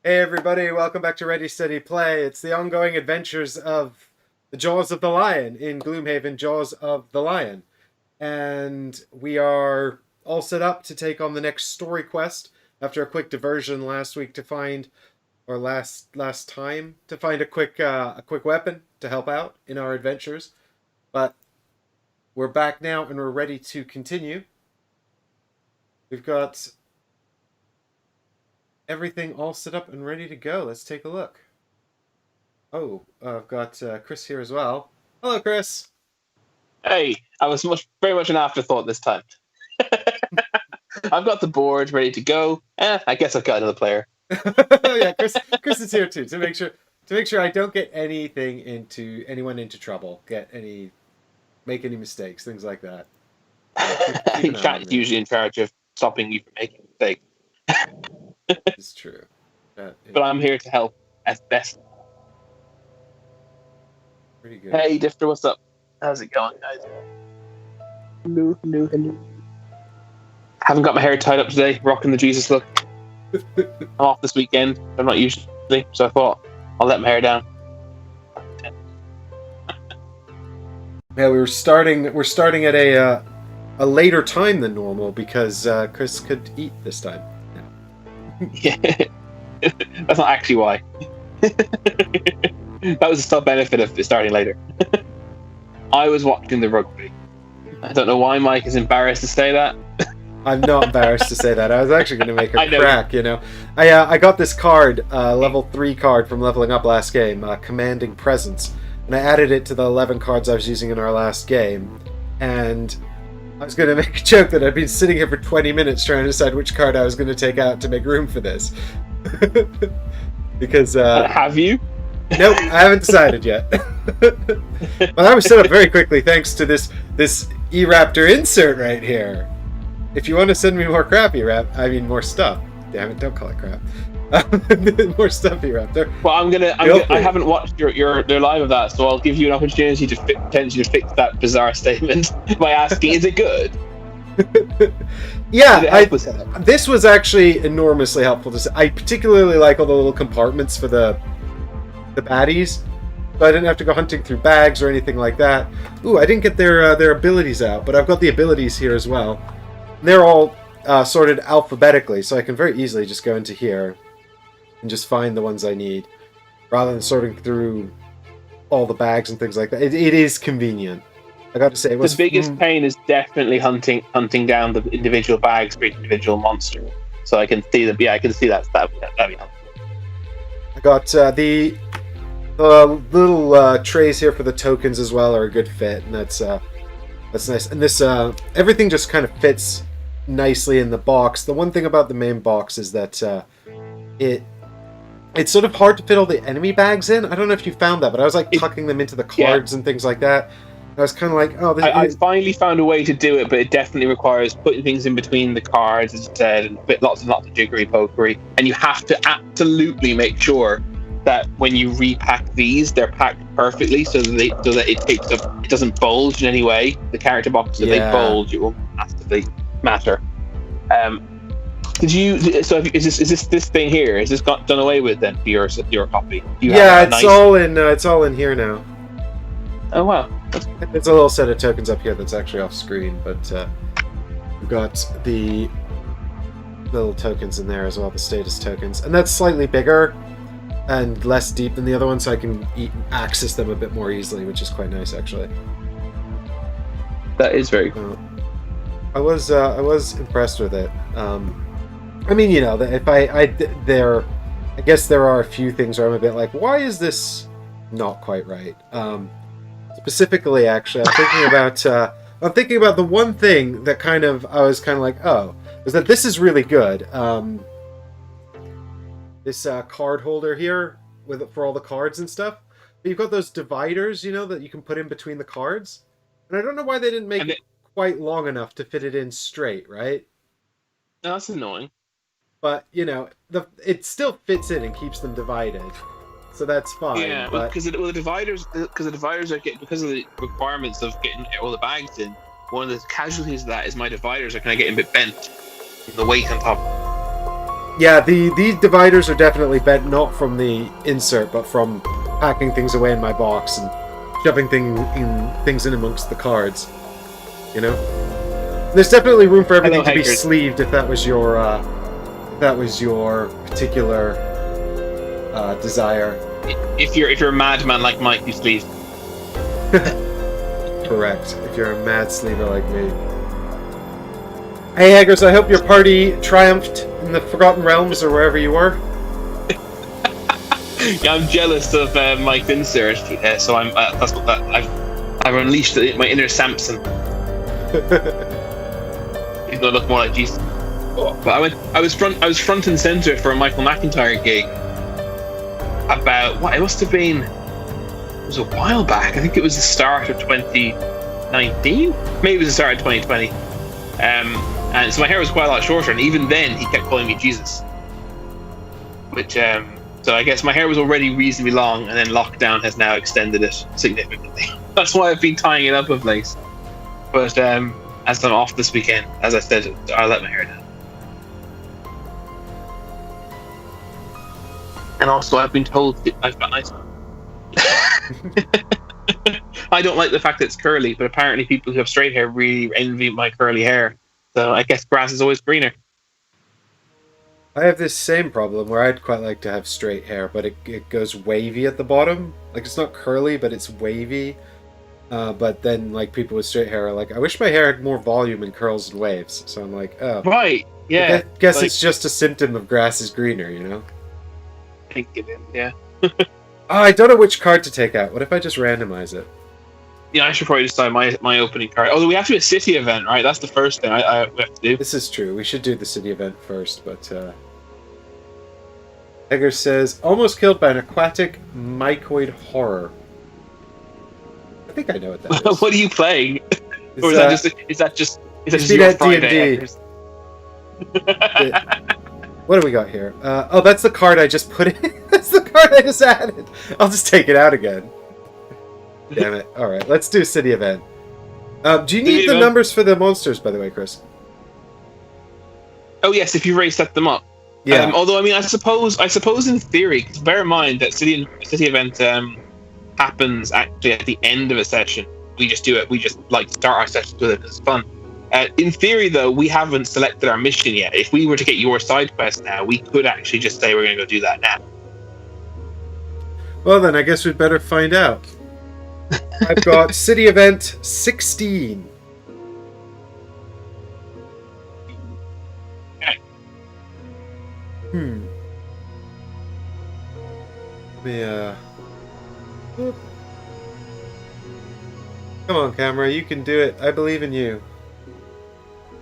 Hey everybody, welcome back to Ready Steady Play. It's the ongoing adventures of the Jaws of the Lion in Gloomhaven, Jaws of the Lion. And we are all set up to take on the next story quest after a quick diversion last week to find, or last time to find a quick weapon to help out in our adventures. But we're back now and we're ready to continue. We've got everything all set up and ready to go. Let's take a look. Oh, I've got Chris here as well. Hello, Chris. Hey, I was very much an afterthought this time. I've got the board ready to go. I guess I've got another player. Yeah, Chris is here too to make sure I don't get anyone into trouble, make any mistakes, things like that. Chat's usually in charge of stopping you from making mistakes. It's true. But I'm here to help as best. Pretty good. Hey, Difter, what's up? How's it going, guys? Hello. Haven't got my hair tied up today, rocking the Jesus look. I'm off this weekend. I'm not usually, so I thought I'll let my hair down. Yeah, we're starting at a later time than normal because Chris could eat this time. Yeah. That's not actually why. That was the sub benefit of starting later. I was watching the rugby. I don't know why Mike is embarrassed to say that. I'm not embarrassed to say that. I was actually going to make a crack, you know. I got this card, level 3 card from leveling up last game, Commanding Presence, and I added it to the 11 cards I was using in our last game. And I was going to make a joke that I'd been sitting here for 20 minutes trying to decide which card I was going to take out to make room for this. Because have you? Nope, I haven't decided yet. Well, I was set up very quickly thanks to this E-Raptor insert right here. If you want to send me more crap, more stuff. Damn it, don't call it crap. More stuff, E-Raptor. Well, I haven't watched your live of that, so I'll give you an opportunity to potentially fix that bizarre statement by asking, is it good? Yeah, this was actually enormously helpful to see. I particularly like all the little compartments for the baddies, so I didn't have to go hunting through bags or anything like that. Ooh, I didn't get their abilities out, but I've got the abilities here as well. They're all sorted alphabetically, so I can very easily just go into here and just find the ones I need, rather than sorting through all the bags and things like that. It is convenient. I got to say, the biggest pain is definitely hunting down the individual bags for each individual monster. So I can see that. Yeah, I can see that. That'd be helpful. I got the little trays here for the tokens as well are a good fit, and that's nice. And this everything just kind of fits nicely in the box. The one thing about the main box is that it's sort of hard to fit all the enemy bags in. I don't know if you found that, but I was like tucking them into the cards and things like that. I was kind of like, oh, I finally found a way to do it, but it definitely requires putting things in between the cards, as you said, and lots and lots of jiggery pokery. And you have to absolutely make sure that when you repack these, they're packed perfectly so that it takes up, it doesn't bulge in any way. The character boxes, if they bulge, it will massively matter. Is this thing here? Is this got done away with then for your copy? It's all in here now. Oh wow. It's a little set of tokens up here that's actually off screen, but we've got the little tokens in there as well, the status tokens, and that's slightly bigger and less deep than the other one, so I can access them a bit more easily, which is quite nice actually. That is very cool. I was impressed with it. I mean, you know, if I guess there are a few things where I'm a bit like, why is this not quite right? Specifically, actually, I'm thinking about the one thing that I was kind of like, oh, is that this is really good. This card holder here for all the cards and stuff. But you've got those dividers, you know, that you can put in between the cards. And I don't know why they didn't make it quite long enough to fit it in straight, right? No, that's annoying. But, you know, it still fits in and keeps them divided. So that's fine. Yeah, because the dividers are because of the requirements of getting all the bags in. One of the casualties of that is my dividers are kind of getting a bit bent from the weight on top. Yeah, these dividers are definitely bent not from the insert, but from packing things away in my box and shoving things in amongst the cards. You know, there's definitely room for everything to be sleeved if that was your particular desire. If you're a madman like Mike, you sleeve. Correct. If you're a mad sleever like me. Hey, Eggers, I hope your party triumphed in the Forgotten Realms or wherever you were. Yeah, I'm jealous of Mike's insert, so I'm. That's what I've unleashed my inner Samson. He's gonna look more like Jesus. But I was front and center for a Michael McIntyre gig. About what it must have been. It was a while back. I think it was the start of 2019. Maybe it was the start of 2020. And so my hair was quite a lot shorter, and even then he kept calling me Jesus. Which, so I guess my hair was already reasonably long, and then lockdown has now extended it significantly. That's why I've been tying it up of late. But as I'm off this weekend, as I said, I'll let my hair down. And also, I've been told I've got nice. I don't like the fact that it's curly, but apparently people who have straight hair really envy my curly hair. So I guess grass is always greener. I have this same problem where I'd quite like to have straight hair, but it goes wavy at the bottom. Like, it's not curly, but it's wavy. But then, like, people with straight hair are like, I wish my hair had more volume and curls and waves. So I'm like, oh. Right, yeah. I guess it's just a symptom of grass is greener, you know? I think it is, yeah. I don't know which card to take out. What if I just randomize it? Yeah, I should probably decide my opening card. Although we have to do a city event, right? That's the first thing we have to do. This is true. We should do the city event first, but Edgar says, almost killed by an aquatic mycoid horror. I think I know what that is. What are you playing? Or is that just your at Friday? What do we got here? Oh, that's the card I just put in. That's the card I just added. I'll just take it out again. Damn it. Alright, let's do city event. Do you need the numbers for the monsters, by the way, Chris? Oh, yes, if you've already set them up. Yeah. Although, I mean, I suppose in theory, because bear in mind that city event happens actually at the end of a session. We just do it. We just like start our sessions with it because it's fun. In theory, though, we haven't selected our mission yet. If we were to get your side quest now, we could actually just say we're going to go do that now. Well, then, I guess we'd better find out. I've got city event 16. Okay. Come on, camera, you can do it. I believe in you.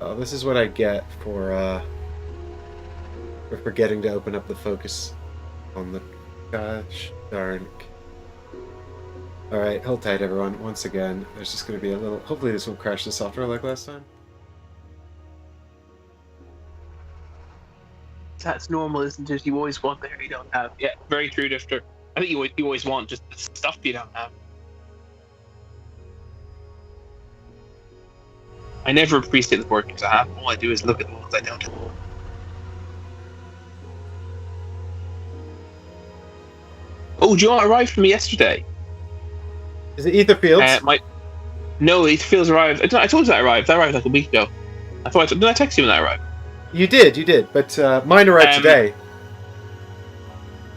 Oh, this is what I get for forgetting to open up the focus on the gosh darn. Alright, hold tight everyone. Once again, there's just going to be a little... Hopefully this won't crash the software like last time. That's normal, isn't it? You always want the hair you don't have. Yeah, very true, Drifter. I think you always want just the stuff you don't have. I never appreciate the workings I have. All I do is look at the ones I don't have. Oh, do you know what arrived for me yesterday? Is it Etherfields? No, Etherfields arrived. I told you that arrived. That arrived like a week ago. Did I text you when that arrived? You did. But mine arrived today.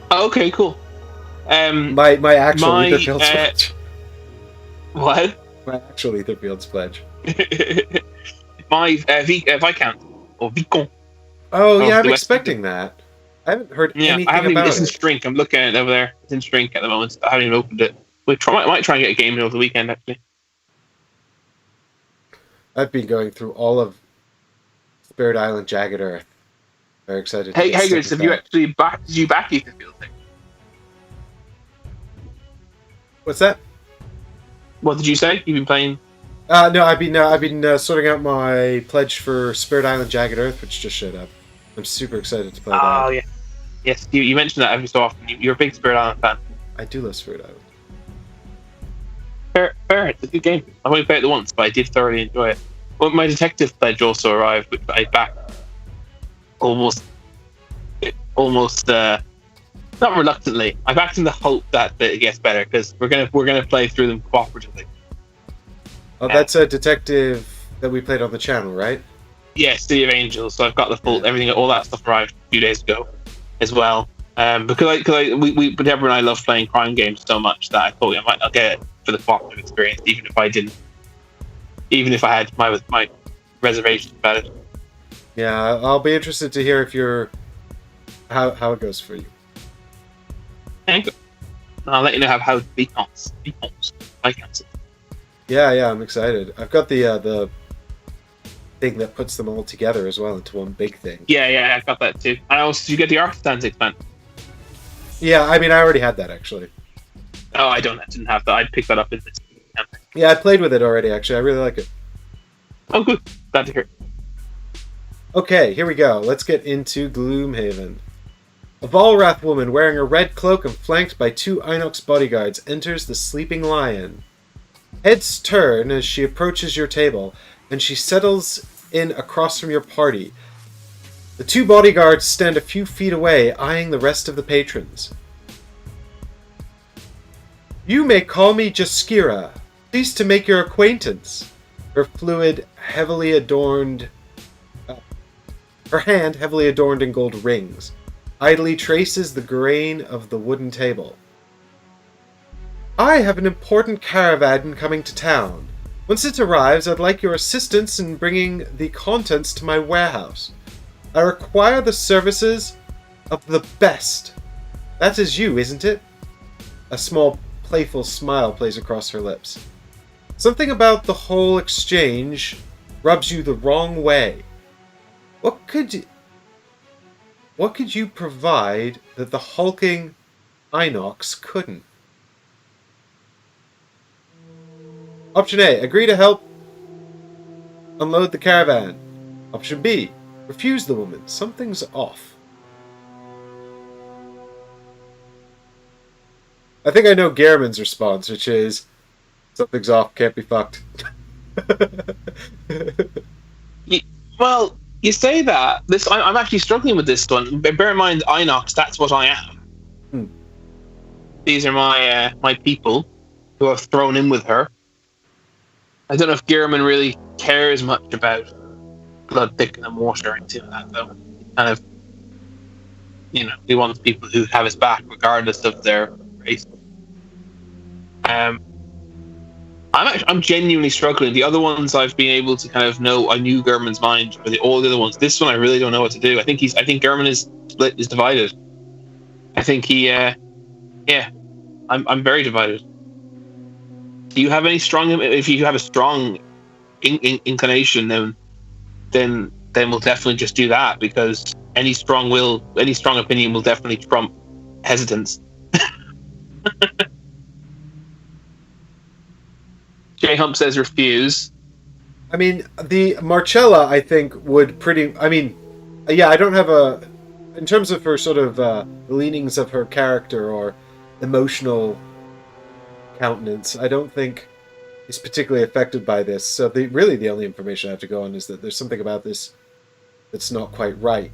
Oh, okay, cool. My actual Etherfields pledge. What? My actual Etherfields pledge. My Viscount or Vicomte. Oh yeah, I'm expecting that. I haven't heard anything I haven't about even, it's in Strink. I'm looking at it over there. It's in Strink at the moment. I haven't even opened it. We might try and get a game in over the weekend, actually. I've been going through all of Spirit Island Jagged Earth. Very excited. Hey, Haggers, have you actually back Etherfield thing? What's that? What did you say? You've been playing? No, I've been sorting out my pledge for Spirit Island Jagged Earth, which just showed up. I'm super excited to play that. Oh yeah, yes. You mentioned that every so often. You're a big Spirit Island fan. I do love Spirit Island. Fair. It's a good game. I've only played it once, but I did thoroughly enjoy it. Well, my detective pledge also arrived, which I backed almost almost not reluctantly. I've acted in the hope that it gets better because we're gonna play through them cooperatively. Oh, that's a detective that we played on the channel, right? Yeah, City of Angels. So I've got the full everything, all that stuff arrived a few days ago, as well. Because Deborah and I love playing crime games so much that I thought I'll get it for the cooperative experience, even if I had my reservations about it. Yeah, I'll be interested to hear if how it goes for you. Thank you. I'll let you know how it becomes. Yeah, I'm excited. I've got the thing that puts them all together as well into one big thing. Yeah, I got that too. And also, did you get the Arctans expansion? Yeah, I mean, I already had that actually. Oh, I didn't have that. I'd pick that up in this campaign. Yeah, I played with it already. Actually, I really like it. Oh, good. Glad to hear. Okay, here we go. Let's get into Gloomhaven. A Valrath woman wearing a red cloak and flanked by 2 Inox bodyguards enters the Sleeping Lion. Heads turn as she approaches your table, and she settles in across from your party. The 2 bodyguards stand a few feet away, eyeing the rest of the patrons. You may call me Jaskira. Pleased to make your acquaintance. Her hand heavily adorned in gold rings, idly traces the grain of the wooden table. I have an important caravan coming to town. Once it arrives, I'd like your assistance in bringing the contents to my warehouse. I require the services of the best. That is you, isn't it? A small, playful smile plays across her lips. Something about the whole exchange rubs you the wrong way. What could you provide that the hulking Inox couldn't? Option A, agree to help unload the caravan. Option B, refuse the woman. Something's off. I think I know Gehrman's response, which is, something's off, can't be fucked. Well, you say that. I'm actually struggling with this one. Bear in mind, Inox, that's what I am. These are my people who I've thrown in with her. I don't know if Gehrman really cares much about blood thicker than water or anything like that, though. Kind of, he wants people who have his back regardless of their race. I'm genuinely struggling. The other ones I've been able to kind of know. I knew Gehrman's mind, but all the other ones, this one I really don't know what to do. I think Gehrman is divided. I think I'm very divided. Do you have any strong? If you have a strong inclination, then we'll definitely just do that, because any strong opinion will definitely trump hesitance. J Hump says refuse. I mean, the Marcella, I think, would pretty... I mean, yeah, I don't have a... In terms of her sort of the leanings of her character or emotional countenance, I don't think is particularly affected by this. So really the only information I have to go on is that there's something about this that's not quite right,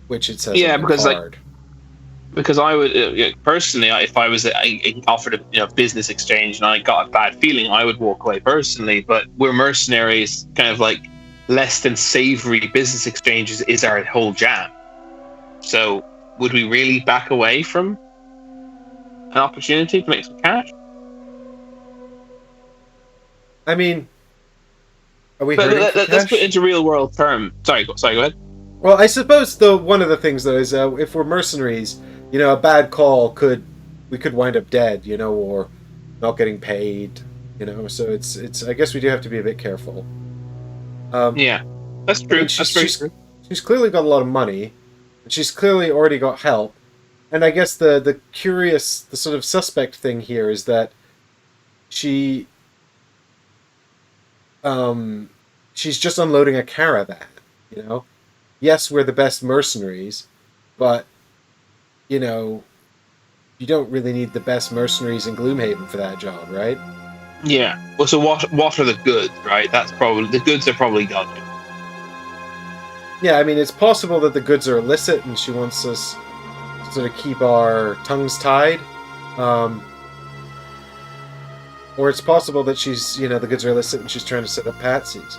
which it says on the card. Because I would personally, if I was offered a business exchange and I got a bad feeling, I would walk away personally. But we're mercenaries, kind of like less than savory business exchanges is our whole jam. So would we really back away from an opportunity to make some cash? I mean, are we? Let's put it into real world terms. Sorry, go ahead. Well, I suppose one of the things though is if we're mercenaries, a bad call we could wind up dead, or not getting paid, So it's I guess we do have to be a bit careful. Yeah, that's true. That's very true. She's clearly got a lot of money, and she's clearly already got help. And I guess the sort of suspect thing here is that she's just unloading a caravan, Yes, we're the best mercenaries, but, you don't really need the best mercenaries in Gloomhaven for that job, right? Yeah. Well, so what are the goods, right? That's probably... The goods are probably gone. Yeah, I mean, it's possible that the goods are illicit and she wants us to sort of keep our tongues tied. Or it's possible that she's, the goods are illicit and she's trying to set up patsies.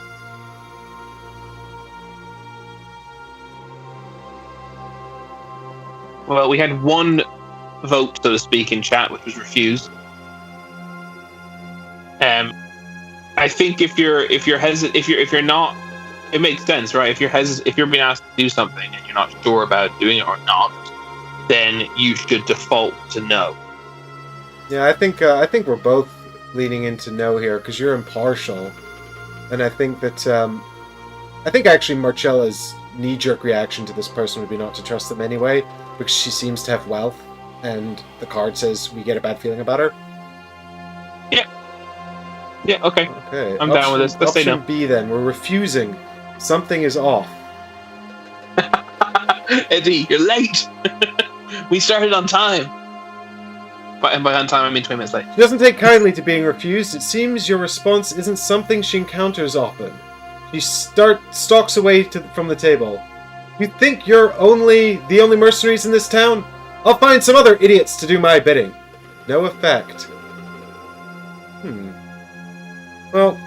Well, we had one vote, so to speak, in chat, which was refused. I think if you're not, it makes sense, right? If you're being asked to do something and you're not sure about doing it or not, then you should default to no. Yeah, I think we're both leaning into no here because you're impartial, and I think that actually Marcella's knee-jerk reaction to this person would be not to trust them anyway, because she seems to have wealth, and the card says we get a bad feeling about her. Yeah, okay. I'm down with this. Let's say no. Option B then. We're refusing. Something is off. Eddie, you're late. We started on time. And by on time, I mean 20 minutes late. She doesn't take kindly to being refused. It seems your response isn't something she encounters often. She stalks away from the table. You think you're the only mercenaries in this town? I'll find some other idiots to do my bidding. No effect. Well,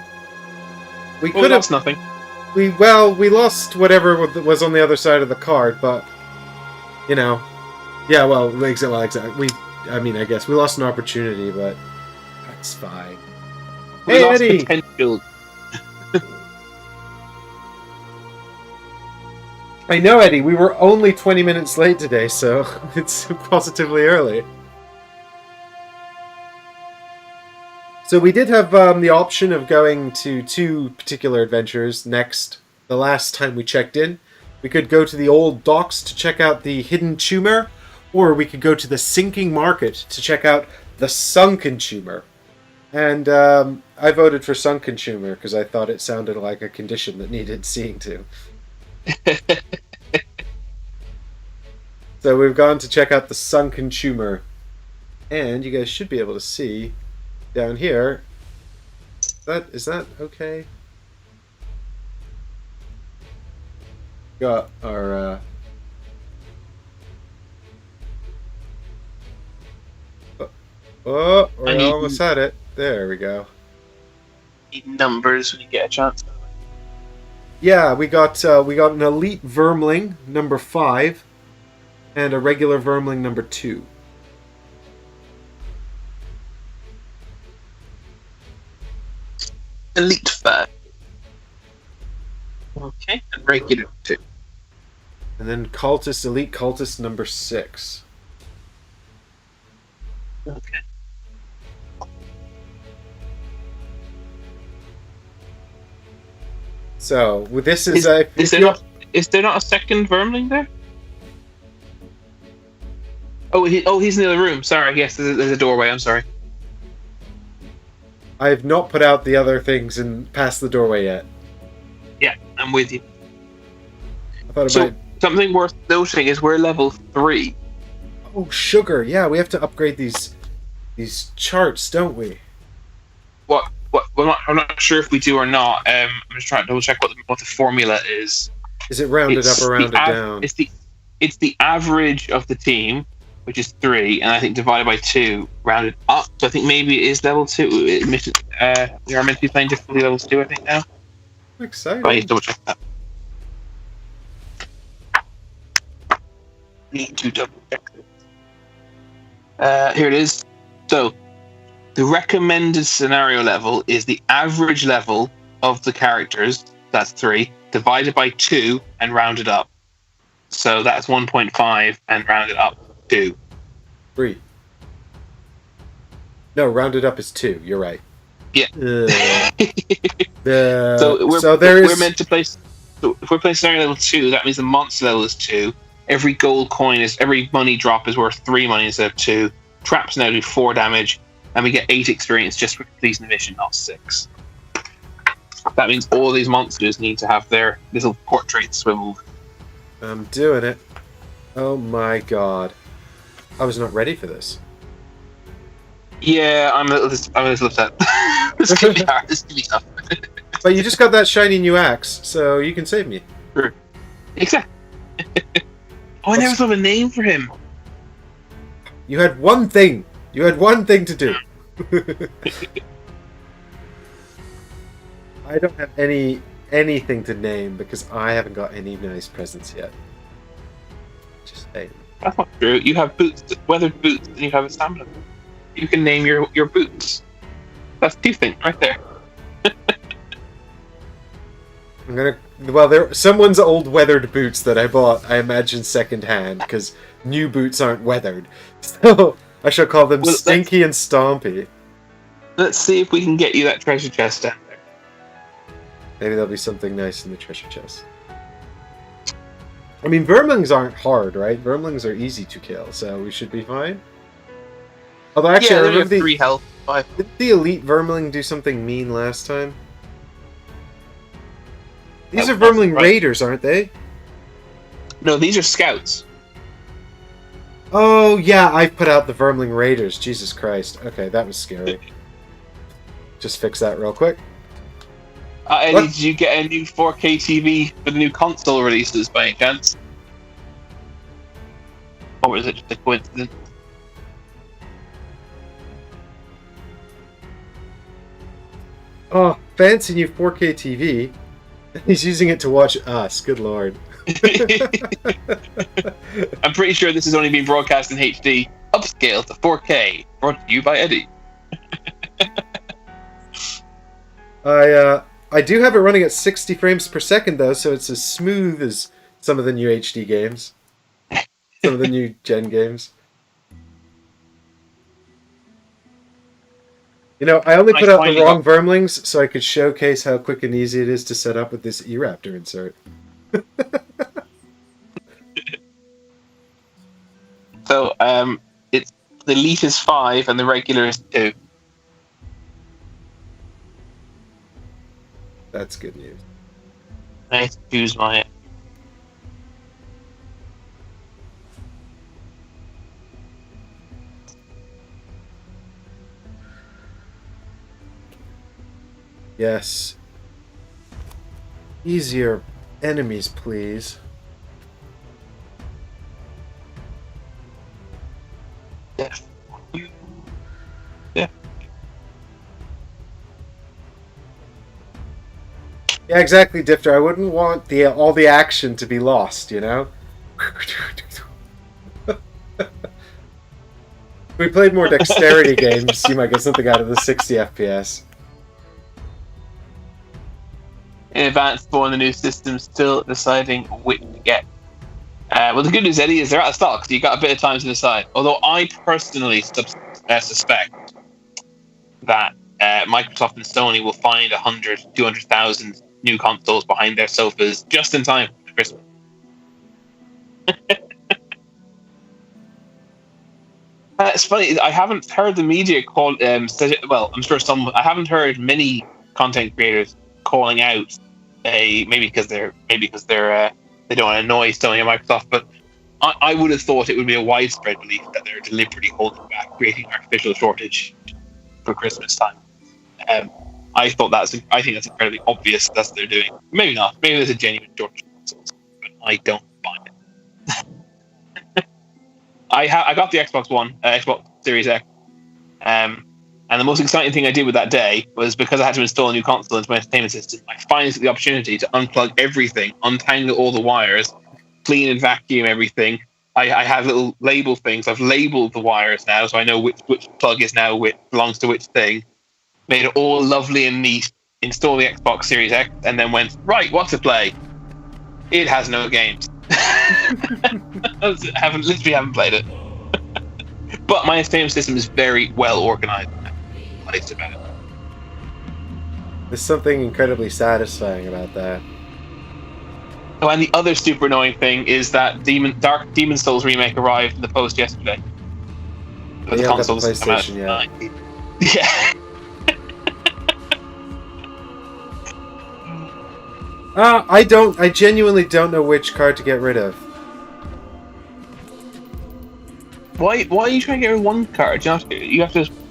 we could have lost nothing. We lost whatever was on the other side of the card, but yeah. Well, exactly. I guess we lost an opportunity, but that's fine. Hey, Eddie. Potential. I know, Eddie. We were only 20 minutes late today, so it's positively early. So we did have the option of going to two particular adventures next. The last time we checked in, we could go to the old docks to check out the hidden tumor, or we could go to the sinking market to check out the sunken tumor. And I voted for sunken tumor because I thought it sounded like a condition that needed seeing to. So we've gone to check out the sunken tumor, and you guys should be able to see down here. Is that okay? Got our we almost had it. There we go. Need numbers when you get a chance. Yeah, we got an elite vermling number 5 and a regular vermling number 2. Elite 5. Okay, and regular 2. And then elite cultist number 6. Okay. So this is is there not a second vermling there? He's in the other room. Sorry, yes, there's a doorway. I'm sorry. I have not put out the other things and past the doorway yet. Yeah, I'm with you. I thought something worth noting is we're level 3. Oh, sugar! Yeah, we have to upgrade these charts, don't we? What? I'm not sure if we do or not. I'm just trying to double check what the formula is. Is it rounded up or rounded down? It's the average of the team, which is 3, and I think divided by 2, rounded up. So I think maybe it is level 2. We are meant to be playing difficulty level 2, I think now. Exciting. I need to double check that. Need to double check this. Here it is. So the recommended scenario level is the average level of the characters, that's 3, divided by 2 and rounded up. So that's 1.5 and rounded up 2. 3. No, rounded up is 2. You're right. Yeah. So we're meant to play. So if we're playing scenario level 2, that means the monster level is 2. Every every money drop is worth 3 money instead of 2. Traps now do 4 damage, and we get 8 experience just for completing the mission, not 6. That means all these monsters need to have their little portraits swiveled. I'm doing it. Oh my god. I was not ready for this. Yeah, I'm a little upset. This could be hard. This could be tough. But you just got that shiny new axe, so you can save me. Sure. Exactly. Oh, I never thought of a name for him. You had one thing. You had one thing to do. I don't have anything to name because I haven't got any nice presents yet. Just saying. That's not true. You have boots, weathered boots, and you have a stamina. You can name your boots. That's 2 things right there. I'm gonna. Well, someone's old weathered boots that I bought. I imagine secondhand because new boots aren't weathered. So I shall call them Stinky and Stompy. Let's see if we can get you that treasure chest down there. Maybe there'll be something nice in the treasure chest. I mean, vermlings aren't hard, right? Vermlings are easy to kill, so we should be fine. Although, actually, I remember 3 health. 5. Did the elite vermling do something mean last time? These are vermling raiders, aren't they? No, these are scouts. Oh, yeah, I put out the vermling raiders. Jesus Christ. Okay, that was scary. Just fix that real quick. Eddie, did you get a new 4K TV for the new console releases by any chance? Or is it just a coincidence? Oh, fancy new 4K TV. He's using it to watch us. Good lord. I'm pretty sure this has only been broadcast in HD. Upscale to 4K. Brought to you by Eddie. I do have it running at 60 frames per second, though, so it's as smooth as some of the new HD games. Some of the new gen games. You know, I only put out the wrong vermlings so I could showcase how quick and easy it is to set up with this E-Raptor insert. So, it's the elite is 5 and the regular is 2. That's good news. I have to choose my... Yes. Easier enemies, please. Yeah. Yeah. Yeah, exactly, Difter. I wouldn't want all the action to be lost, you know? If we played more dexterity games, you might get something out of the 60 FPS. In advance for the new system, still deciding which to get. Well, the good news, Eddie, is they're out of stock, so you've got a bit of time to decide. Although I personally suspect that Microsoft and Sony will find 100, 200,000 new consoles behind their sofas just in time for Christmas. It's funny, I haven't heard the media call. Well, I'm sure I haven't heard many content creators calling out maybe because they don't want to annoy Sony and Microsoft, but I would have thought it would be a widespread belief that they're deliberately holding back, creating an artificial shortage for Christmas time. I think that's incredibly obvious. That's what they're doing. Maybe not. Maybe there's a genuine shortage of consoles, but I don't buy it. I got the Xbox One, Xbox Series X, and the most exciting thing I did with that day was because I had to install a new console into my entertainment system. I finally took the opportunity to unplug everything, untangle all the wires, clean and vacuum everything. I have little label things. I've labeled the wires now, so I know which plug is now belongs to which thing. Made it all lovely and neat. Installed the Xbox Series X, and then went, right, what to play? It has no games. Literally haven't played it. But my entertainment system is very well organized. About it. There's something incredibly satisfying about that. Oh, and the other super annoying thing is that Dark Demon Souls remake arrived in the post yesterday. The consoles PlayStation, yeah. I genuinely don't know which card to get rid of. Why are you trying to get rid of one card?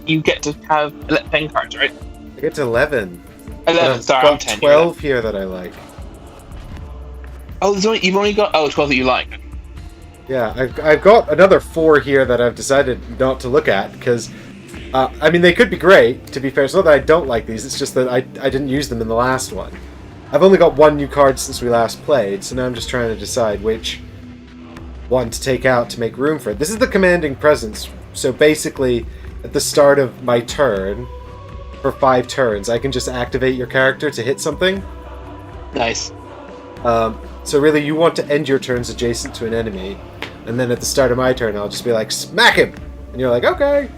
You get to have 10 cards, right? I get to 11. 11, sorry, I'm 10. 12 here that I like. Oh, you've only got 12 that you like. Yeah, I've got another 4 here that I've decided not to look at because, I mean, they could be great. To be fair, it's not that I don't like these. It's just that I didn't use them in the last one. I've only got 1 new card since we last played, so now I'm just trying to decide which one to take out to make room for it. This is the Commanding Presence. So basically, at the start of my turn, for 5 turns, I can just activate your character to hit something. Nice. So really, you want to end your turns adjacent to an enemy, and then at the start of my turn, I'll just be like, smack him! And you're like, okay.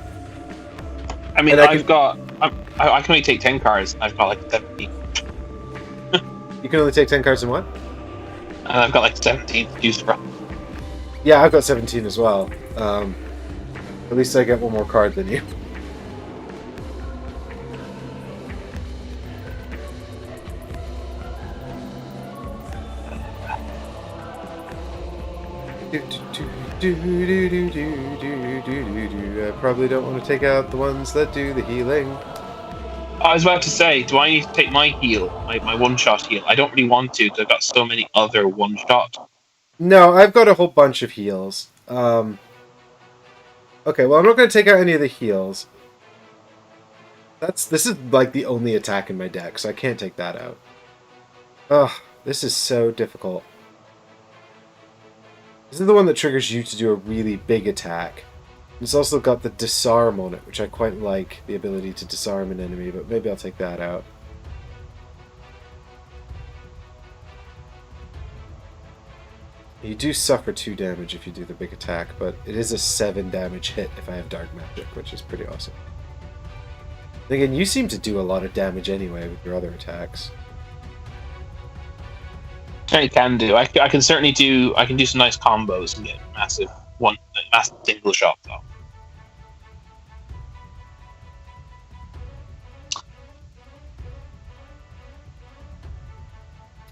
I mean, I can only take 10 cards. I've got like 17. You can only take 10 cards in what? And I've got like 17 to choose from. Yeah, I've got 17 as well. At least I get 1 more card than you. I probably don't want to take out the ones that do the healing. I was about to say, do I need to take my heal, my one-shot heal? I don't really want to, because I've got so many other one-shot. No, I've got a whole bunch of heals. Okay, well, I'm not going to take out any of the heals. This is like the only attack in my deck, so I can't take that out. Ugh, this is so difficult. This is the one that triggers you to do a really big attack. It's also got the disarm on it, which I quite like, the ability to disarm an enemy, but maybe I'll take that out. You do suffer 2 damage if you do the big attack, but it is a 7 damage hit if I have Dark Magic, which is pretty awesome. And again, you seem to do a lot of damage anyway with your other attacks. I can do. I can certainly do. I can do some nice combos and get massive single shot though.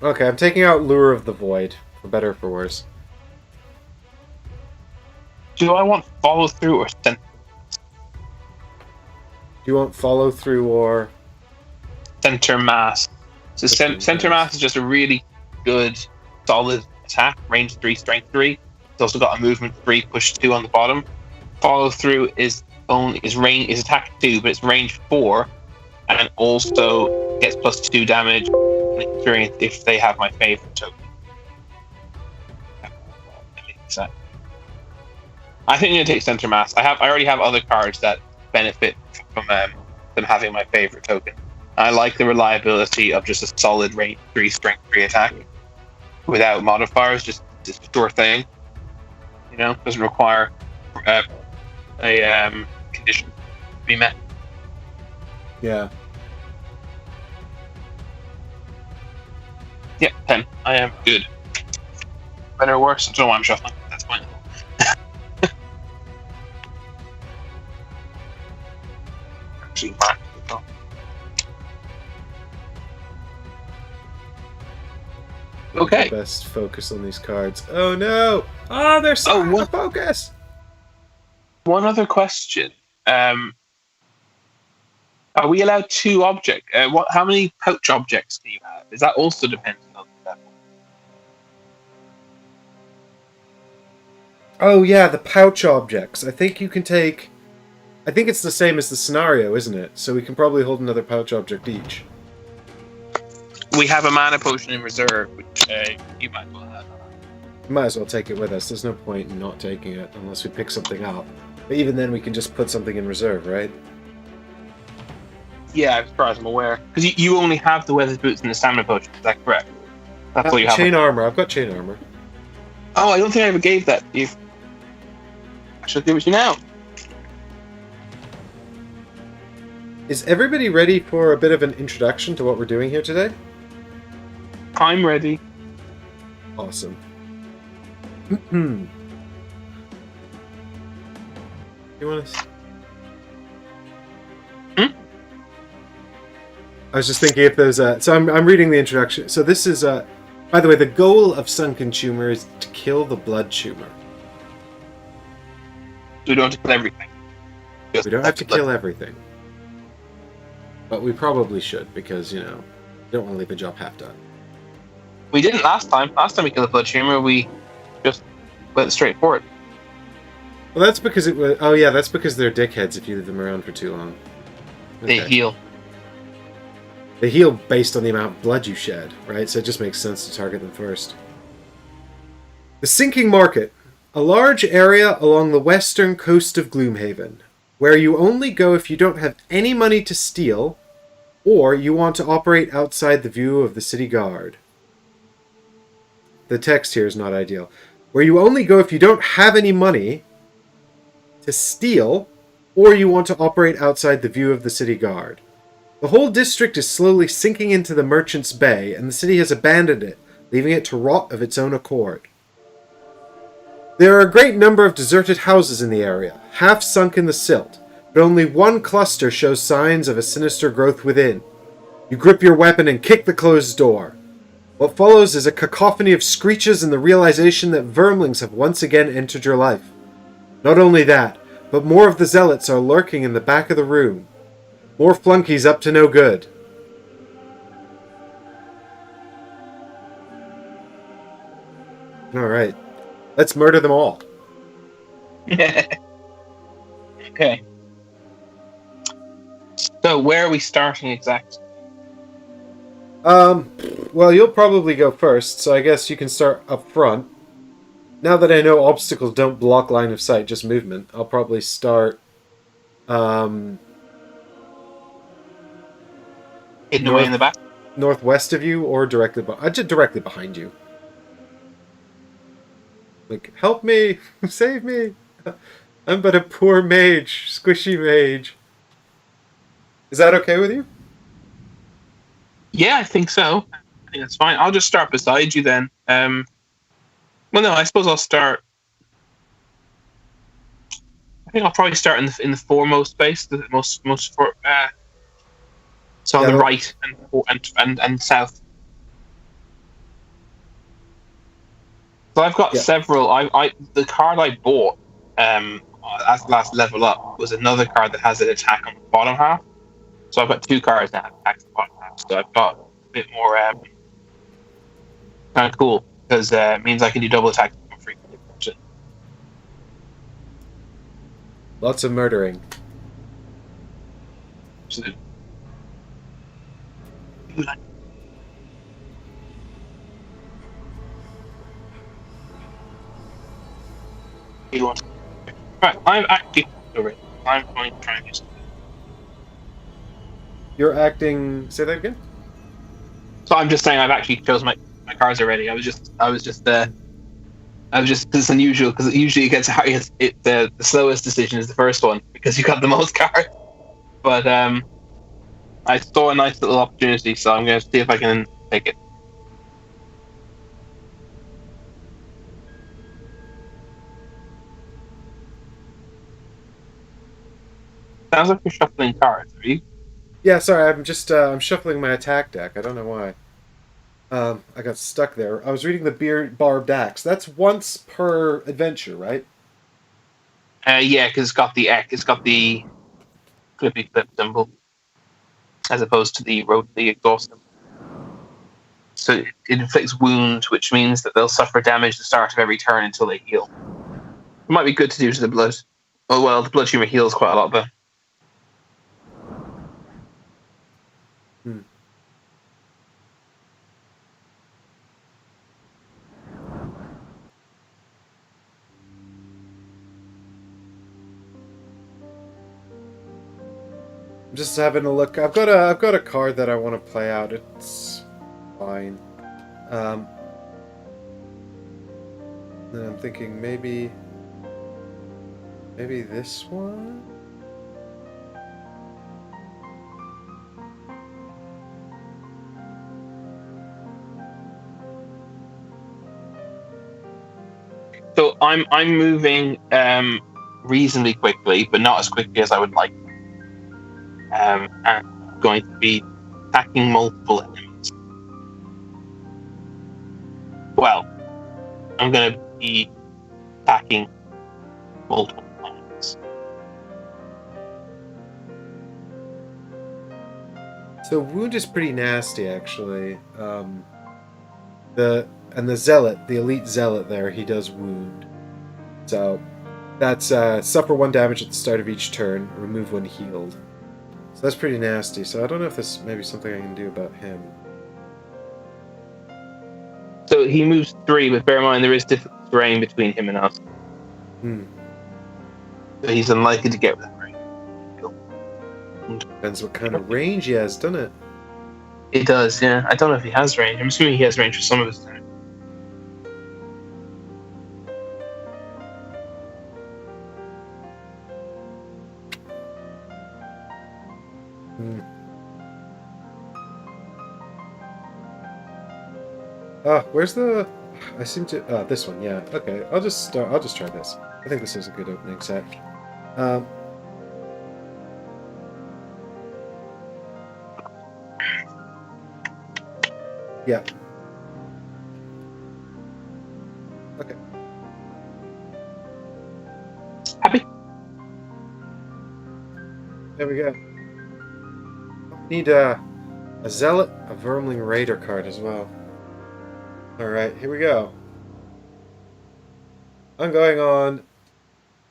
Okay, I'm taking out Lure of the Void, for better or for worse. Do I want follow through or center? Do you want follow through or center mass? So center mass is just a really good, solid attack. Range 3, strength 3. It's also got a movement 3, push 2 on the bottom. Follow through is attack 2, but it's range 4, and also gets plus 2 damage and experience if they have my favorite token. I think I'm gonna take center mass. I already have other cards that benefit from them having my favorite token. I like the reliability of just a solid range 3, strength 3 attack without modifiers, just a sure thing. You know, doesn't require a condition to be met. yeah. Yep, 10. I am good. Better or worse? I don't know why I'm shuffling. That's fine. Actually, mark it up. Okay. Best focus on these cards. Oh no! Oh, they're so out of focus! One other question. Are we allowed 2 objects? How many pouch objects can you have? Is that also dependent on the level? Oh yeah, the pouch objects. I think you can take... I think it's the same as the scenario, isn't it? So we can probably hold another pouch object each. We have a mana potion in reserve, which you might as well have. We might as well take it with us. There's no point in not taking it unless we pick something up. But even then, we can just put something in reserve, right? Yeah, as far as I'm aware. Because you only have the weathered boots and the stamina potion, is that correct? That's all you have. Chain armor. I've got chain armor. Oh, I don't think I ever gave that to you. I shall give it to you now. Is everybody ready for a bit of an introduction to what we're doing here today? I'm ready. Awesome. You want to... I was just thinking if there's a... So I'm reading the introduction. So this is... by the way, the goal of Sunken Tumor is to kill the Blood Tumor. We don't have to kill everything. We don't have to kill everything. But we probably should, because, you know, we don't want to leave a job half done. We didn't last time. Last time we killed the blood tumor, we just went straight for it. Well, that's because it was... Oh, yeah, that's because they're dickheads if you leave them around for too long. They heal. They heal based on the amount of blood you shed, right? So it just makes sense to target them first. The Sinking Market. A large area along the western coast of Gloomhaven, where you only go if you don't have any money to steal, or you want to operate outside the view of the city guard. The text here is not ideal. Where you only go if you don't have any money to steal, or you want to operate outside the view of the city guard. The whole district is slowly sinking into the Merchant's Bay, and the city has abandoned it, leaving it to rot of its own accord. There are a great number of deserted houses in the area, half sunk in the silt, but only one cluster shows signs of a sinister growth within. You grip your weapon and kick the closed door. What follows is a cacophony of screeches and the realization that vermlings have once again entered your life. Not only that, but more of the zealots are lurking in the back of the room. More flunkies up to no good. Alright. Let's murder them all. Okay. So, where are we starting exactly? Well, you'll probably go first, so I guess you can start up front. Now that I know obstacles don't block line of sight, just movement, I'll probably start, Hidden away in the back? northwest of you, or directly directly behind you. Like, help me! Save me! I'm but a poor mage. Squishy mage. Is that okay with you? Yeah, I think so. I think that's fine. I'll just start beside you then. Well, no, I suppose I'll start. I think I'll probably start in the foremost space, the most for. So on the right and south. So I've got several. The card I bought as last level up was another card that has an attack on the bottom half. So I've got two cards that have attacks on the bottom half. So I've got a bit more kind of cool because it means I can do double attacks more frequently. Lots of murdering. Absolutely. Right, I'm actually already. I'm going to try and do something. You're acting... Say that again? So I'm just saying I've actually chose my cards already. I was just because it's unusual because usually it gets the slowest decision is the first one because you got the most cards. But I saw a nice little opportunity, so I'm going to see if I can take it. Sounds like you're shuffling cards, are you? Yeah, sorry, I'm just I'm shuffling my attack deck. I don't know why. I got stuck there. I was reading the Barbed Axe. That's once per adventure, right? Yeah, because it's got the clippy clip symbol as opposed to the exhaust symbol. So it inflicts wounds, which means that they'll suffer damage at the start of every turn until they heal. It might be good to do to the blood. Oh well, the blood tumor heals quite a lot, though. I'm just having a look. I've got a card that I want to play out. It's fine. Then I'm thinking maybe this one. So I'm moving reasonably quickly, but not as quickly as I would like. And I'm going to be attacking multiple enemies. Well, I'm going to be attacking multiple enemies. So wound is pretty nasty, actually. the zealot, the elite zealot there, he does wound. So that's suffer 1 damage at the start of each turn, remove 1 healed. So that's pretty nasty. So I don't know if this may be something I can do about him. So he moves 3, but bear in mind there is different terrain between him and us. So he's unlikely to get within range. Depends what kind of range he has, doesn't it? It does, yeah. I don't know if he has range. I'm assuming he has range for some of his turn. Where's the... I seem to... this one, yeah. Okay, I'll just try this. I think this is a good opening set. Yeah. Okay. Happy? There we go. Need a zealot, a vermling raider card as well. Alright, here we go. I'm going on...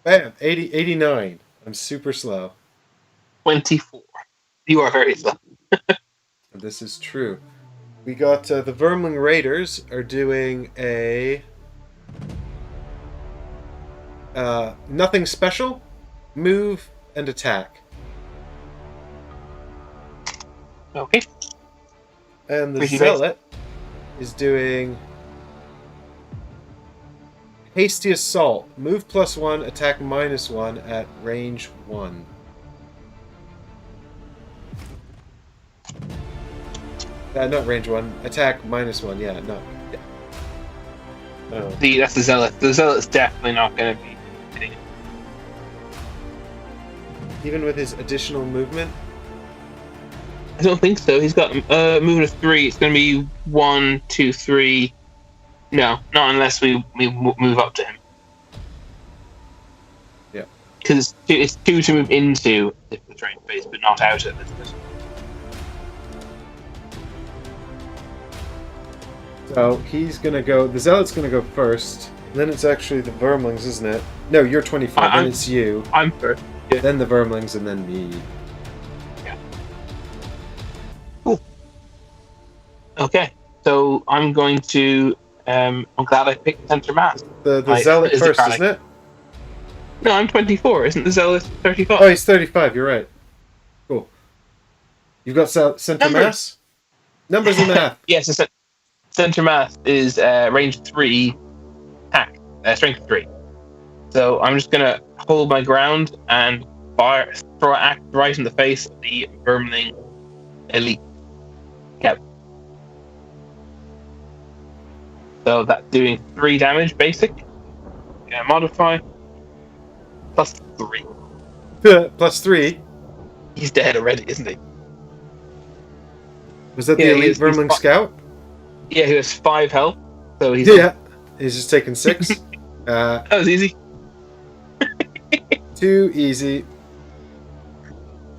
Bam! 89. I'm super slow. 24. You are very slow. This is true. We got the vermling raiders are doing a... nothing special, move, and attack. Okay. And the zealot is doing hasty assault. Move +1, attack -1 at range 1. Not range 1. Attack -1. Yeah, no. Yeah. Oh. That's the zealot. The zealot's definitely not going to be hitting it. Even with his additional movement? I don't think so. He's got movement of 3. It's going to be 1, 2, 3. No, not unless we move up to him. Yeah. Because it's 2 to move into the terrain space, but not out of it. So he's going to go... The zealot's going to go first. Then it's actually the vermlings, isn't it? No, you're 25. Then it's you. I'm first. Yeah. Then the vermlings, and then me. Okay, so I'm going to. I'm glad I picked center mass. The zealot first, isn't it? No, I'm 24. Isn't the zealot 35? Oh, he's 35. You're right. Cool. You've got center mass. Numbers and math. Yes, center mass is range 3, attack, strength 3. So I'm just gonna hold my ground and throw an axe right in the face of the vermling elite. Yep. So that's doing 3 damage, basic. Modify. +3. +3? He's dead already, isn't he? Was that the elite vermling scout? Yeah, he has 5 health. So he's... Yeah, he's just taking 6. That was easy. Too easy.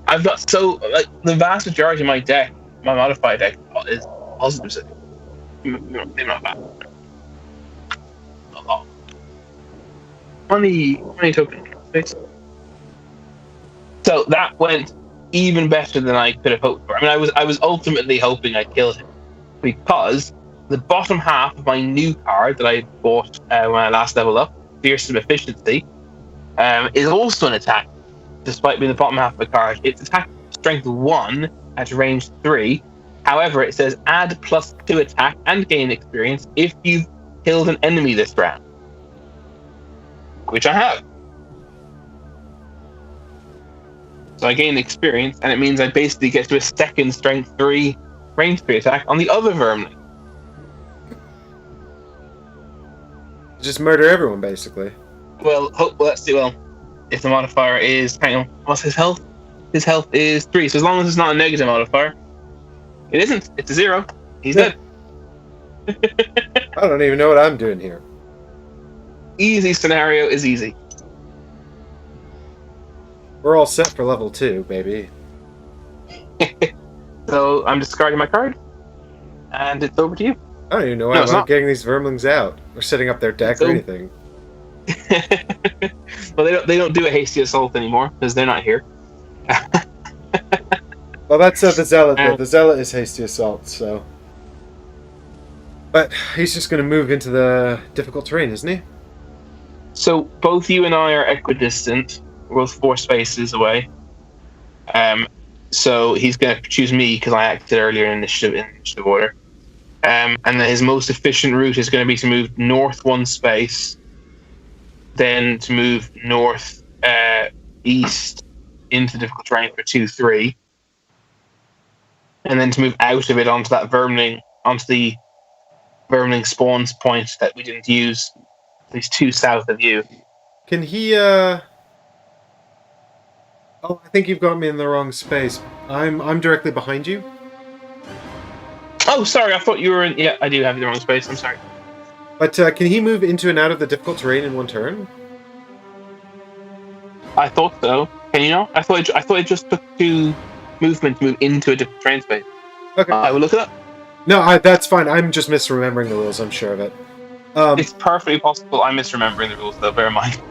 I've got the vast majority of my deck, my modified deck, is positive. Maybe not bad. A lot. 20 tokens. So that went even better than I could have hoped for. I mean, I was ultimately hoping I'd kill him because the bottom half of my new card that I bought when I last leveled up, Fearsome Efficiency, is also an attack, despite being the bottom half of the card. It's attack strength 1 at range 3. However, it says add +2 attack and gain experience if you've killed an enemy this round, which I have. So I gain experience, and it means I basically get to a second strength 3 range 3 attack on the other vermling. Just murder everyone, basically. Well, let's see. Well, if the modifier is... Hang on, what's his health? His health is 3, so as long as it's not a negative modifier. It isn't. It's a 0. He's dead. I don't even know what I'm doing here. Easy scenario is easy. We're all set for level 2, baby. So I'm discarding my card, and it's over to you. I don't even know why No, I'm it's not not. getting these vermlings out or setting up their deck or So, anything. well, they don't do a hasty assault anymore because they're not here. Well, that's the zealot though. Uh, The zealot is hasty assault, so. But he's just going to move into the difficult terrain, isn't he? so both you and I are equidistant. We're both 4 spaces away. So he's going to choose me because I acted earlier in initiative order. And then his most efficient route is going to be to move north 1 space, then to move north east into difficult terrain for 2-3, and then to move out of it onto the vermling spawns point that we didn't use. These 2 south of you. Can he, Oh, I think you've got me in the wrong space. I'm directly behind you. Oh, sorry, I thought you were in... Yeah, I do have you in the wrong space, I'm sorry. But can he move into and out of the difficult terrain in 1 turn? I thought so. Can you not? I thought it just took 2 movement to move into a different terrain space. Okay. I will look it up. No, that's fine. I'm just misremembering the rules, I'm sure of it. It's perfectly possible I'm misremembering the rules, though, bear in mind.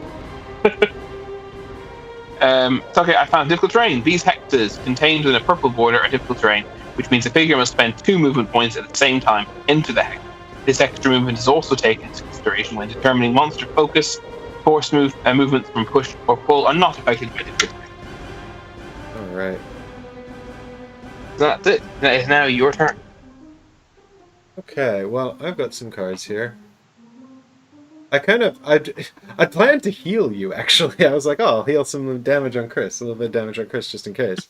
It's okay, I found difficult terrain. These hexes contained within a purple border are difficult terrain, which means the figure must spend 2 movement points at the same time into the hex. This extra movement is also taken into consideration when determining monster focus. Force movements from push or pull are not affected by difficult terrain. Alright. That's it. That is now your turn. Okay, well, I've got some cards here. I'd planned to heal you, actually. I was like, oh, I'll heal some damage on Chris. A little bit of damage on Chris, just in case.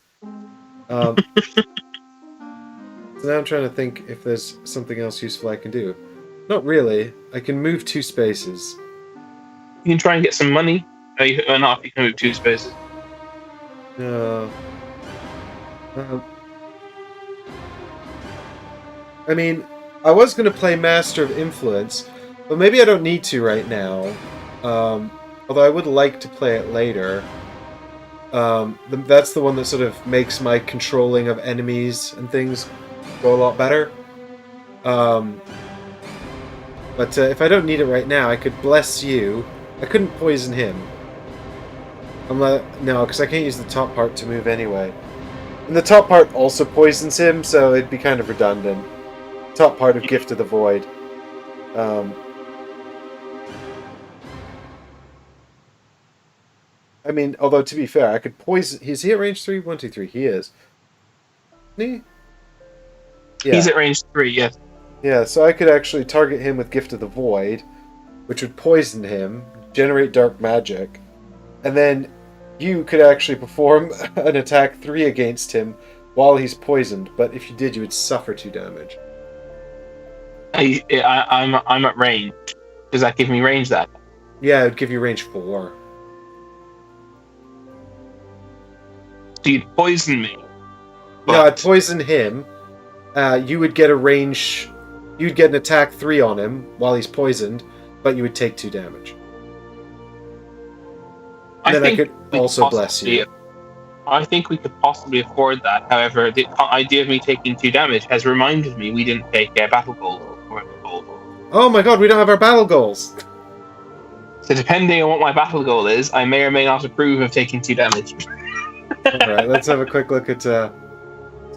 So now I'm trying to think if there's something else useful I can do. Not really. I can move 2 spaces. You can try and get some money. Or not, you can move 2 spaces. I mean, I was going to play Master of Influence, but maybe I don't need to right now. Although I would like to play it later. That's the one that sort of makes my controlling of enemies and things go a lot better. But if I don't need it right now, I could bless you. I couldn't poison him. No, because I can't use the top part to move anyway. And the top part also poisons him, so it'd be kind of redundant. Top part of Gift of the Void. I mean, although to be fair, I could poison... Is he at range 3? 1, 2, 3. He is. Isn't he? Yeah. He's at range 3, yes. Yeah, so I could actually target him with Gift of the Void, which would poison him, generate dark magic, and then you could actually perform an attack 3 against him while he's poisoned, but if you did, you would suffer 2 damage. I'm at range. Does that give me range that? Yeah, it would give you range 4. So you'd poison me. No, I'd poison him. You would get a range... You'd get an attack 3 on him while he's poisoned, but you would take 2 damage. And then I could also bless you. I think we could possibly afford that. However, the idea of me taking 2 damage has reminded me we didn't take battle gold. Oh my god, we don't have our battle goals! So depending on what my battle goal is, I may or may not approve of taking 2 damage. Alright, let's have a quick look at some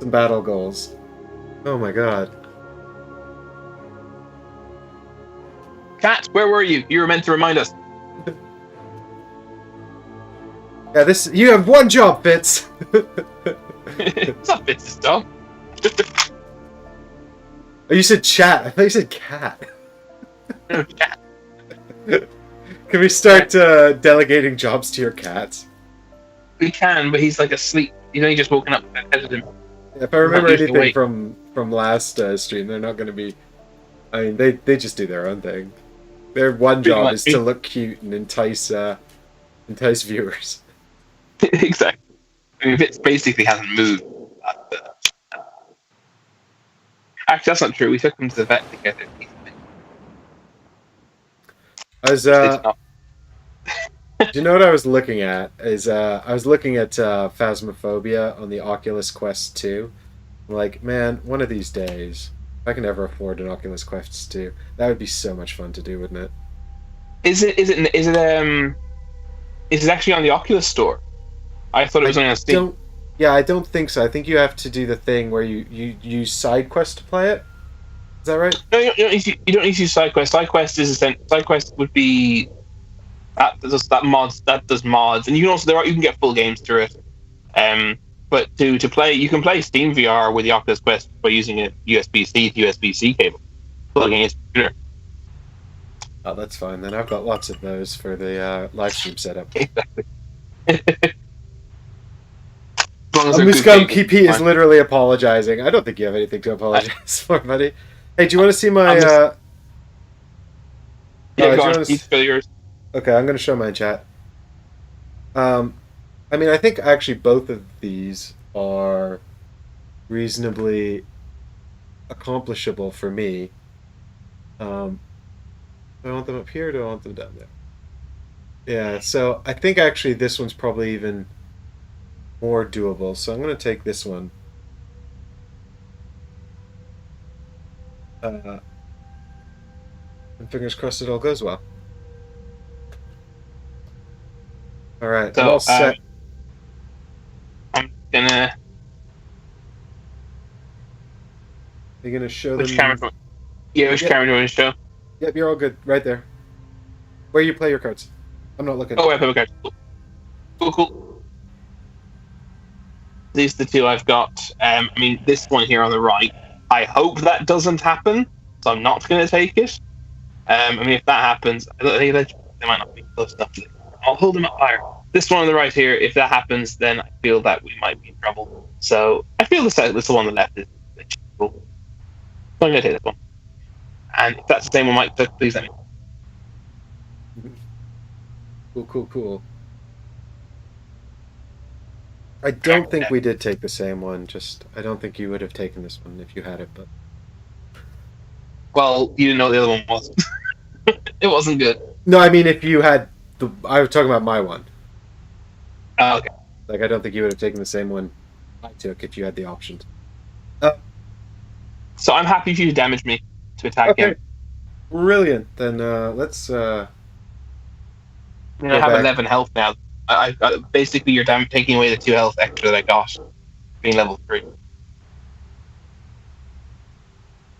battle goals. Oh my god. Cat, where were you? You were meant to remind us. Yeah, you have 1 job, Fitz! It's not Fitz's job. Oh, you said chat. I thought you said cat. No, cat. Can we start delegating jobs to your cats? We can, but he's like asleep. He's only just woken up. If I remember anything from last stream, they're not going to be... I mean, they just do their own thing. Their one job is to look cute and entice viewers. Exactly. I mean, Fitz basically hasn't moved. Actually, that's not true. We took him to the vet together. Do you know what I was looking at? I was looking at Phasmophobia on the Oculus Quest 2. I'm like, man, one of these days, if I can ever afford an Oculus Quest 2. That would be so much fun to do, wouldn't it? Is it actually on the Oculus Store? I thought it was I only on Steam. don't. Yeah, I don't think so. I think you have to do the thing where you use side quest to play it. Is that right? No, you don't need to use SideQuest. SideQuest would be that does mods, and you can also you can get full games through it. But to play, you can play Steam VR with the Oculus Quest by using a USB-C to USB-C cable, plugging into your computer. Oh, that's fine. Then I've got lots of those for the live stream setup. Exactly. As long as they're Moose good Gum cables, KP is fine. literally apologizing. I don't think you have anything to apologize for, buddy. Hey, do you want to see my? Yeah, do you go on. wanna You spill yours. Okay, I'm going to show my chat. I mean, I think actually both of these are reasonably accomplishable for me. Do I want them up here or do I want them down there? Yeah, so I think actually this one's probably even more doable. So I'm going to take this one. And fingers crossed it all goes well. All right, So I'm all set. I'm gonna. You're going to show Which them. camera? Which camera do you want to show? Yep, you're all good. Right there. Where you play your cards. I'm not looking. Oh, I have a card. Cool. These are the two I've got. I mean, this one here on the right. I hope that doesn't happen, so I'm not going to take it. I mean, if that happens, they might not be close enough. I'll hold them up higher. This one on the right here, if that happens, then I feel that we might be in trouble. So I feel this one on the left is cool. So I'm going to take this one. And if that's the same one, Mike, please let me know. Cool. I don't think we did take the same one. Just I don't think you would have taken this one if you had it. But Well, you didn't know what the other one was. It wasn't good. no, I mean if you had the. I was talking about my one. Oh, okay. Like I don't think you would have taken the same one I took if you had the options. So I'm happy for you to damage me to attack him. Brilliant. Then let's. I have 11 health now. I basically you're taking away the 2 health extra that I got being level 3.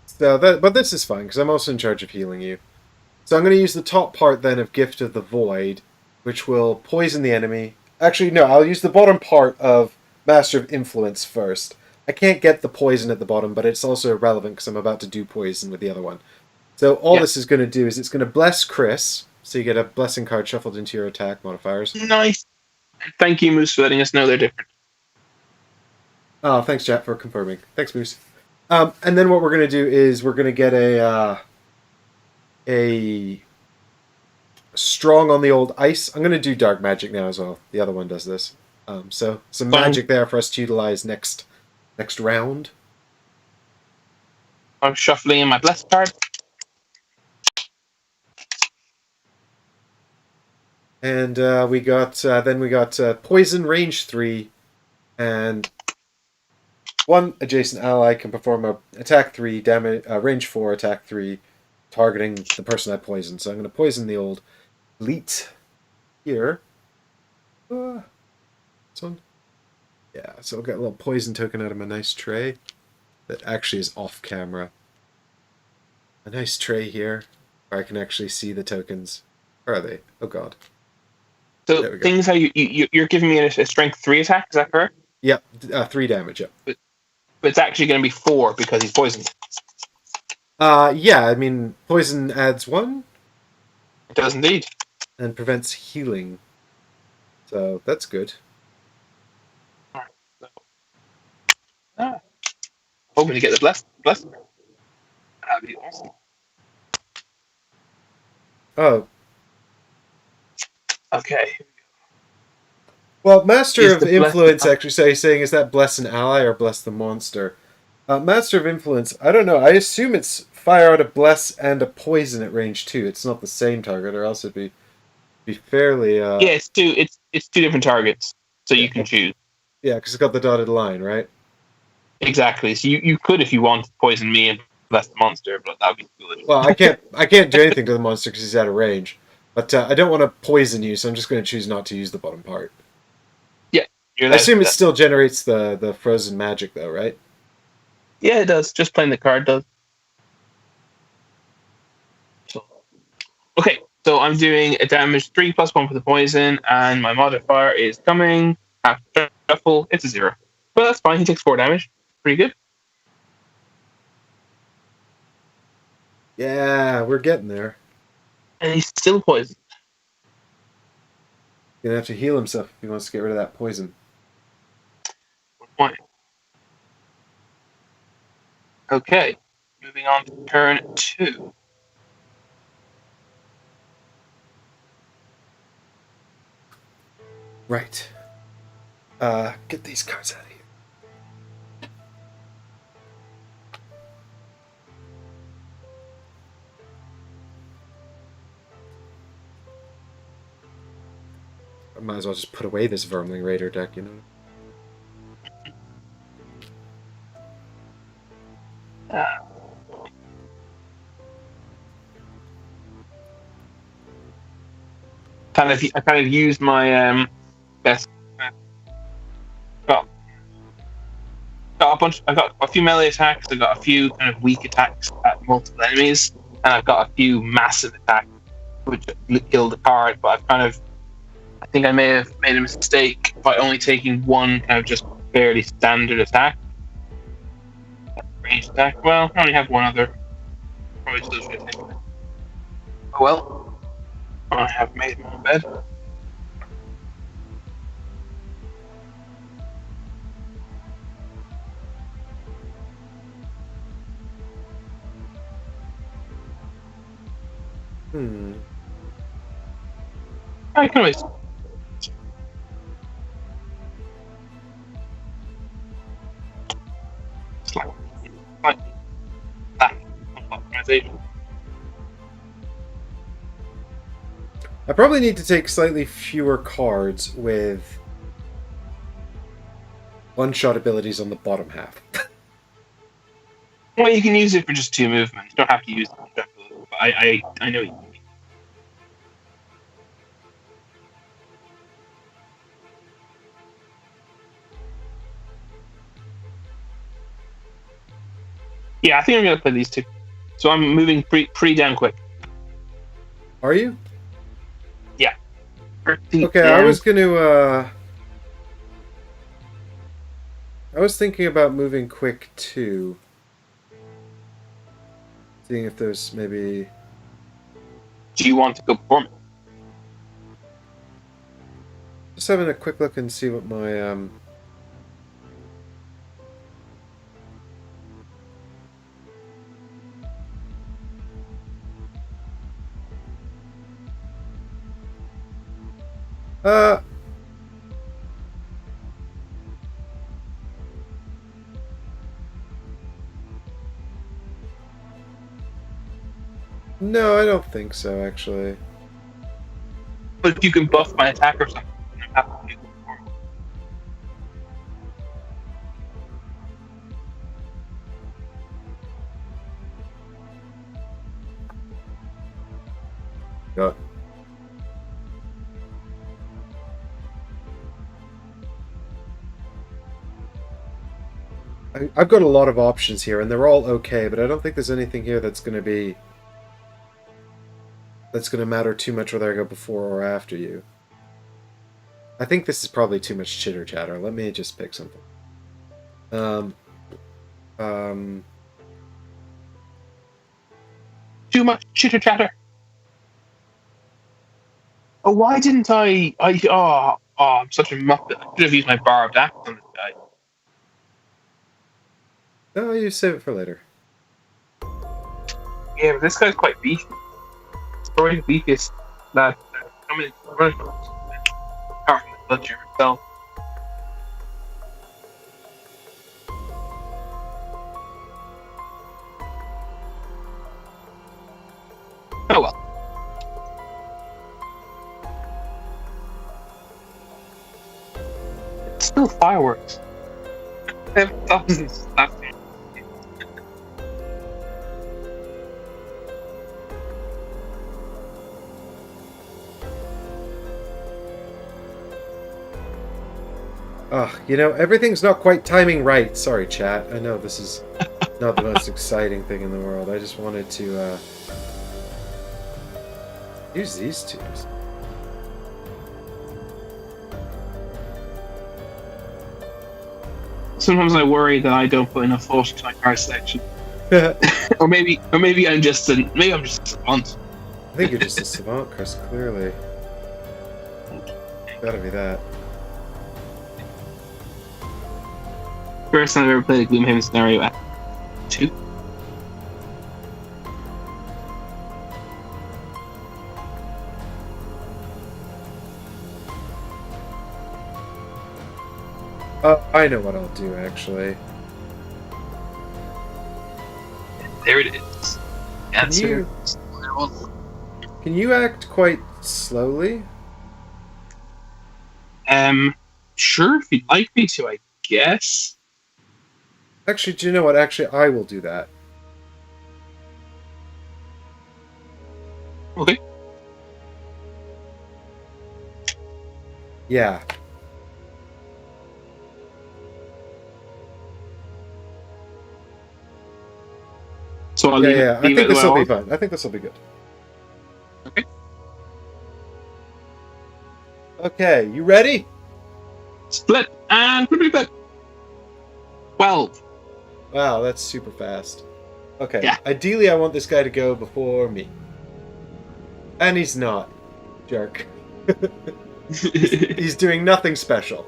So but this is fine because I'm also in charge of healing you. So I'm going to use the top part then of Gift of the Void, which will poison the enemy. Actually, no, I'll use the bottom part of Master of Influence first. I can't get the poison at the bottom, but it's also irrelevant because I'm about to do poison with the other one. So all this is going to do is it's going to bless Chris. So you get a blessing card shuffled into your attack modifiers. Nice. Thank you, Moose, for letting us know they're different. Oh, thanks, chat, for confirming. Thanks, Moose. And then what we're going to do is we're going to get a strong on the old ice. I'm going to do dark magic now as well. The other one does this. So some magic there for us to utilize next round. I'm shuffling in my bless card. And we got poison range 3, and 1 adjacent ally can perform a attack 3 damage range 4 attack 3, targeting the person I poisoned. So I'm going to poison the old Leet here. This one. Yeah, so I'll get a little poison token out of my nice tray that actually is off camera. A nice tray here where I can actually see the tokens. Where are they? Oh god. So things how you're giving me a strength 3 attack, is that correct? Yep, 3 damage, yep. But it's actually going to be 4 because he's poisoned. Yeah, I mean, poison adds 1. It does indeed. And prevents healing. So, that's good. Alright, so. Hoping to get the bless. That'd be awesome. Oh. Okay. Well, Master of Influence, actually, so he's saying, is that bless an ally or bless the monster? Master of Influence, I don't know. I assume it's fire out a bless and a poison at range 2. It's not the same target, or else it'd be fairly... Yeah, it's 2 different targets, so you can choose. Yeah, because it's got the dotted line, right? Exactly. So you could, if you want, poison me and That's the monster, but that would be foolish. Well, I can't do anything to the monster because he's out of range. But I don't want to poison you, so I'm just going to choose not to use the bottom part. Yeah, I assume it still generates the frozen magic, though, right? Yeah, it does. Just playing the card does. So, okay, so I'm doing a damage 3+1 for the poison, and my modifier is coming. Half shuffle. It's a 0, but that's fine. He takes 4 damage. Pretty good. Yeah, we're getting there. And he's still poisoned. He's going to have to heal himself if he wants to get rid of that poison. One. Okay, moving on to turn 2. Right. Get these cards out of here. I might as well just put away this Vermling Raider deck, you know? I kind of used my best. I got a few melee attacks. I got a few kind of weak attacks at multiple enemies, and I've got a few massive attacks which killed the card. But I think I may have made a mistake by only taking one kind of just fairly standard attack. Ranged attack. Well, I only have one other. Probably still should take it. Oh well. I have made my bed. I can always. Like that optimization. I probably need to take slightly fewer cards with one-shot abilities on the bottom half. Well, you can use it for just 2 movements. You don't have to use it for but I know you can. Yeah, I think I'm going to play these 2. So I'm moving pretty damn quick. Are you? Yeah. Okay, I was going to... I was thinking about moving quick too. Seeing if there's maybe... Do you want to go before me? Just having a quick look and see what my... No, I don't think so, actually. But if you can buff my attack or something, I'm happy to do it before me. Go. I've got a lot of options here, and they're all okay, but I don't think there's anything here that's going to matter too much whether I go before or after you. I think this is probably too much chitter chatter. Let me just pick something. Too much chitter chatter. Oh, why didn't I? I'm such a muppet. I should have used my barbed axe on this guy. No, you save it for later. Yeah, but this guy's quite beefy. It's probably the beefiest that coming into the run. Apart from the butcher himself. Oh well. It's still fireworks. I haven't stopped since last time. Everything's not quite timing right. Sorry, chat. I know this is not the most exciting thing in the world. I just wanted to use these two. Sometimes I worry that I don't put enough thought into my card selection, or maybe I'm just a savant. I think you're just a savant, Chris. Clearly, gotta be that. First time I've ever played a Gloomhaven scenario at 2. I know what I'll do, actually. There it is. Answer. Can you act quite slowly? Sure, if you'd like me to, I guess. Actually, do you know what? Actually, I will do that. Okay. Yeah. So I'll leave I think this will be fun. I think this will be good. Okay. Okay, you ready? Split and flip. 12. Wow, that's super fast. Okay, Yeah. Ideally I want this guy to go before me. And he's not. Jerk. He's doing nothing special.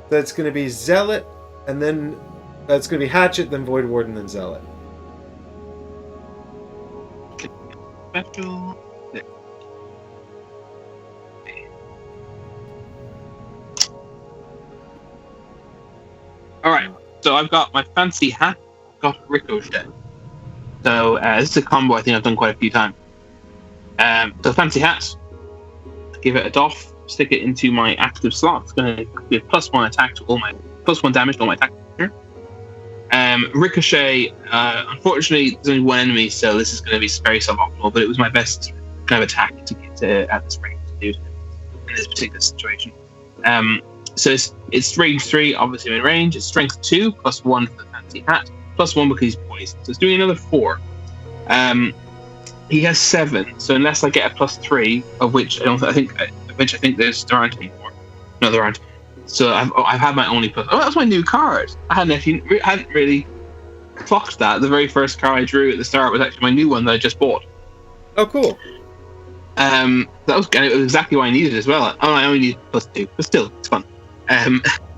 That's going to be Zealot, and then that's going to be Hatchet, then Void Warden, then Zealot. Special. Alright, so I've got my fancy hat, I've got Ricochet. So this is a combo I think I've done quite a few times. So fancy hat, give it a doff, stick it into my active slot. It's going to be a +1 attack to all my +1 damage to all my attack here. Ricochet, unfortunately, there's only one enemy, so this is going to be very suboptimal. But it was my best kind of attack to get at this range to do in this particular situation. So it's range 3, obviously in range. It's strength 2 +1 for the fancy hat, +1 because he's poisoned. So it's doing another 4. He has 7, so unless I get a +3, of which I think there aren't any more. No, there aren't. So I've had my only plus. Oh, that's my new card. I hadn't really clocked that. The very first card I drew at the start was actually my new one that I just bought. Oh, cool. It was exactly what I needed as well. Oh, I only need +2, but still, it's fun.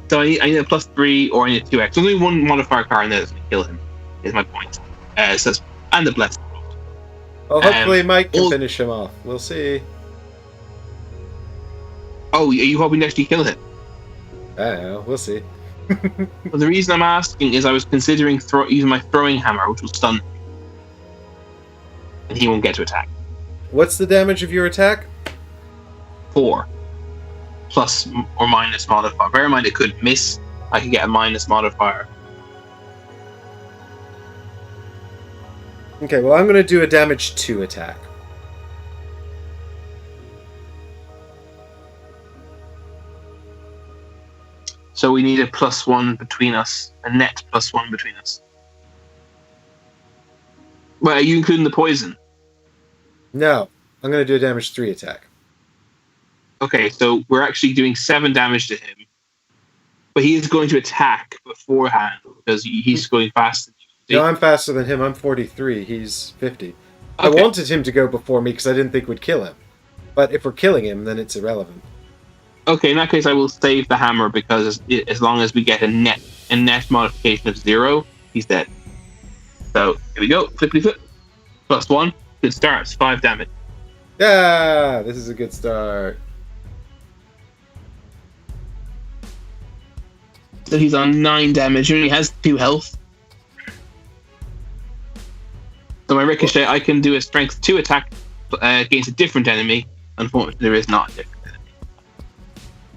So I need a +3 or I need a 2x. There's only one modifier card in there that's going to kill him, is my point. And the blessing. Well, hopefully Mike can finish him off. We'll see. Oh, are you hoping to actually kill him? I don't know. We'll see. Well, the reason I'm asking is I was considering using my throwing hammer, which will stun him. And he won't get to attack. What's the damage of your attack? 4. Plus or minus modifier. Bear in mind it could miss. I could get a minus modifier. Okay, well I'm going to do a damage 2 attack. So we need a +1 between us. A net +1 between us. Well, are you including the poison? No, I'm going to do a damage 3 attack. Okay, so we're actually doing 7 damage to him. But he is going to attack beforehand because he's going faster. No, I'm faster than him. I'm 43. He's 50. Okay. I wanted him to go before me because I didn't think we'd kill him. But if we're killing him, then it's irrelevant. Okay, in that case, I will save the hammer because as long as we get a net modification of 0, he's dead. So here we go. Flippity flip. +1. Good start. It's 5 damage. Yeah, this is a good start. So he's on 9 damage and he has 2 health. So my Ricochet, I can do a strength 2 attack against a different enemy. Unfortunately, there is not a different enemy.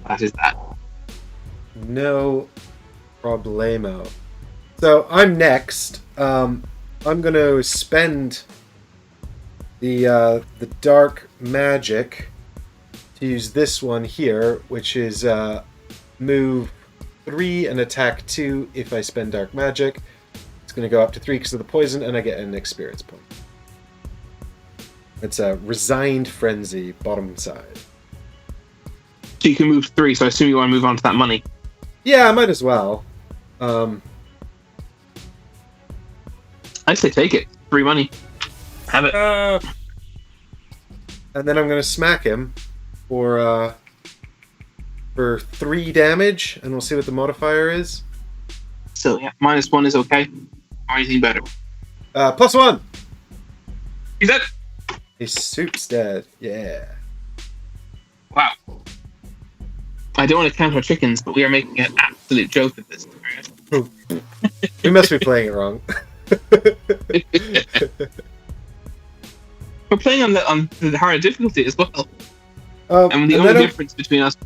That is that. No problemo. So I'm next. I'm going to spend the dark magic to use this one here, which is move 3 and attack 2 if I spend Dark Magic. It's going to go up to 3 because of the poison, and I get an experience point. It's a Resigned Frenzy, bottom side. So you can move 3, so I assume you want to move on to that money. Yeah, I might as well. I say take it. 3 money. Have it. And then I'm going to smack him for 3 damage, and we'll see what the modifier is. So, yeah, -1 is okay. Or anything better. +1! He's dead. His soup's dead. Yeah. Wow. I don't want to count our chickens, but we are making an absolute joke of this. We must be playing it wrong. We're playing on the hard difficulty as well. And the and only then difference between us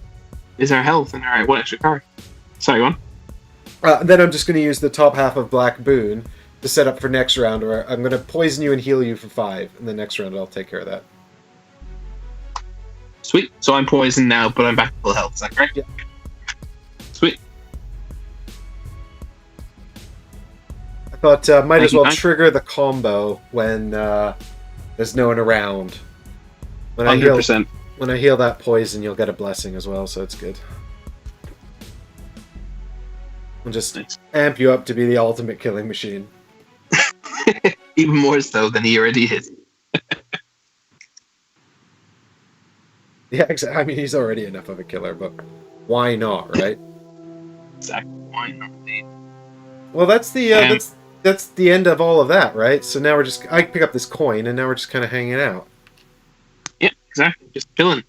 is our health and our 1 extra card. Sorry, go on. then I'm just going to use the top half of Black Boon to set up for next round, where I'm going to poison you and heal you for 5, and the next round I'll take care of that. Sweet. So I'm poisoned now, but I'm back to full health. Is that correct? Yeah. Sweet. I thought might as well Thank you. trigger the combo when there's no one around. When 100%. When I heal that poison, you'll get a blessing as well, so it's good. I'll just amp you up to be the ultimate killing machine. Even more so than he already is. Yeah, exactly. I mean, he's already enough of a killer, but why not, right? Exactly. Why not? Well, that's the that's the end of all of that, right? So now I pick up this coin, and now we're just kind of hanging out. Yeah, exactly. Just chilling.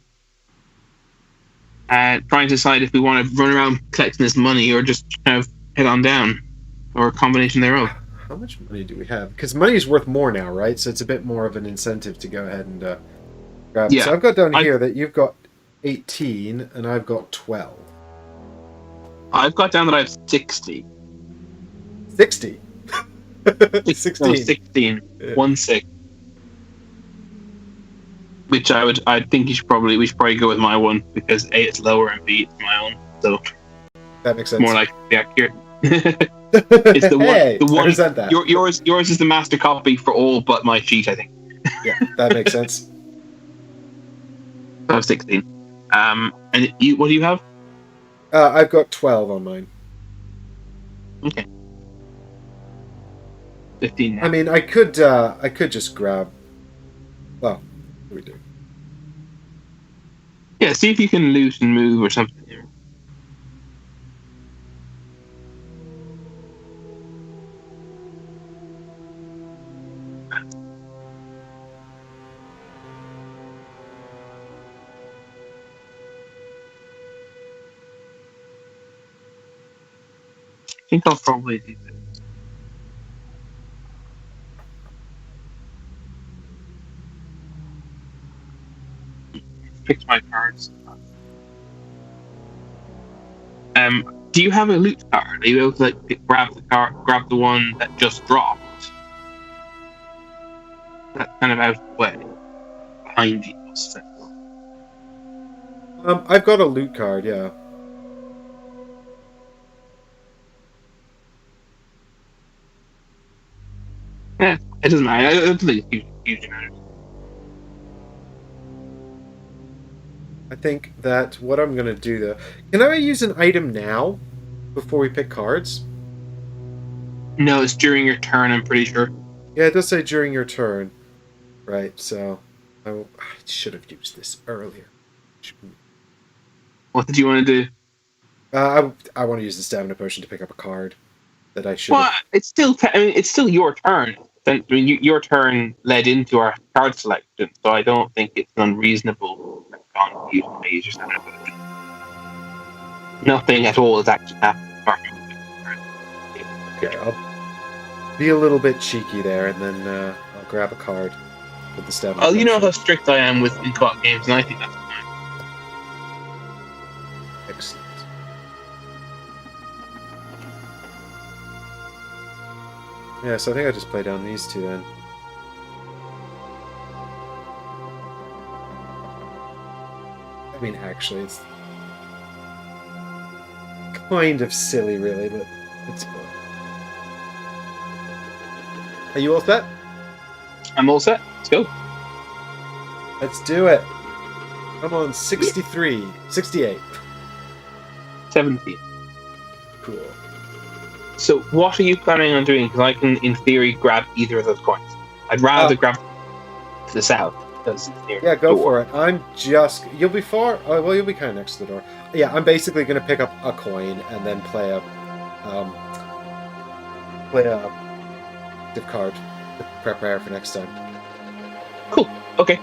Trying to decide if we want to run around collecting this money or just kind of head on down, or a combination thereof. How much money do we have? Because money is worth more now, right? So it's a bit more of an incentive to go ahead and grab. Yeah. So I've got down here that you've got 18 and I've got 12. I've got down that I have 60. 60. 16. No, 16. Yeah. 1 6. Which I think we should probably go with my one, because A, it's lower, and B, it's my own. So That makes sense. more like the accurate. It's the one. Hey, The one. I resent that. Yours is the master copy for all but my sheet, I think. Yeah, that makes sense. I have 16. And you, what do you have? I've got 12 on mine. Okay. 15 now. I mean, I could just grab. Well, what do we do? Yeah, see if you can loot and move or something here. I think I'll probably do this. Fix my cards. Do you have a loot card? Are you able to grab the one that just dropped? That's kind of out of the way. Behind you. I've got a loot card, yeah. Yeah, it doesn't matter. I don't think it's huge amount. I think that what I'm going to do, though... Can I use an item now, before we pick cards? No, it's during your turn, I'm pretty sure. Yeah, it does say during your turn. Right, so... I should have used this earlier. What did you want to do? I want to use the stamina potion to pick up a card that I should. Well, it's still it's still your turn. Then your turn led into our card selection, so I don't think it's unreasonable. Use your stamina potion. Nothing at all has actually happened. Okay, I'll be a little bit cheeky there, and then I'll grab a card with the stamina. Well, you know potion. how strict I am with in co-op games, and I think that's fine. Excellent. Yeah, so I think I just play down these two then. I mean, actually, it's... kind of silly, really, but it's cool. Are you all set? I'm all set. Let's go. Let's do it. I'm on 63. 68. 17. Cool. So what are you planning on doing? Because I can, in theory, grab either of those coins. I'd rather grab to the south. Because it's near Yeah, the go door. for it. You'll be far. Oh, well, you'll be kind of next to the door. Yeah, I'm basically going to pick up a coin and then play a gift card to prepare for next time. Cool. Okay.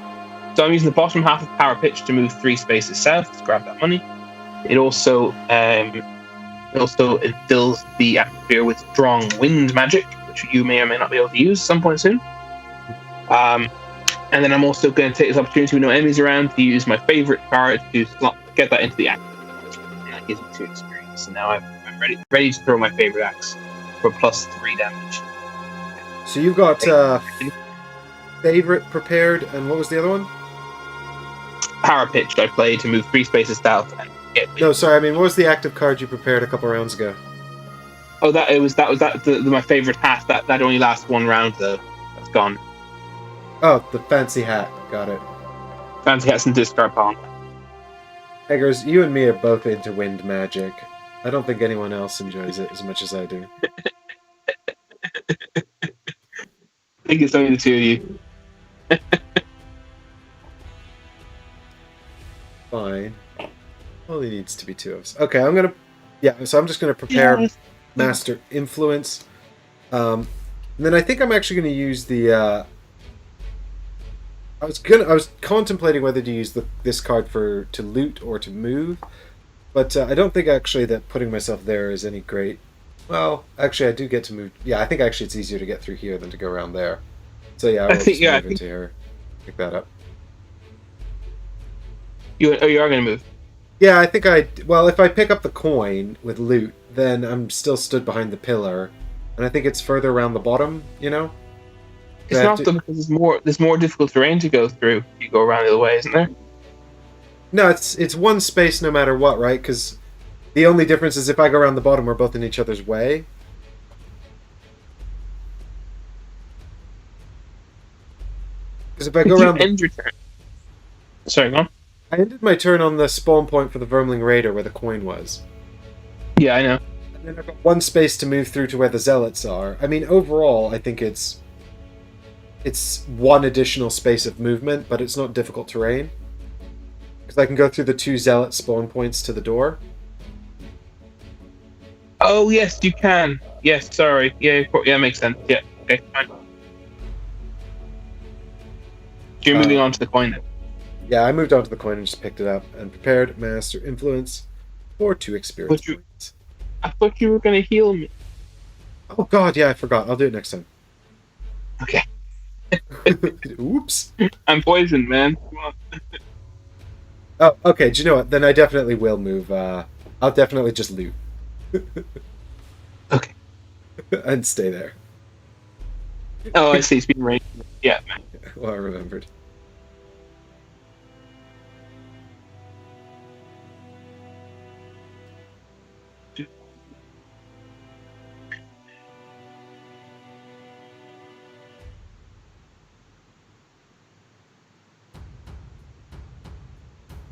So I'm using the bottom half of Power Pitch to move 3 spaces south to grab that money. It also fills the atmosphere with strong wind magic, which you may or may not be able to use at some point soon. And then I'm also going to take this opportunity with no enemies around to use my favorite card to get that into the axe. And that gives me 2 experience. So now I'm ready to throw my favorite axe for +3 damage. So you've got favorite prepared, and what was the other one? Power Pitch I played to move 3 spaces south and get wind. No, sorry. I mean, what was the active card you prepared a couple rounds ago? Oh, that was my favorite hat. That only lasts 1 round though. That's gone. Oh, the fancy hat. Got it. Fancy hats and discard pile. Eggers, you and me are both into wind magic. I don't think anyone else enjoys it as much as I do. I think it's only the 2 of you. Fine. Only needs to be 2 of us. Okay, so I'm just gonna prepare Master Influence. And then I think I'm actually gonna use the I was contemplating whether to use this card to loot or to move, but I don't think actually that putting myself there is any great. Well, actually, I do get to move. Yeah, I think actually it's easier to get through here than to go around there. So yeah, I will just move into here. Pick that up. You are going to move? Yeah, I think well, if I pick up the coin with loot, then I'm still stood behind the pillar, and I think it's further around the bottom, you know? It's not though, because there's more difficult terrain to go through if you go around the other way, isn't there? No, it's one space no matter what, right? Because the only difference is if I go around the bottom, we're both in each other's way. Because if I go around... end your turn. Sorry, go on. I ended my turn on the spawn point for the Vermling Raider where the coin was. Yeah, I know. And then I've got 1 space to move through to where the Zealots are. I mean, overall, I think it's 1 additional space of movement, but it's not difficult terrain. Because I can go through the 2 Zealot spawn points to the door. Oh, yes, you can. Yes, sorry. Yeah, makes sense. Yeah, okay, fine. So you're moving on to the coin then? Yeah, I moved on to the coin and just picked it up and prepared Master Influence for 2 experience points. I thought you were going to heal me. Oh god, yeah, I forgot. I'll do it next time. Okay. Oops. I'm poisoned, man. Come on. Oh, okay, do you know what? Then I definitely will move. I'll definitely just loot. Okay. And stay there. Oh, I see. It's being rained. Yeah. Well, I remembered.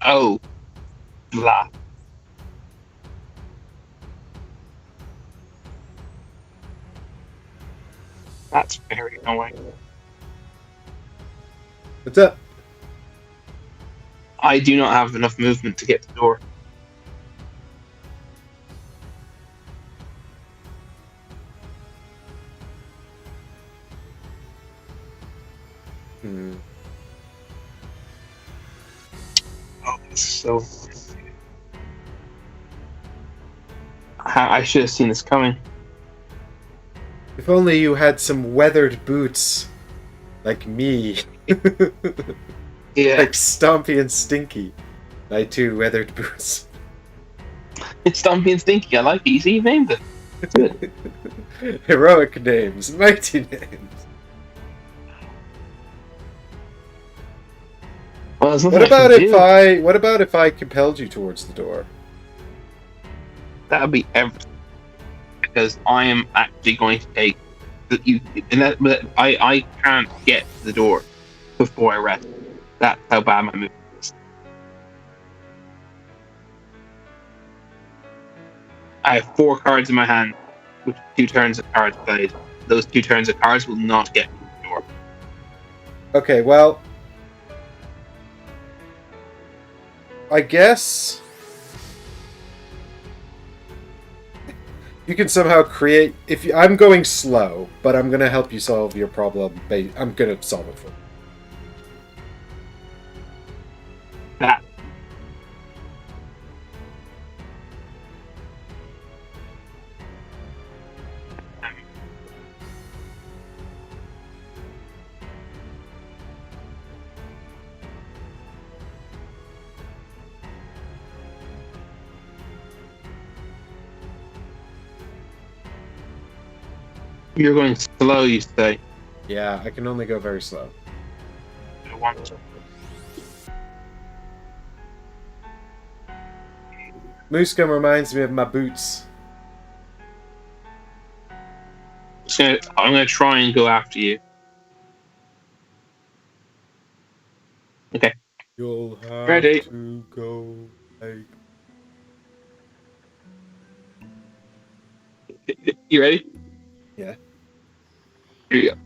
Oh. Blah. That's very annoying. What's up? I do not have enough movement to get to the door. Oh, this is so... I should have seen this coming. If only you had some weathered boots, like me. Yeah. Like Stompy and Stinky. My 2 weathered boots. It's Stumpy and Stinky. I like it. You see, you named it. It's good. Heroic names, mighty names. Well, What about if I compelled you towards the door? That would be everything. Because I am actually going to take I can't get to the door before I rest. That's how bad my movement is. I have 4 cards in my hand with 2 turns of cards played. Those 2 turns of cards will not get me to the door. Okay, well, I guess you can somehow create. I'm going slow, but I'm gonna help you solve your problem. I'm gonna solve it for you. That. You're going slow, you say. Yeah, I can only go very slow. I want to. Moose Gum reminds me of my boots. I'm gonna try and go after you. Okay. You'll have Ready. to go. You ready? Yeah. Here you go.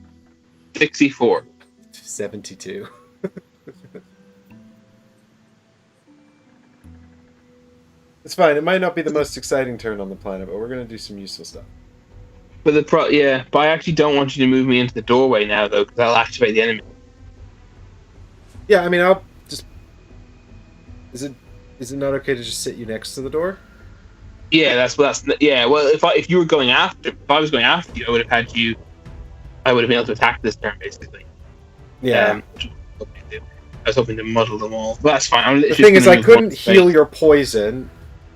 64. 72. It's fine. It might not be the most exciting turn on the planet, but we're gonna do some useful stuff. But but I actually don't want you to move me into the doorway now, though, because I'll activate the enemy. Yeah, I mean, I'll just. Is it not okay to just sit you next to the door? Yeah, that's yeah. Well, if I was going after you, I would have been able to attack this turn, basically. Yeah. I was hoping to muddle them all, but that's fine. The thing is, I couldn't heal your poison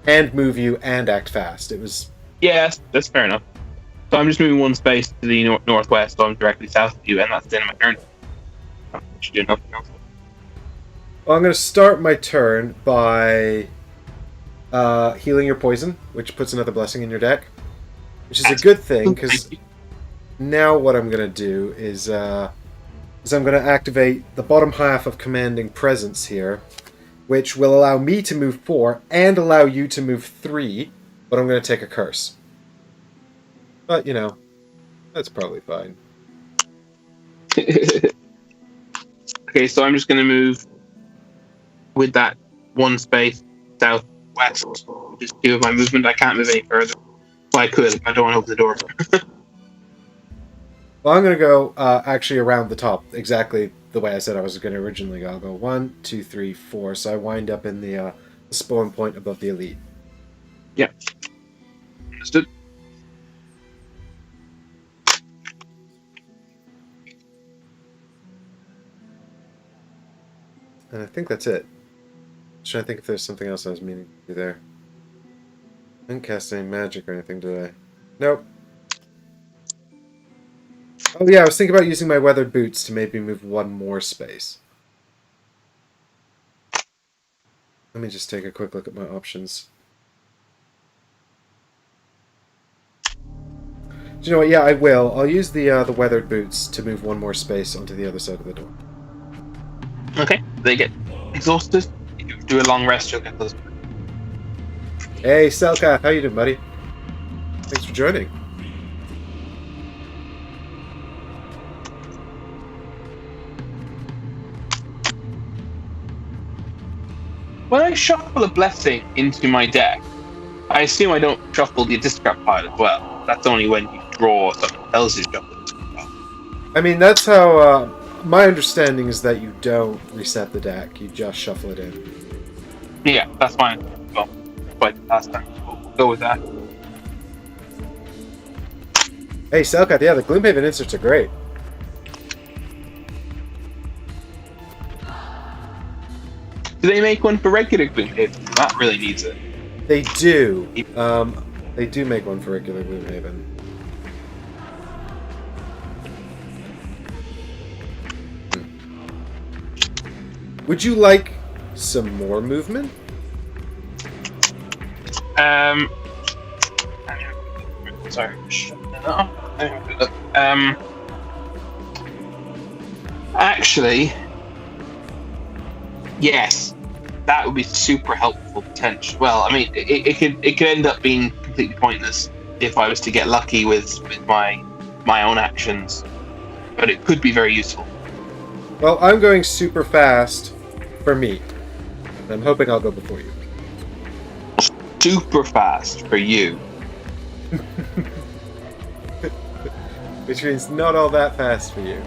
and move you and act fast. It was. Yeah, that's fair enough. So I'm just moving 1 space to the northwest, so I'm directly south of you, and that's the end of my turn. I should do nothing else. Well, I'm going to start my turn by healing your poison, which puts another blessing in your deck, which is a good thing, because now what I'm going to do is I'm going to activate the bottom half of Commanding Presence here, which will allow me to move 4 and allow you to move 3, but I'm going to take a curse. But, you know, that's probably fine. Okay, so I'm just going to move with that 1 space southwest, which is 2 of my movement. I can't move any further. Well, I could. I don't want to open the door. Well, I'm going to go actually around the top, exactly the way I said I was going to originally go. I'll go 1, 2, 3, 4, so I wind up in the spawn point above the elite. Yeah. Understood. And I think that's it. Just trying to think if there's something else I was meaning to do there. I didn't cast any magic or anything, did I? Nope. Oh yeah, I was thinking about using my weathered boots to maybe move 1 more space. Let me just take a quick look at my options. Do you know what? Yeah, I will. I'll use the weathered boots to move 1 more space onto the other side of the door. Okay, they get exhausted. If you do a long rest, you'll get those. Hey, Selkath, how you doing, buddy? Thanks for joining. When I shuffle a blessing into my deck, I assume I don't shuffle the discard pile as well. That's only when you draw someone else's shuffle. I mean, that's how. My understanding is that you don't reset the deck; you just shuffle it in. Yeah, that's fine. Well, but last time, we'll go with that. Hey, Selkath, yeah, the Gloomhaven inserts are great. Do they make one for regular Gloomhaven? That really needs it. They do. They do make one for regular Gloomhaven. Would you like some more movement? Sorry, shutting it off. Actually, yes, that would be super helpful potential. Well, I mean, it could end up being completely pointless if I was to get lucky with my own actions, but it could be very useful. Well, I'm going super fast for me. I'm hoping I'll go before you. Super fast for you. Which means not all that fast for you.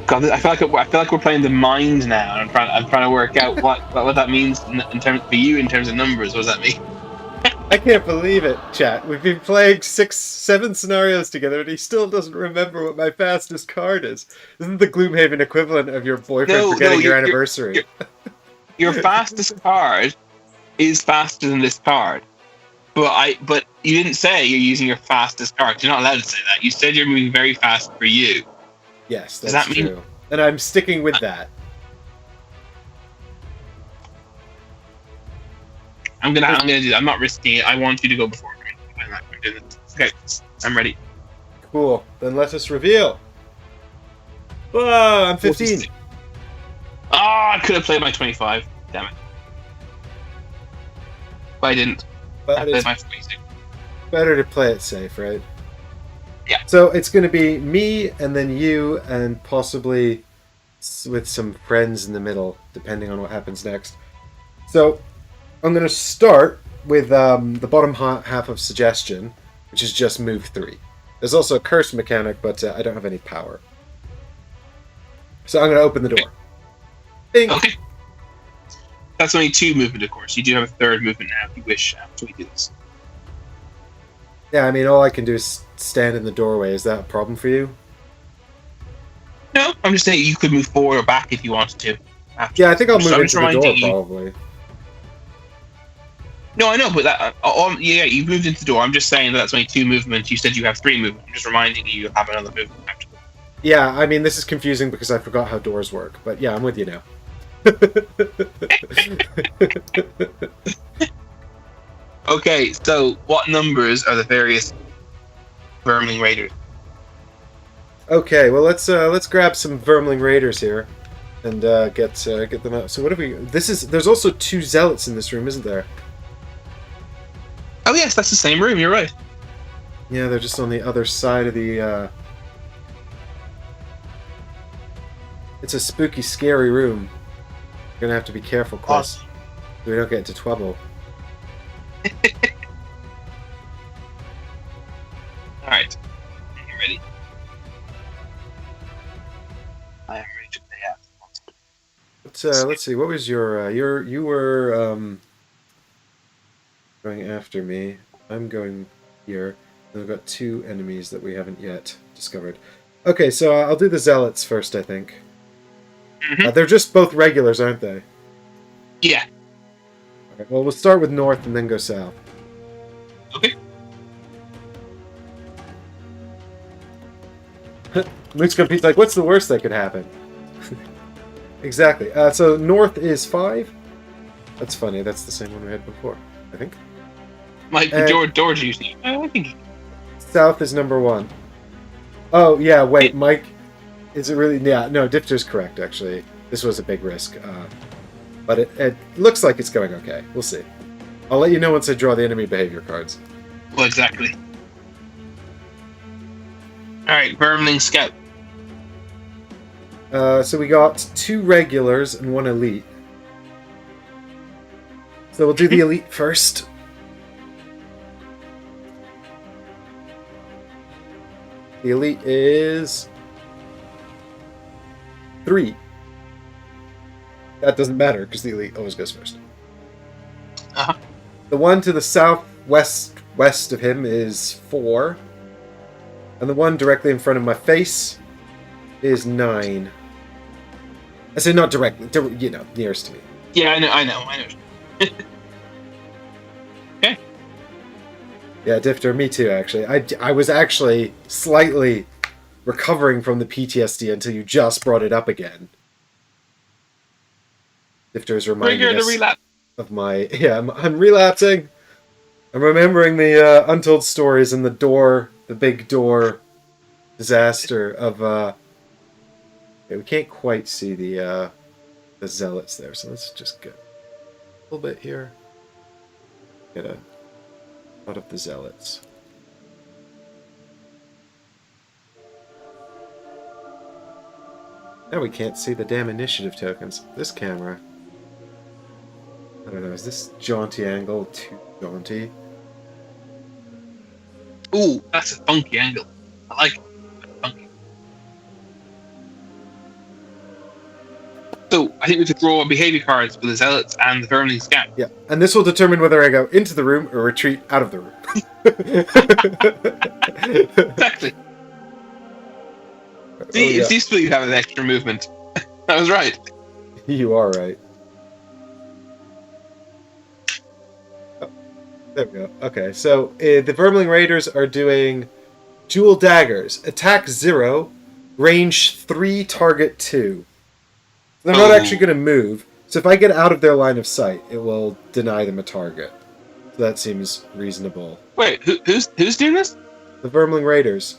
God, I feel like we're playing the mind now. I'm trying to work out what that means in terms for you in terms of numbers. What does that mean? I can't believe it, chat. We've been playing 6-7 scenarios together, and he still doesn't remember what my fastest card is. Isn't the Gloomhaven equivalent of your boyfriend forgetting your anniversary? Your fastest card is faster than this card, but you didn't say you're using your fastest card. You're not allowed to say that. You said you're moving very fast for you. Yes, that's Does that mean... true. And I'm sticking with that. I'm gonna do that. I'm not risking it. I want you to go before me. I'm doing it. Okay, I'm ready. Cool. Then let us reveal. Whoa, I'm 15. I could have played my 25. Damn it. But I didn't. But I played my 42. Better to play it safe, right? Yeah. So it's going to be me and then you and possibly with some friends in the middle, depending on what happens next. So I'm going to start with the bottom half of suggestion, which is just move 3. There's also a curse mechanic, but I don't have any power. So I'm going to open the door. Bing. Okay. That's only 2 movement, of course. You do have a 3rd movement now if you wish after we do this. Yeah, I mean, all I can do is stand in the doorway. Is that a problem for you? No, I'm just saying you could move forward or back if you wanted to. Yeah, I think I'll move into the door, probably. No, I know, but that yeah, you moved into the door. I'm just saying that's only 2 movements. You said you have 3 movements. I'm just reminding you have another movement after. Yeah, I mean, this is confusing because I forgot how doors work. But yeah, I'm with you now. Okay, so what numbers are the various vermling raiders? Okay, well let's grab some vermling raiders here, and get them out. So what have we? There's also 2 zealots in this room, isn't there? Oh yes, that's the same room. You're right. Yeah, they're just on the other side of the. It's a spooky, scary room. You're gonna have to be careful, Chris, so we don't get into trouble. All right, are you ready? I am ready to play out. Let's see. What was your you were going after me. I'm going here. And we've got 2 enemies that we haven't yet discovered. Okay, so I'll do the zealots first, I think. Mm-hmm. They're just both regulars, aren't they? Yeah. Okay, well, we'll start with north and then go south. Okay. Luke's gonna be like, what's the worst that could happen? Exactly. So north is 5. That's funny. That's the same one we had before, I think. Like George usually. I think. South is number 1. Oh yeah, wait, Mike. Is it really? Yeah, no. Difter's correct. Actually, this was a big risk, but it looks like it's going okay. We'll see. I'll let you know once I draw the enemy behavior cards. Well, exactly. All right, vermling scout. So we got 2 regulars and 1 elite. So we'll do the elite first. The elite is 3. That doesn't matter because the elite always goes first. Uh-huh. The one to the southwest west of him is 4. And the one directly in front of my face is 9. I say not directly, nearest to me. Yeah, I know. Okay. Yeah, Difter, me too, actually. I was actually slightly recovering from the PTSD until you just brought it up again. Difter is reminding us the relapse. of my... Yeah, I'm relapsing. I'm remembering the untold stories and the big door disaster of. Okay, we can't quite see the zealots there, so let's just get a little bit here. Get a lot of the zealots. Now we can't see the damn initiative tokens. This camera. I don't know, is this jaunty angle too jaunty? Ooh, that's a funky angle. I like it. That's funky. So, I think we could draw behavior cards for the Zealots and the Vermling Scout. Yeah, and this will determine whether I go into the room or retreat out of the room. Exactly. See, it's useful you have an extra movement. I was right. You are right. Oh, there we go. Okay, so the Vermling Raiders are doing dual daggers. Attack 0, range 3, target 2. They're not actually going to move, so if I get out of their line of sight, it will deny them a target. So that seems reasonable. Wait, who's doing this? The Vermling Raiders.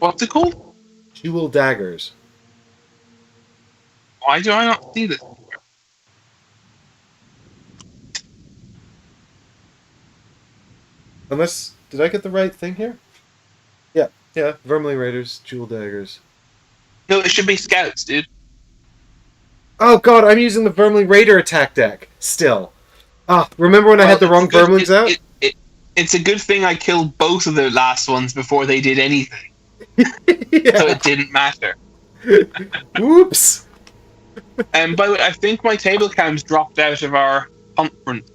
What's it called? Dual daggers. Why do I not see this? Unless, did I get the right thing here? Yeah, Vermling Raiders, dual daggers. No, it should be Scouts, dude. Oh god, I'm using the Vermling Raider attack deck still. Ah, remember when I had the wrong Vermlings out? It's a good thing I killed both of the last ones before they did anything. Yeah. So it didn't matter. Whoops. And by the way, I think my table cams dropped out of our conference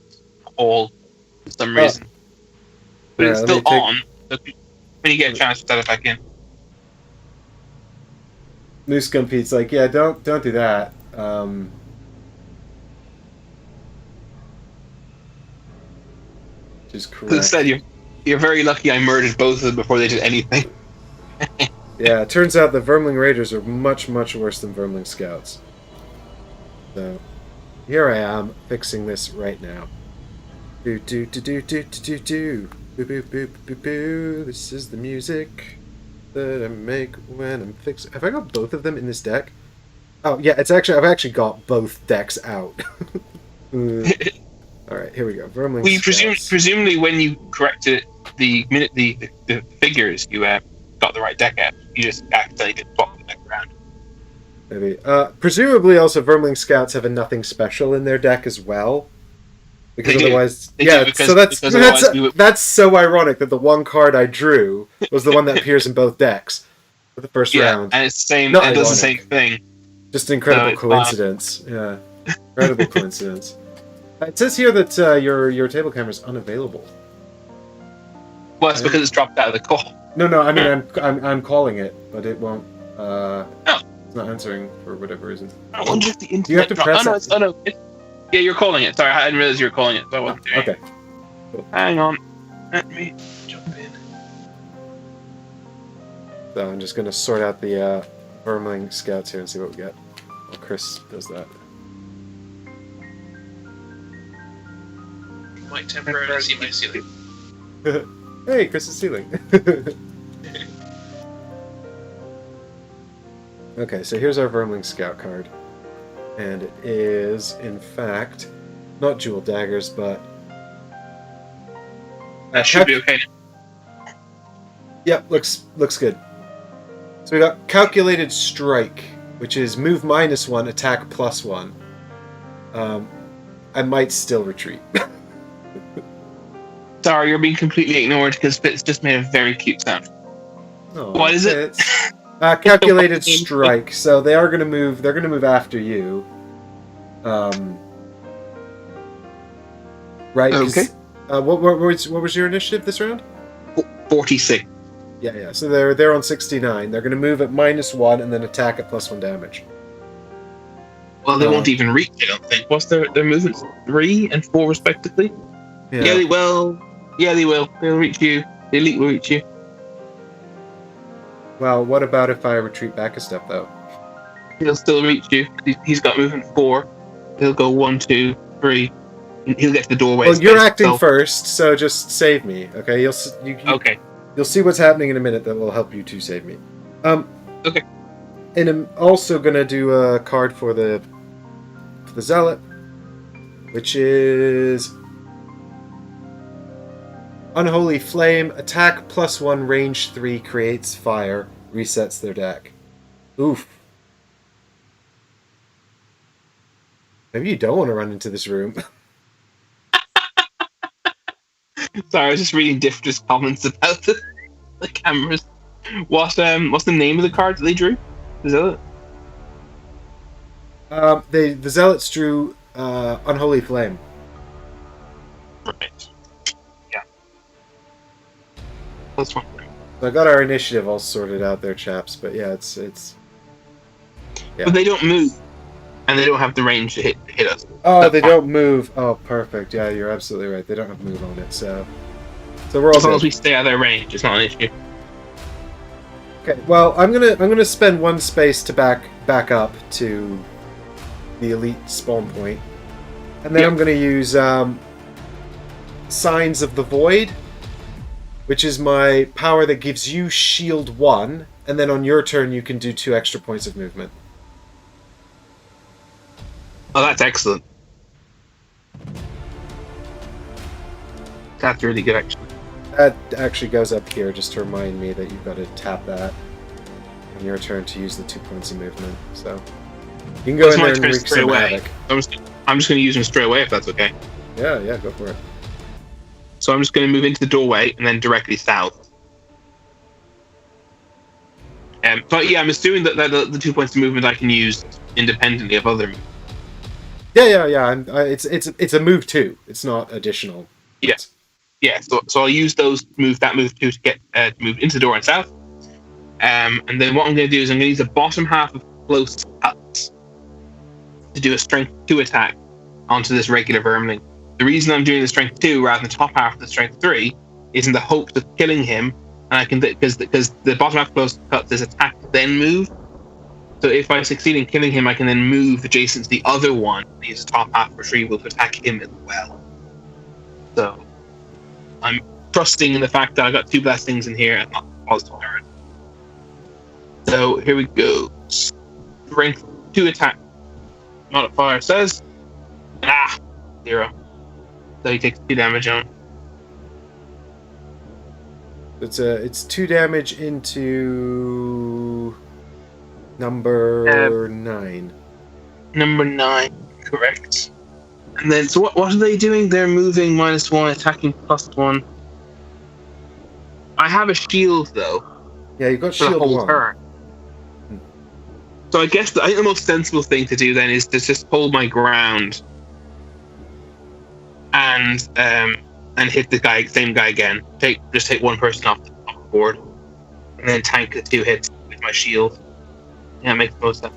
hall for some reason. But it's still on. So when you get a chance to set it back in. Moose Gumpete's like, yeah, don't do that. Just correct. Instead, you're very lucky I murdered both of them before they did anything. Yeah, it turns out the Vermling Raiders are much, much worse than Vermling Scouts. So, here I am, fixing this right now. Do do do do do do do. Boo boo boo boo boo. This is the music that I make when I'm fixing. Have I got both of them in this deck? Oh yeah, I've actually got both decks out. All right, here we go. Vermling. Well, presumably when you corrected the minute the figures, you got the right deck out. You just accidentally didn't swap the deck around. Maybe. Presumably, also Vermling Scouts have a nothing special in their deck as well. Because otherwise, that's so ironic that the one card I drew was the one that appears in both decks for the first round. And it's the same. It does the same thing. Just an incredible coincidence. Yeah, incredible coincidence. It says here that your table camera is unavailable. Well, it's because it's dropped out of the call. No. I mean, I'm calling it, but it won't. It's not answering for whatever reason. I wonder if the internet. Do you have to press it? Yeah, you're calling it. Sorry, I didn't realize you were calling it. So I wasn't doing it. Okay. Cool. Hang on. Let me jump in. So I'm just gonna sort out the Vermling Scouts here and see what we get. While Chris does that. Might temporarily see my ceiling. Hey, Chris is stealing. Okay, so here's our Vermling Scout card. And it is, in fact, not dual daggers, but... That should be okay. Yep, looks good. So we got Calculated Strike, which is move -1, attack +1. I might still retreat. Sorry, you're being completely ignored because Fitz just made a very cute sound. Oh, what is it? Calculated Strike. So they are going to move. They're going to move after you. Right. Okay. What was your initiative this round? 46. Yeah. So they're on 69. They're going to move at -1 and then attack at +1 damage. Well, they won't even reach. I don't think. What's their movements? 3 and 4 respectively. Yeah, they will. Yeah, they will. They'll reach you. The elite will reach you. Well, what about if I retreat back a step, though? He'll still reach you. He's got movement 4. He'll go 1, 2, 3. he'll get to the doorway. Well, you're acting first, so just save me, okay? Okay. You'll see what's happening in a minute that will help you to save me. Okay. And I'm also gonna do a card for the zealot, which is Unholy Flame. Attack +1, range 3, creates fire, resets their deck. Oof. Maybe you don't want to run into this room. Sorry, I was just reading Difter's comments about the cameras. What's the name of the card that they drew? The Zealot? The zealots drew Unholy Flame. Right. Yeah. That's one. So I got our initiative all sorted out there, chaps. But yeah, it's. Yeah. But they don't move, and they don't have the range to hit us. Oh, they don't move. Oh, perfect. Yeah, you're absolutely right. They don't have move on it, so we're all as long good. as we stay out of their range, it's not an issue. Okay. Well, I'm gonna spend one space to back up to the elite spawn point, and then I'm gonna use Signs of the Void, which is my power that gives you shield 1, and then on your turn you can do 2 extra points of movement. Oh, that's excellent. That's really good, actually. That actually goes up here just to remind me that you've got to tap that on your turn to use the 2 points of movement. So you can go in there and wreak some havoc. I'm just going to use them straight away if that's okay. Yeah, go for it. So I'm just going to move into the doorway and then directly south. But yeah, I'm assuming that the 2 points of movement I can use independently of other moves. Yeah. It's a move 2. It's not additional. Yes. Yeah. So I'll use that move 2 to get move into the door and south. And then what I'm going to do is I'm going to use the bottom half of close cuts to do a strength 2 attack onto this regular vermling. The reason I'm doing the strength 2 rather than the top half of the strength 3 is in the hopes of killing him, and I can because the bottom half of close cuts is attack then move. So if I succeed in killing him, I can then move adjacent to the other one and use the top half retrieval to attack him as well. So I'm trusting in the fact that I got 2 blessings in here and not positive turn. So here we go. Strength 2 attack. Modifier says 0. So he takes 2 damage on. It's 2 damage into number 9. Number 9, correct. And then, so what are they doing? They're moving -1, attacking +1. I have a shield though. Yeah, you've got for the shield whole 1. turn. So I guess I think the most sensible thing to do then is to just hold my ground and hit the same guy again. Just take one person off the board, and then tank the 2 hits with my shield. Yeah, it makes the most sense.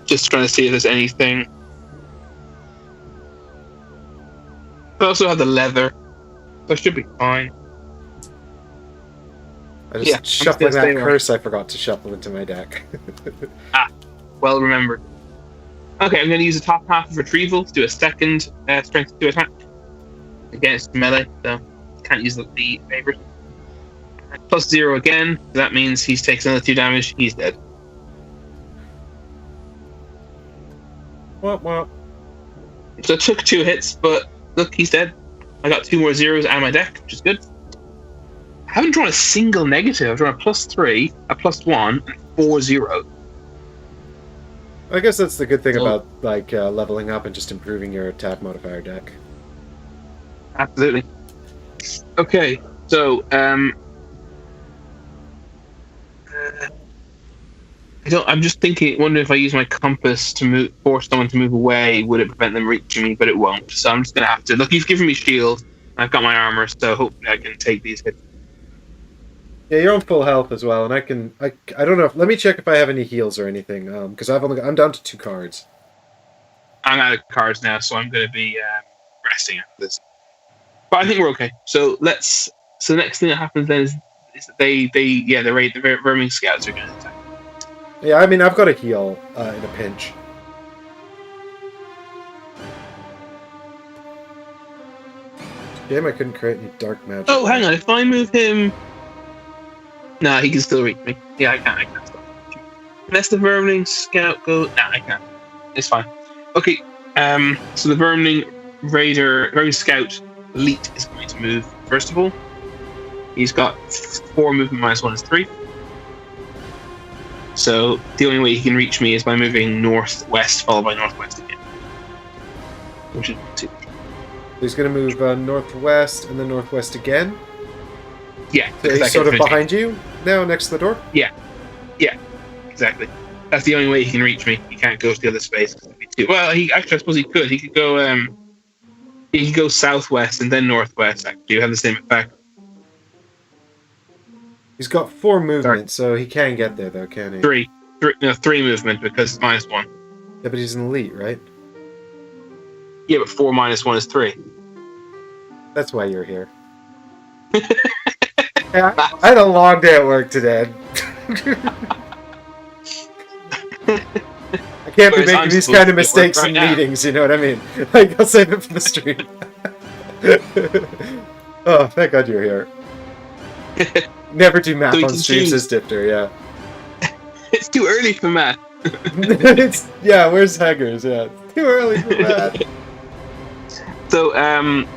Just trying to see if there's anything. I also have the leather, so I should be fine. I just shuffling that curse I forgot to shuffle into my deck. Well remembered. Okay, I'm going to use the top half of retrieval to do a second strength 2 attack. Again, it's melee, so can't use the favorite. +0 again, so that means he takes another 2 damage, he's dead. Womp. So it took 2 hits, but look, he's dead. I got 2 more zeros out of my deck, which is good. I haven't drawn a single negative. I've drawn a +3, a +1, and 4 zeros. I guess that's the good thing about leveling up and just improving your attack modifier deck. Absolutely. Okay, so I'm just wondering if I use my compass to force someone to move away, would it prevent them reaching me? But it won't. So I'm just gonna have to look. You've given me shield. I've got my armor, so hopefully I can take these hits. Yeah, you're on full health as well, and I don't know. Let me check if I have any heals or anything, because I'm down to 2 cards. I'm out of cards now, so I'm going to be resting after this. But I think we're okay. So the next thing that happens then is that the verming scouts are going to attack. Yeah, I mean, I've got a heal in a pinch. Damn, I couldn't create any dark magic. Oh, hang on. If I move him... Nah, he can still reach me. Yeah, I can't stop. Unless the vermling scout goes... Nah, I can't. It's fine. Okay, so the vermling scout elite is going to move, first of all. He's got 4 movement, -1 is 3. So the only way he can reach me is by moving northwest, followed by northwest again. Which is 2. He's going to move northwest and then northwest again. Yeah. So he's sort of behind you now, next to the door? Yeah, exactly. That's the only way he can reach me. He can't go to the other space. Well, I suppose he could. He could go southwest and then northwest, actually. You have the same effect. He's got 4 movement, so he can get there, though, can he? 3 movement, because it's -1. Yeah, but he's an elite, right? Yeah, but 4 -1 is 3. That's why you're here. Yeah, I had a long day at work today. I can't be making these kind of mistakes in meetings, you know what I mean? Like, I'll save it for the stream. Oh, thank God you're here. Never do math on stream, says Dipter, yeah. It's too early for math. Yeah, where's Heggers? Yeah, it's too early for math. So,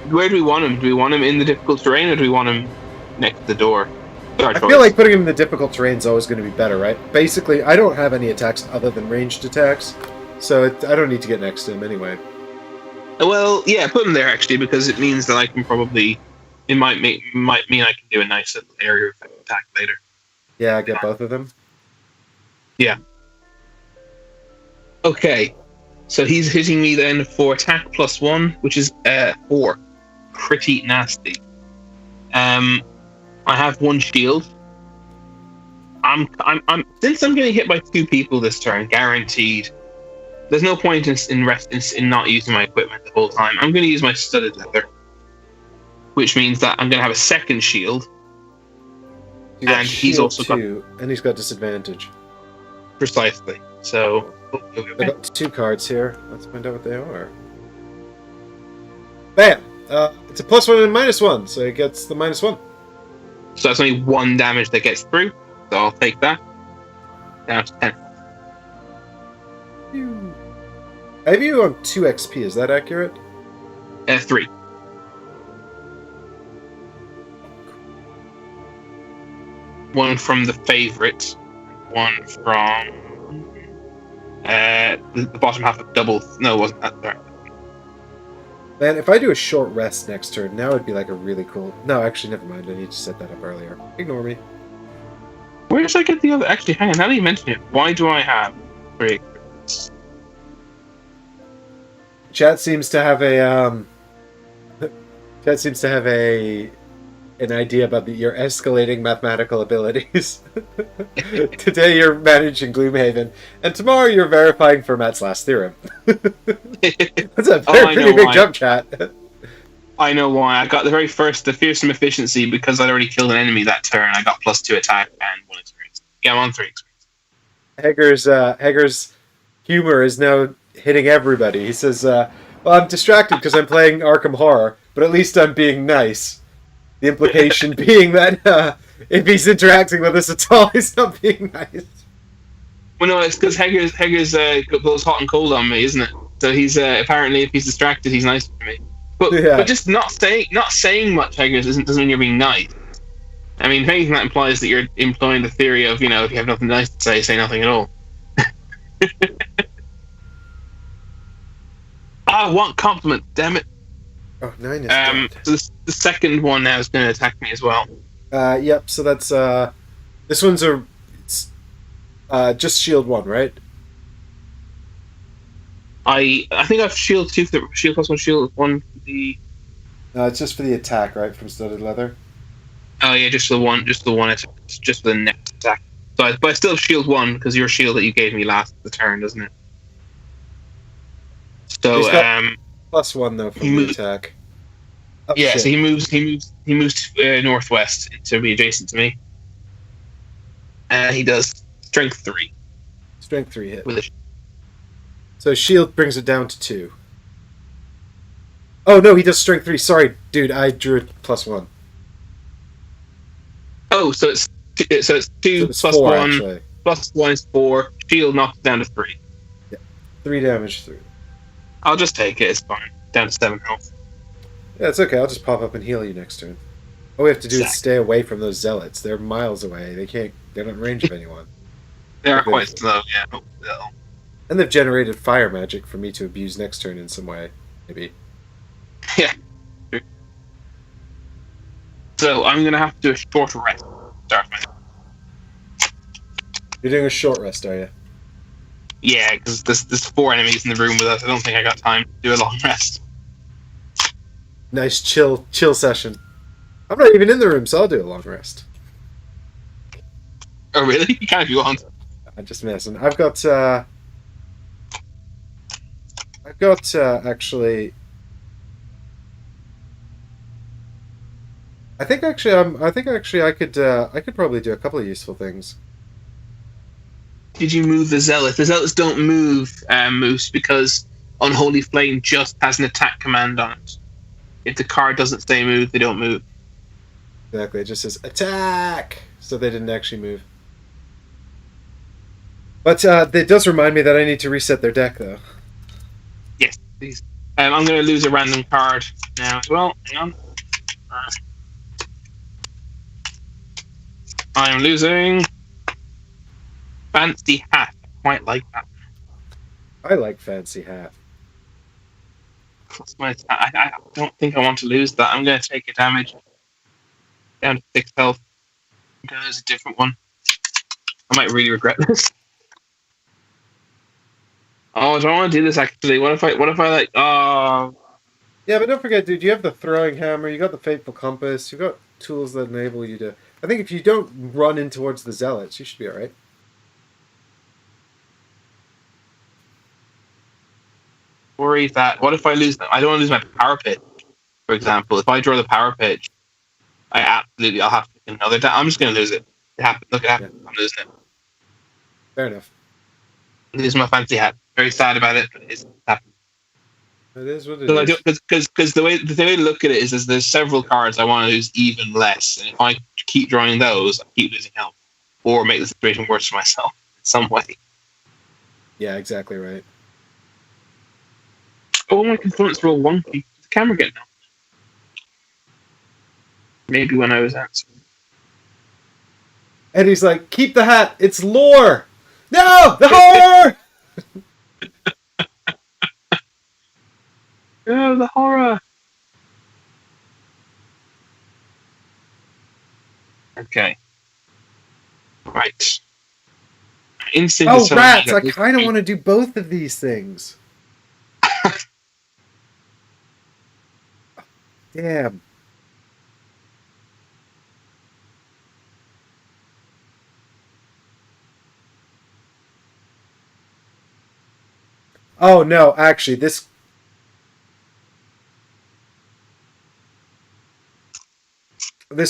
where do we want him? Do we want him in the difficult terrain, or do we want him next to the door? I feel like putting him in the difficult terrain is always going to be better, right? Basically, I don't have any attacks other than ranged attacks, so I don't need to get next to him anyway. Well, yeah, put him there, actually, because it means that I can probably... It might mean I can do a nice little area attack later. Yeah, get both of them? Yeah. Okay. So he's hitting me then for attack +1, which is 4. Pretty nasty. I have 1 shield. Since I'm getting hit by 2 people this turn, guaranteed. There's no point in not using my equipment the whole time. I'm going to use my studded leather, which means that I'm going to have a 2nd shield. And he's also got... And he's got disadvantage. Precisely. So... I've got 2 cards here. Let's find out what they are. Bam! It's a +1 and -1, so it gets the -1. So that's only 1 damage that gets through. So I'll take that. Down to 10. I have you on 2 XP, is that accurate? 3. One from the favourite. One from... the bottom half of double... No, it wasn't that. Sorry. Man, if I do a short rest next turn, now it'd be like a really cool... No, actually, never mind. I need to set that up earlier. Ignore me. Where did I get the other... Actually, hang on. Now that you mention it, why do I have 3 crits? Chat seems to have a... Chat seems to have an idea about your escalating mathematical abilities. Today you're managing Gloomhaven, and tomorrow you're verifying Fermat's last theorem. That's a pretty big jump, chat. I know why. I got the fearsome efficiency because I'd already killed an enemy that turn. I got +2 attack and 1 experience. Yeah, I'm on 3 experience. Heger's humor is now hitting everybody. He says, well, I'm distracted because I'm playing Arkham Horror, but at least I'm being nice. The implication being that if he's interacting with us at all, he's not being nice. Well, no, it's because Heger's goes hot and cold on me, isn't it? So he's apparently, if he's distracted, he's nice to me. But just not saying much, Heger's doesn't mean you're being nice. I mean, if anything, that implies that you're employing the theory of, if you have nothing nice to say nothing at all. I want compliment, damn it. Oh, 9 is dead. So the second one now is going to attack me as well. Yep, so that's... this one's just shield 1, right? I think I've shield 2 for the shield +1, shield 1 for the... it's just for the attack, right, from studded leather? Oh yeah, just the one attack. It's just the next attack. So but I still have shield 1, because your shield that you gave me last the turn, doesn't it? So, +1 though from the attack. Oh, yeah, shit. so he moves northwest to be adjacent to me. He does strength 3. Strength 3 hit. with a So shield brings it down to 2. Oh no, he does strength 3. Sorry, dude, I drew it +1. Oh, so it's So 2 it's plus 4 1 actually. plus 1 is 4. Shield knocks it down to 3. Yeah. 3 damage through. I'll just take it. It's fine. Down to 7 health. Yeah, it's okay. I'll just pop up and heal you next turn. All we have to do is Exactly. stay away from those zealots. They're miles away. They're not in range of anyone. They are Okay. quite slow, yeah. Hopefully And they've generated fire magic for me to abuse next turn in some way. Maybe. yeah. True. So I'm gonna have to do a short rest. Start my You're doing a short rest, are you? Yeah, because there's 4 enemies in the room with us. I don't think I got time to do a long rest. Nice chill session. I'm not even in the room, so I'll do a long rest. Oh really? You can if you want. I'm just messing. I've got actually. I think actually I could probably do a couple of useful things. Did you move the zealot? The zealots don't move, Moose, because Unholy Flame just has an attack command on it. If the card doesn't say move, they don't move. Exactly. It just says attack, so they didn't actually move. But it does remind me that I need to reset their deck, though. Yes, please. I'm going to lose a random card now as well. Hang on. I'm losing Fancy Hat. I quite like that. I like Fancy Hat. That's my I don't think I want to lose that. I'm going to take a damage down to 6 health. I'm going to lose a different one. I might really regret this. Oh, I don't want to do this actually. What if I like? Oh, Yeah, but don't forget, dude. You have the throwing hammer. You got the fateful compass. You got tools that enable you to. I think if you don't run in towards the zealots, you should be all right. worry that. What if I lose them? I don't want to lose my power pitch, for example. If I draw the power pitch, I'll have to take another. I'm just going to lose it. It happened. Look, it happened. Yeah. I'm losing it. Fair enough. Losing my fancy hat. Very sad about it, but it's happened. It is what it is. Because the way to look at it is there's several cards I want to lose even less, and if I keep drawing those, I keep losing health, or make the situation worse for myself in some way. Yeah, exactly right. Oh, my components are all wonky. Is the camera getting out? Maybe when I was answering. And he's like, "Keep the hat. It's lore. No, the horror." Oh, the horror. Okay. Right. Oh, rats! I kind of want to do both of these things. Damn. Oh, no, actually, this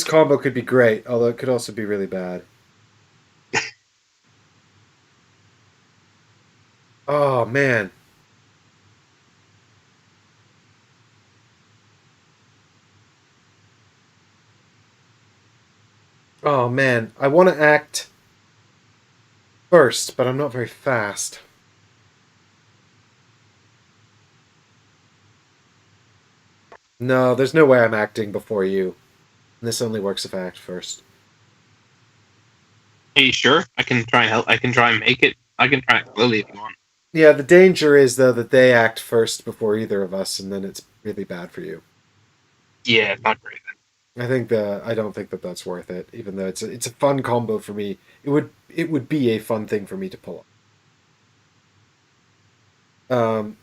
combo could be great, although it could also be really bad. Oh, man. Oh, man. I want to act first, but I'm not very fast. No, there's no way I'm acting before you. This only works if I act first. Are you sure? I can try and help. I can try and make it. I can try it slowly if you want. Yeah, the danger is, though, that they act first before either of us, and then it's really bad for you. Yeah, it's not great then. I don't think that that's worth it, even though it's a fun combo for me. It would be a fun thing for me to pull off.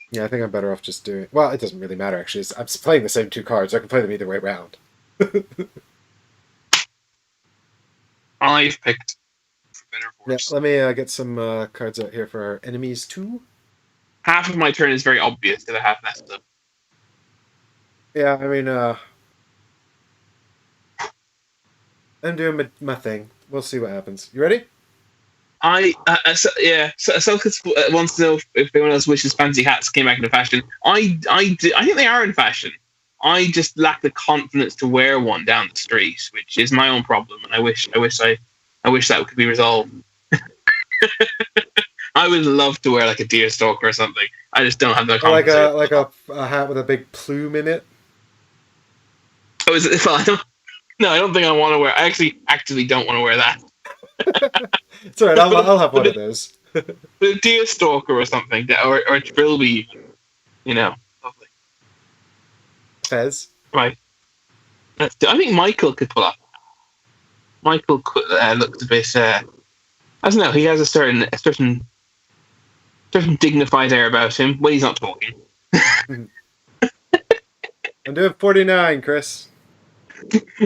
Yeah, I think I'm better off just doing. Well, it doesn't really matter actually. I'm playing the same 2 cards. I can play them either way around. I've picked for better or worse. Yeah, let me get some cards out here for our enemies too. Half of my turn is very obvious that I have messed up. Yeah, I mean, I'm doing my thing. We'll see what happens. You ready? Selkis wants to know if anyone else wishes fancy hats came back into fashion. I think they are in fashion. I just lack the confidence to wear one down the street, which is my own problem, and I wish that could be resolved. I would love to wear like a deerstalker or something. I just don't have the confidence. Like a hat with a big plume in it. Oh, is it? Well, I don't think I want to wear. I actually don't want to wear that. It's alright. I'll have one of those. But a deerstalker or something, or a trilby, lovely. Fez. Right. I think Michael could pull off. Michael looked a bit. I don't know. He has a certain dignified air about him when he's not talking. I'm doing 49, Chris.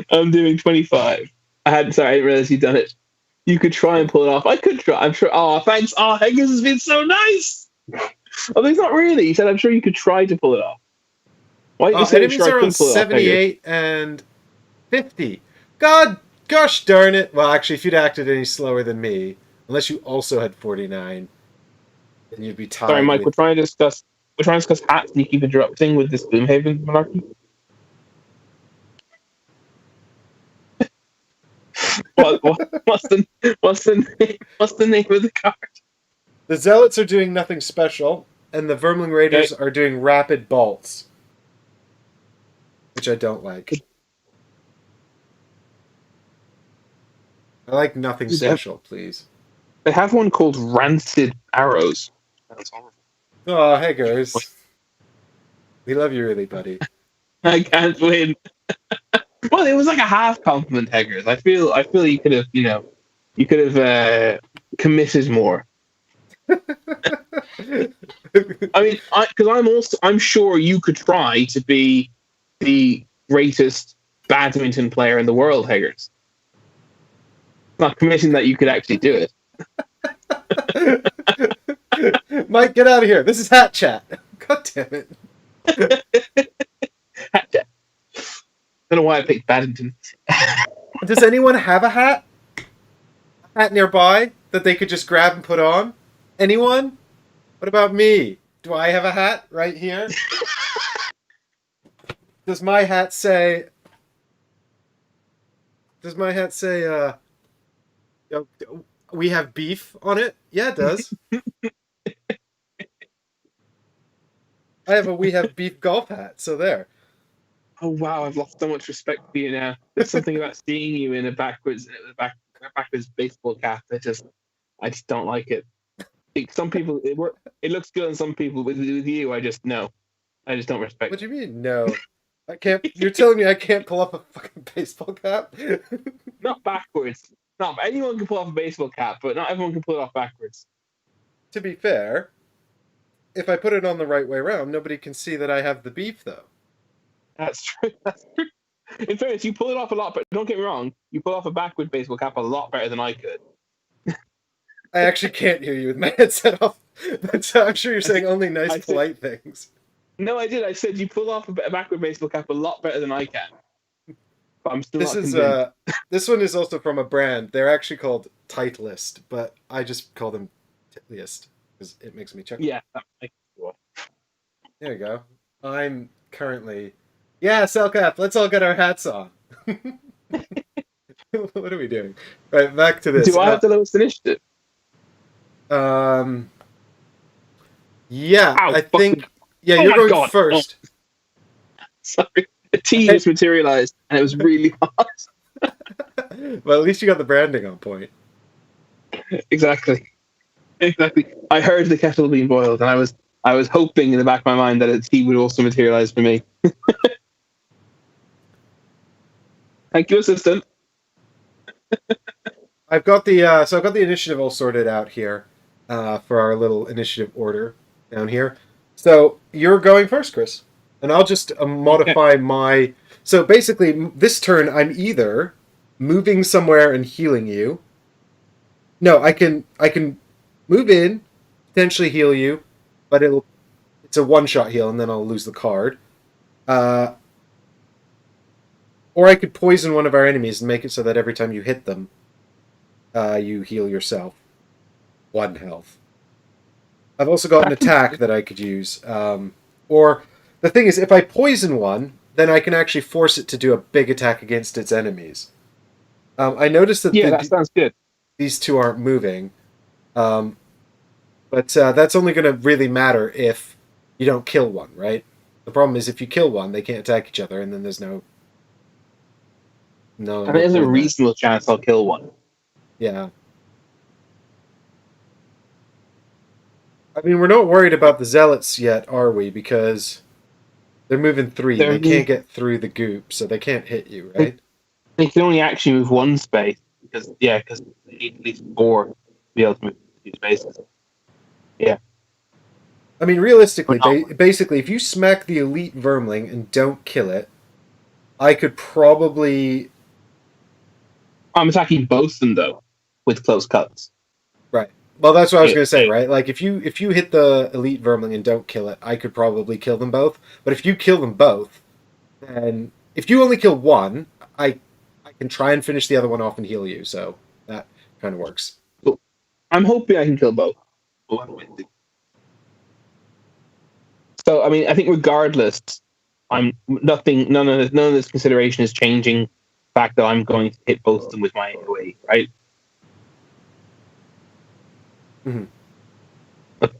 I'm doing 25. I didn't realize you'd done it. You could try and pull it off. I could try. I'm sure. Oh, thanks. Oh, Heggers has been so nice. Oh, he's not really. He said, I'm sure you could try to pull it off. Why didn't you say enemies are on 78 and 50. Gosh darn it. Well, actually, if you'd acted any slower than me, unless you also had 49, then you'd be tied. Sorry, Mike, we're trying to discuss hats and you keep interrupting with this Gloomhaven monarchy. What's the name of the card? The Zealots are doing nothing special, and the Vermling Raiders are doing rapid bolts, which I don't like. I like nothing special, please. They have one called Rancid Arrows. That's horrible. Oh, Heggers. We love you really, buddy. I can't win. Well, it was like a half compliment, Heggers. I feel you could have, committed more. I mean, because I'm sure you could try to be the greatest badminton player in the world, Heggers. Not committing that you could actually do it. Mike, get out of here. This is Hat Chat. God damn it. Hat Chat. I don't know why I picked badminton. Does anyone have a hat? A hat nearby that they could just grab and put on? Anyone? What about me? Do I have a hat right here? Does my hat say, we have beef on it? Yeah, it does. I have a we have beef golf hat, so there. Oh wow, I've lost so much respect for you now. There's something about seeing you in a backwards baseball cap that I just don't like it. Some people it looks good on some people, but with you, I just don't respect. What do you mean no? I can't. You're telling me I can't pull off a fucking baseball cap? Not backwards. Not anyone can pull off a baseball cap, but not everyone can pull it off backwards. To be fair, if I put it on the right way around, nobody can see that I have the beef, though. That's true. In fairness, you pull it off a lot, but don't get me wrong, you pull off a backward baseball cap a lot better than I could. I actually can't hear you with my headset off, but I'm sure you're saying only nice, polite things. No, I did. I said you pull off a backward baseball cap a lot better than I can. But I'm still this one is also from a brand. They're actually called Titleist, but I just call them Titleist because it makes me chuckle. Yeah, that makes sense. There you go. I'm currently... Yeah, Selcap, let's all get our hats on. What are we doing? Right, back to this. Do I have the lowest initiative? Yeah, I think... Yeah, you're going first. Oh. Sorry. The T just materialized, and it was really hot. Well, at least you got the branding on point. Exactly. I heard the kettle being boiled, and I was hoping in the back of my mind that a T would also materialize for me. Thank you, assistant. I've got the initiative all sorted out here for our little initiative order down here. So you're going first, Chris. And I'll just modify my... So basically, this turn, I'm either moving somewhere and healing you. No, I can move in, potentially heal you, but it's a one-shot heal, and then I'll lose the card. Or I could poison one of our enemies and make it so that every time you hit them, you heal yourself. 1 health. I've also got an attack that I could use. Or the thing is, if I poison one, then I can actually force it to do a big attack against its enemies. I noticed that Yeah, that sounds good. these two aren't moving, but that's only going to really matter if you don't kill one, right? The problem is if you kill one, they can't attack each other, and then there's no And there's a point in that. reasonable chance I'll kill one. Yeah. I mean, we're not worried about the zealots yet, are we? Because they're moving 3. They can't get through the goop, so they can't hit you, right? They can only actually move 1 space because they need at least 4 to be able to move 2 spaces. Yeah. I mean, realistically, basically, if you smack the elite vermling and don't kill it, I could probably... I'm attacking both of them though, with close cuts. Right. Well, that's what I was going to say, right? Like, if you hit the elite vermling and don't kill it, I could probably kill them both. But if you kill them both, then if you only kill one, I can try and finish the other one off and heal you. So that kind of works. Cool. I'm hoping I can kill both. So I mean, I think regardless, none of this consideration is changing the fact that I'm going to hit both of them with my AoE, right? Mm-hmm. Okay.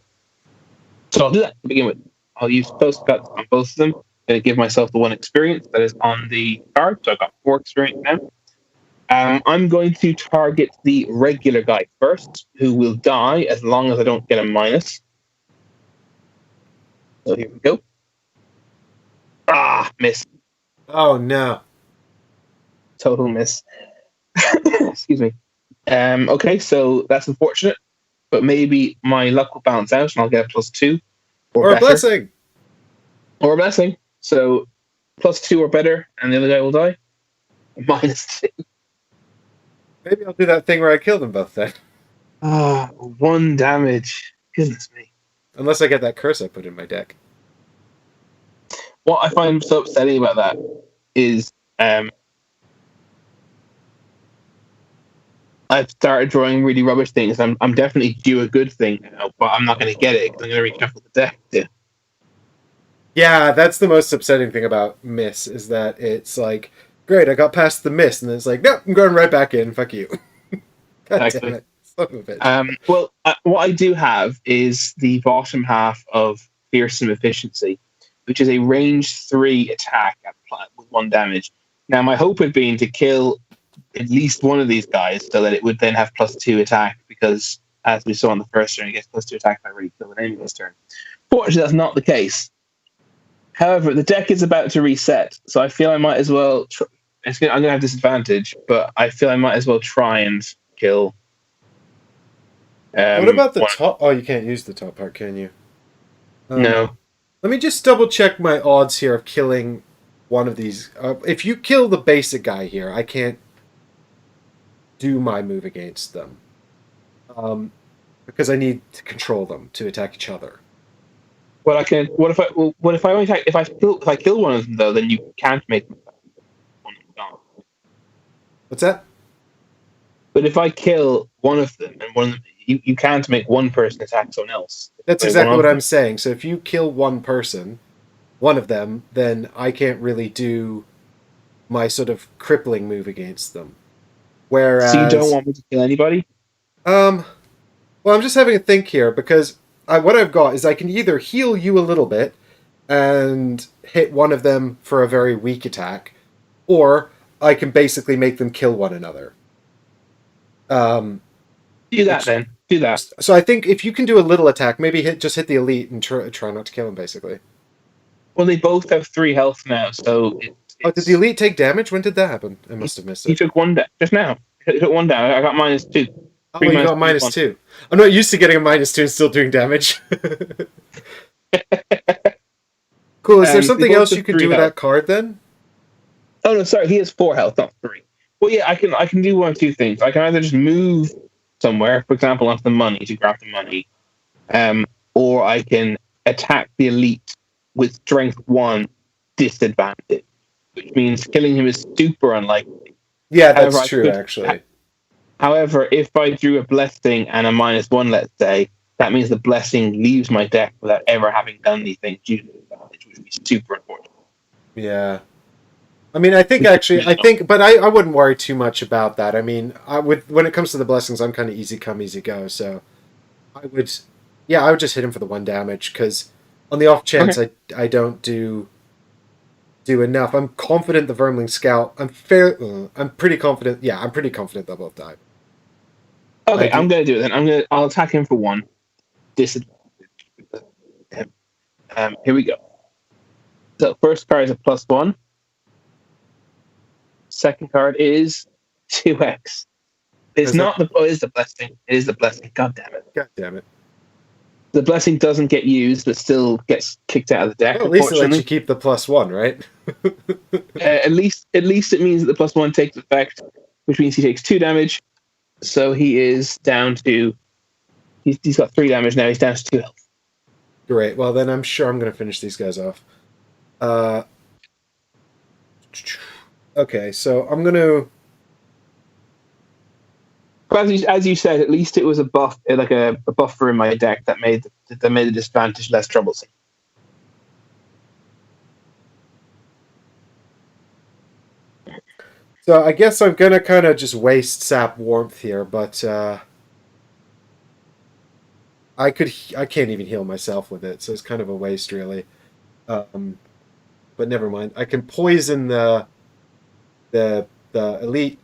So I'll do that to begin with. I'll use close cuts on both of them. I'm going to give myself the 1 experience that is on the card, so I've got 4 experience now. I'm going to target the regular guy first, who will die as long as I don't get a minus. So here we go. Miss. Oh, no. Total miss. Excuse me. Okay, so that's unfortunate, but maybe my luck will balance out and I'll get a +2 or a blessing. Or a blessing. So +2 or better, and the other guy will die. -2. Maybe I'll do that thing where I kill them both then. 1 damage. Goodness me. Unless I get that curse I put in my deck. What I find so upsetting about that is I've started drawing really rubbish things. I'm definitely due a good thing now, but I'm not going to get it because I'm going to reshuffle the deck. Yeah, that's the most upsetting thing about miss, is that it's like, great, I got past the miss, and then it's like, no, I'm going right back in. Fuck you. God Exactly. damn it. Son of a bitch. Well, what I do have is the bottom half of Fearsome Efficiency, which is a range 3 attack with 1 damage. Now, my hope had been to kill at least one of these guys so that it would then have +2 attack, because as we saw in the first turn, it gets +2 attack if I really kill an enemy this turn. Fortunately, that's not the case. However, the deck is about to reset, so I feel I might as well... I'm going to have disadvantage, but I feel I might as well try and kill... what about the top? Oh, you can't use the top part, can you? No. Let me just double check my odds here of killing one of these. If you kill the basic guy here, I can't do my move against them. Because I need to control them to attack each other. Well, I can. What if I only attack? If I kill one of them though, then you can't make them attack. What's that? But if I kill one of them, and one of them, you can't make one person attack someone else. That's exactly what I'm saying. So if you kill one person, one of them, then I can't really do my sort of crippling move against them. Whereas, so you don't want me to kill anybody? Well, I'm just having a think here, because what I've got is I can either heal you a little bit and hit one of them for a very weak attack, or I can basically make them kill one another. Do that then. Do that. So I think if you can do a little attack, maybe just hit the elite and try not to kill him, basically. Well, they both have 3 health now, so... did the elite take damage? When did that happen? I must have missed it. He took 1 down. Just now. He took 1 down. I got -2. Oh, you got -2. I'm not used to getting a -2 and still doing damage. Cool. Is there something else you can do with that card then? Oh no, sorry. He has 4 health, not 3. Well, yeah, I can do 1 of 2 things. I can either just move somewhere, for example, onto the money to grab the money, or I can attack the elite with strength 1 disadvantage, which means killing him is super unlikely. Yeah, that's true, actually. However, if I drew a blessing and a -1, let's say, that means the blessing leaves my deck without ever having done anything due to advantage, which would be super important. Yeah. I mean, I think but I wouldn't worry too much about that. I mean, when it comes to the blessings, I'm kind of easy come, easy go. So I would, yeah, I would just hit him for the 1 damage because on the off chance Okay. I don't do enough. I'm confident the Vermling Scout. I'm pretty confident. Yeah, I'm pretty confident they'll both die. I Okay, do. I'm gonna do it then. I'll attack him for 1. Disadvantage. Here we go. So first card is a +1. Second card is 2x. It's not the. Oh, it is the blessing. It is the blessing. God damn it. God damn it. The blessing doesn't get used, but still gets kicked out of the deck. Well, at least it lets Unfortunately, you keep the +1, right? at least it means that the +1 takes effect, which means he takes 2 damage. So he is down to. He's got 3 damage now. He's down to 2 health. Great. Well, then I'm sure I'm going to finish these guys off. Okay, so I'm going to. But as you said, at least it was a buff, like a buffer in my deck that made the disadvantage less troublesome. So I guess I'm going to kind of just waste sap warmth here, but I can't even heal myself with it, so it's kind of a waste, really. But never mind. I can poison the elite,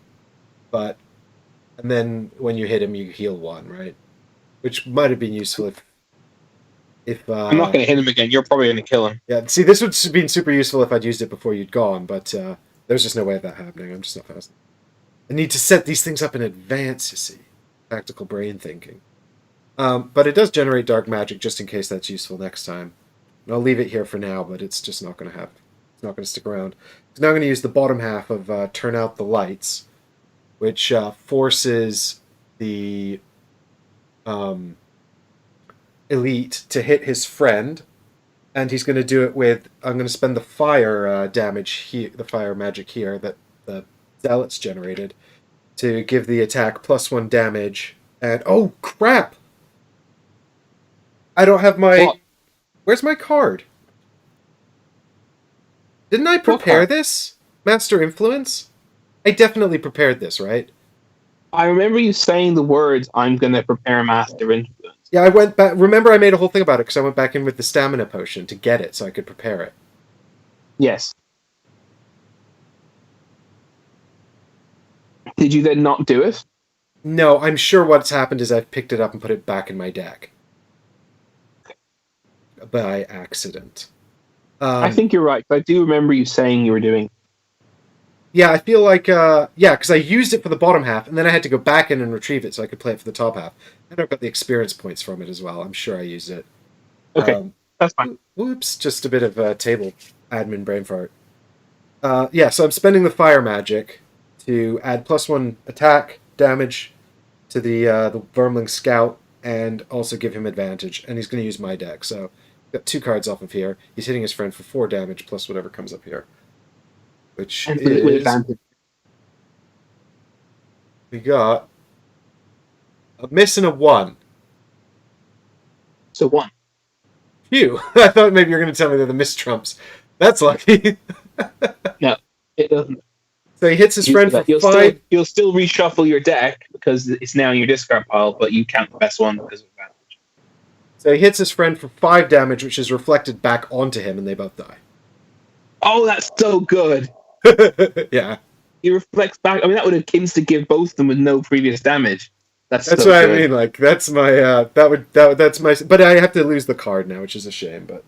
and then when you hit him, you heal 1, right? Which might have been useful if I'm not going to hit him again. You're probably going to kill him. yeah. See, this would have been super useful if I'd used it before you'd gone, but there's just no way of that happening. I'm just not fast. I need to set these things up in advance. You see, tactical brain thinking. But it does generate dark magic just in case that's useful next time. And I'll leave it here for now, but it's just not going to happen. It's not going to stick around. So now I'm going to use the bottom half of Turn Out the Lights, which forces the elite to hit his friend, and he's going to do it with. I'm going to spend the fire damage here, the fire magic here that the zealots generated, to give the attack +1 damage. And oh crap! I don't have my. What? Where's my card? Didn't I prepare this? Master Influence? I definitely prepared this, right? I remember you saying the words, "I'm going to prepare Master Influence." Yeah, I went back. Remember, I made a whole thing about it because I went back in with the stamina potion to get it so I could prepare it. Yes. Did you then not do it? No, I'm sure what's happened is I've picked it up and put it back in my deck. By accident. I think you're right. I do remember you saying you were doing. Yeah, I feel like, because I used it for the bottom half, and then I had to go back in and retrieve it so I could play it for the top half. And I've got the experience points from it as well. I'm sure I used it. Okay, that's fine. Whoops, just a bit of table admin brain fart. Yeah, so I'm spending the fire magic to add +1 attack damage to the Vermling Scout and also give him advantage. And he's going to use my deck, so got 2 cards off of here. He's hitting his friend for 4 damage plus whatever comes up here. Which And is... with advantage. We got a miss and a 1. So 1. Phew! I thought maybe you were going to tell me they're the miss trumps. That's lucky. No, it doesn't. So he hits his friend for 5. You'll still reshuffle your deck because it's now in your discard pile, but you count the best one because of advantage. So he hits his friend for 5 damage, which is reflected back onto him, and they both die. Oh, that's so good. Yeah. He reflects back. I mean, that would have insta give both of them with no previous damage. That's so what good. I mean. Like that's my that's my. But I have to lose the card now, which is a shame. But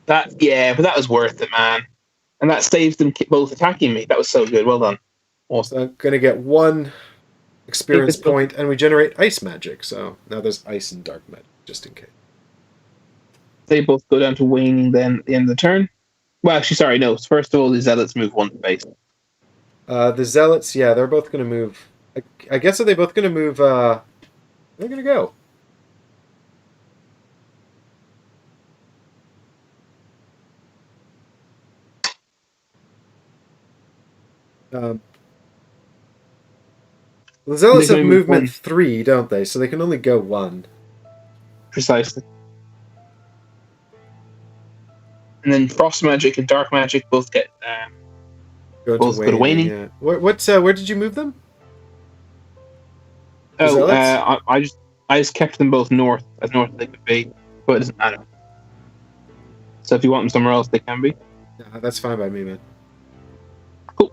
but that was worth it, man. And that saves them both attacking me. That was so good. Well done. Awesome. So I'm gonna get 1 experience point, and we generate ice magic. So now there's ice and dark magic, just in case. They both go down to waning then at the end of the turn. Well, actually, sorry, no. First of all, the zealots move 1 space. The zealots, yeah, they're both going to move. I guess are they both going to move? Where are they going to go? The Zealots They have can move movement one. 3, don't they? So they can only go 1. Precisely. And then frost magic and dark magic both get Go to both go to waning, waning. yeah. Where did you move them? The Oh, Zealots? I just kept them both north as north as they could be, but it doesn't matter. So if you want them somewhere else, they can be. Nah, that's fine by me, man. Cool.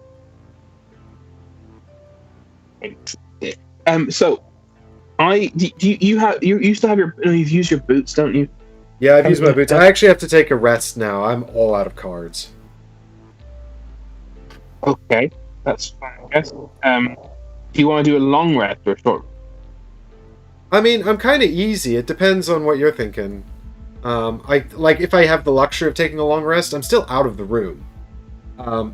So you still have your you've used your boots, don't you? Yeah, I've used my boots. I actually have to take a rest now. I'm all out of cards. Okay, that's fine, I guess. Do you want to do a long rest or a short? I mean, I'm kind of easy. It depends on what you're thinking. I like if I have the luxury of taking a long rest, I'm still out of the room. So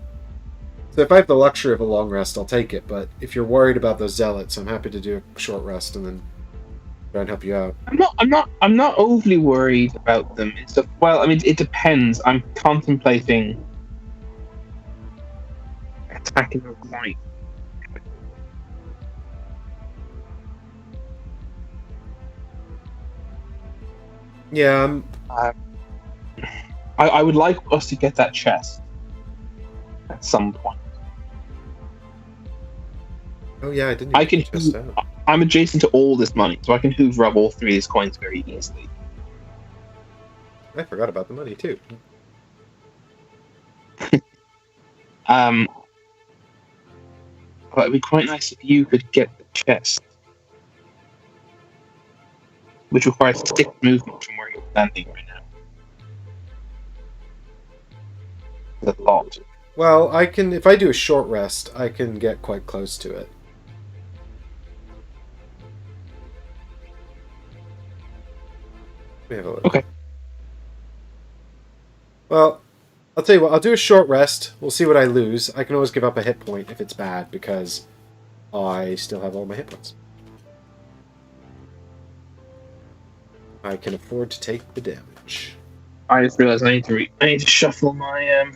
if I have the luxury of a long rest, I'll take it. But if you're worried about those zealots, I'm happy to do a short rest and then try and help you out. I'm not overly worried about them. Well, I mean, it depends. I'm contemplating attacking the right. Yeah, I would like us to get that chest at some point. oh yeah, I didn't. I Even can. test out. I'm adjacent to all this money, so I can hoover up all 3 of these coins very easily. I forgot about the money too. But it'd be quite nice if you could get the chest, which requires 6 movement from where you're standing right now. That's a lot. Well, I can if I do a short rest, I can get quite close to it. Let me have a look. Okay. Well, I'll tell you what. I'll do a short rest. We'll see what I lose. I can always give up a hit point if it's bad because I still have all my hit points. I can afford to take the damage. I just realized I need to shuffle my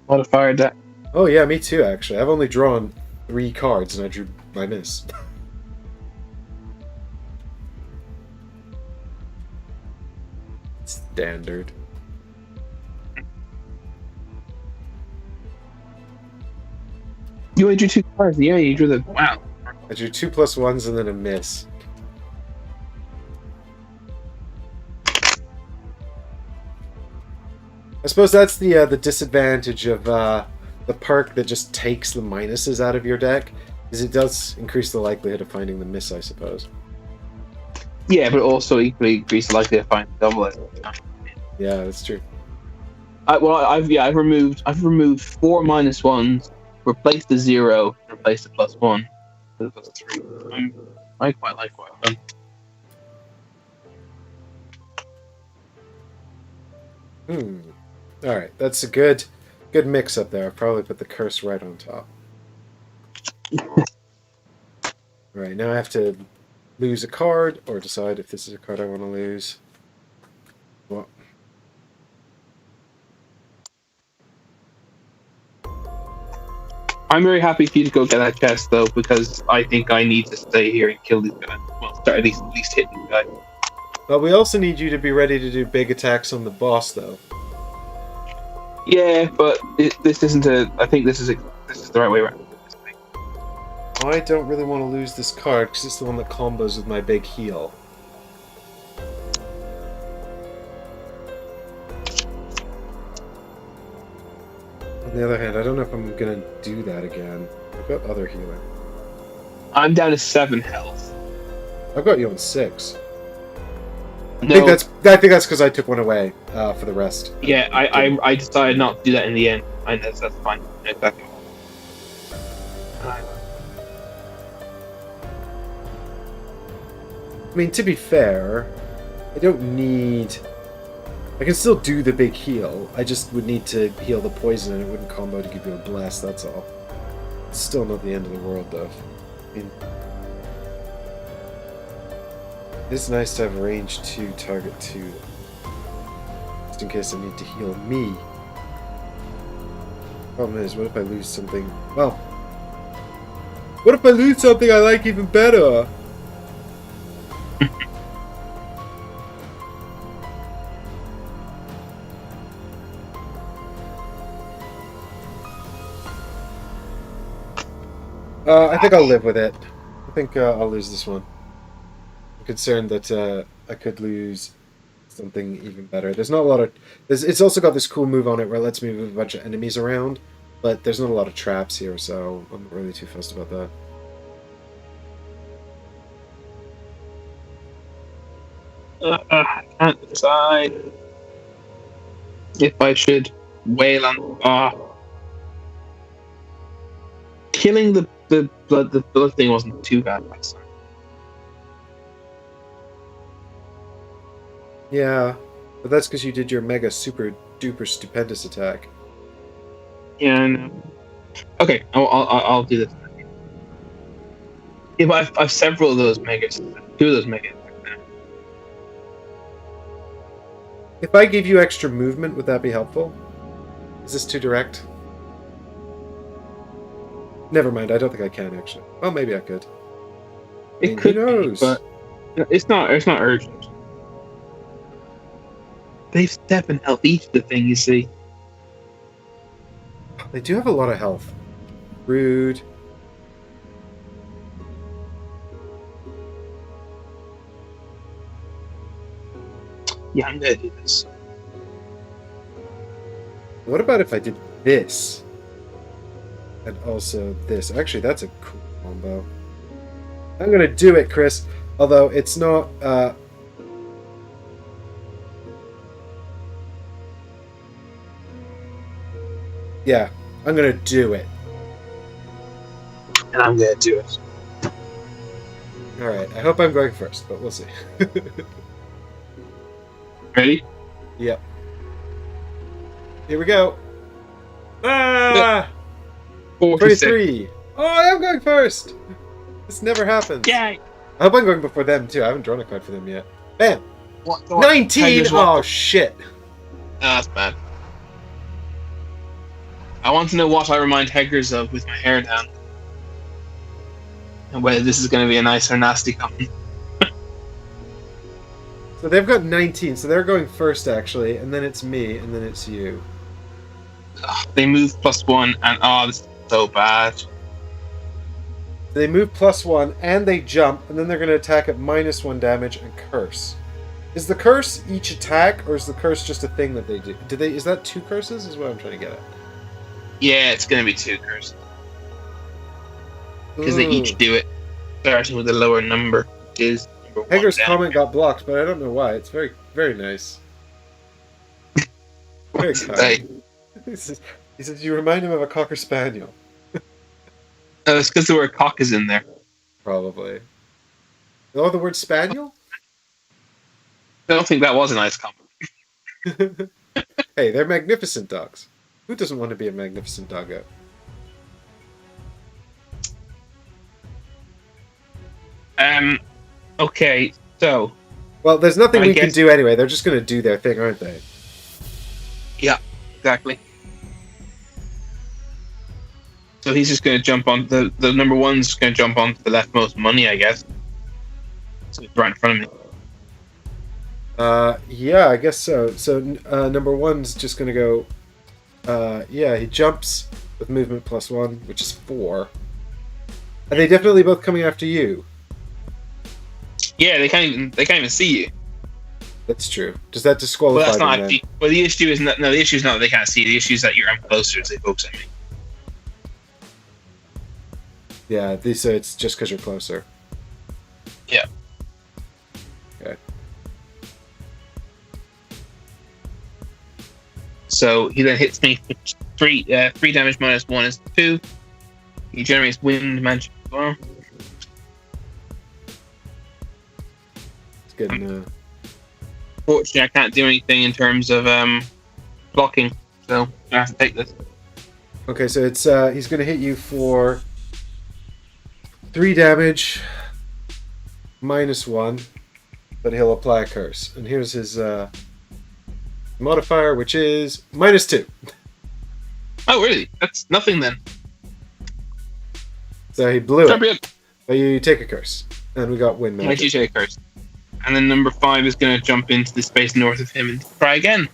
modifier deck. Oh yeah, me too. Actually, I've only drawn 3 cards and I drew my miss. Standard. You only drew 2 cards. Yeah, you drew the wow. I drew 2 +1s and then a miss. I suppose that's the disadvantage of the perk that just takes the minuses out of your deck, is it does increase the likelihood of finding the miss, I suppose. Yeah, but also equally increase the likelihood of finding double it. Yeah, that's true. I've removed 4 -1s, replaced the 0, replaced the +1. So that's 3. I quite like what I've done. Alright, that's a good mix up there. I'll probably put the curse right on top. Alright, now I have to lose a card, or decide if this is a card I want to lose. Well, I'm very happy for you to go get that chest, though, because I think I need to stay here and kill these guys. Well, start at least hit these guys. but we also need you to be ready to do big attacks on the boss, though. Yeah, but this isn't a. I think this is the right way around. I don't really want to lose this card, because it's the one that combos with my big heal. On the other hand, I don't know if I'm going to do that again. I've got other healer. I'm down to 7 health. I've got you on 6. No, I think that's because I took one away for the rest. yeah, I decided not to do that in the end. And that's fine. Exactly. I mean, to be fair, I don't need... I can still do the big heal. I just would need to heal the poison and it wouldn't combo to give you a bless, that's all. It's still not the end of the world, though. I mean... It's nice to have range 2, target 2. Just in case I need to heal me. Problem is, what if I lose something... Well... What if I lose something I like even better? I think I'll live with it. I think I'll lose this one. I'm concerned that I could lose something even better. There's not a lot of... It's also got this cool move on it where it lets me move a bunch of enemies around, but there's not a lot of traps here, so I'm not really too fussed about that. I can't decide if I should wail on... Killing the blood thing wasn't too bad last time. Yeah, but that's because you did your mega super duper stupendous attack. Yeah, I know. Okay, I'll do this. Yeah, but I've several of those megas. 2 of those megas. If I give you extra movement, would that be helpful? Is this too direct? Never mind, I don't think I can actually. Well, maybe I could. It could who knows? be, but it's not urgent. They've 7 health each, the thing, you see. They do have a lot of health. Rude. Yeah, I'm gonna do this. What about if I did this? And also this. Actually, that's a cool combo. I'm gonna do it, Chris. Although it's not... Yeah, I'm gonna do it. And I'm gonna do it. Alright, I hope I'm going first, but we'll see. Ready? Yep. Here we go. Ah! 46. 43. Oh, I am going first! This never happens. Yay! I hope I'm going before them, too. I haven't drawn a card for them yet. Bam! What? 19! Oh, shit. That's bad. I want to know what I remind Heggers of with my hair down. And whether this is going to be a nice or nasty comment. So they've got 19, so they're going first, actually, and then it's me, and then it's you. Ugh, they move +1, and this is so bad. They move +1, and they jump, and then they're going to attack at -1 damage and curse. Is the curse each attack, or is the curse just a thing that they do? Is that 2 curses, is what I'm trying to get at? Yeah, it's going to be 2 curses. Because they each do it, starting with a lower number, which is number 1 Heggers' down. comment got blocked, but I don't know why. It's very, very nice. Very kind. He says, you remind him of a Cocker Spaniel. Oh, it's because the word cock is in there. Probably. Oh, the word spaniel? I don't think that was a nice comment. Hey, they're magnificent dogs. Who doesn't want to be a magnificent doggo? Okay, so... Well, there's nothing I we can guess- do anyway. They're just going to do their thing, aren't they? Yeah, exactly. So he's just going to jump on... The number 1's going to jump onto the leftmost money, I guess. So it's right in front of me. Yeah, I guess so. So, number 1's just going to go... yeah, he jumps with movement +1, which is 4. Are they definitely both coming after you? Yeah, they can't even see you. That's true. Does that disqualify Well, that's not them actually... Well, the issue is not... No, the issue is not that they can't see you. The issue is that you're closer as they focus on me. then? Yeah, so it's just because you're closer. Yeah. Okay. So he then hits me for 3 damage -1 is 2. He generates wind magic as well. It's getting... Fortunately, I can't do anything in terms of blocking, so I have to take this. Okay, so it's he's going to hit you for 3 damage, -1, but he'll apply a curse. And here's his modifier, which is -2. Oh, really? That's nothing then. So he blew Sure, it. be it. But you take a curse. And we got wind Might magic. you take curse? And then number 5 is going to jump into the space north of him and try again.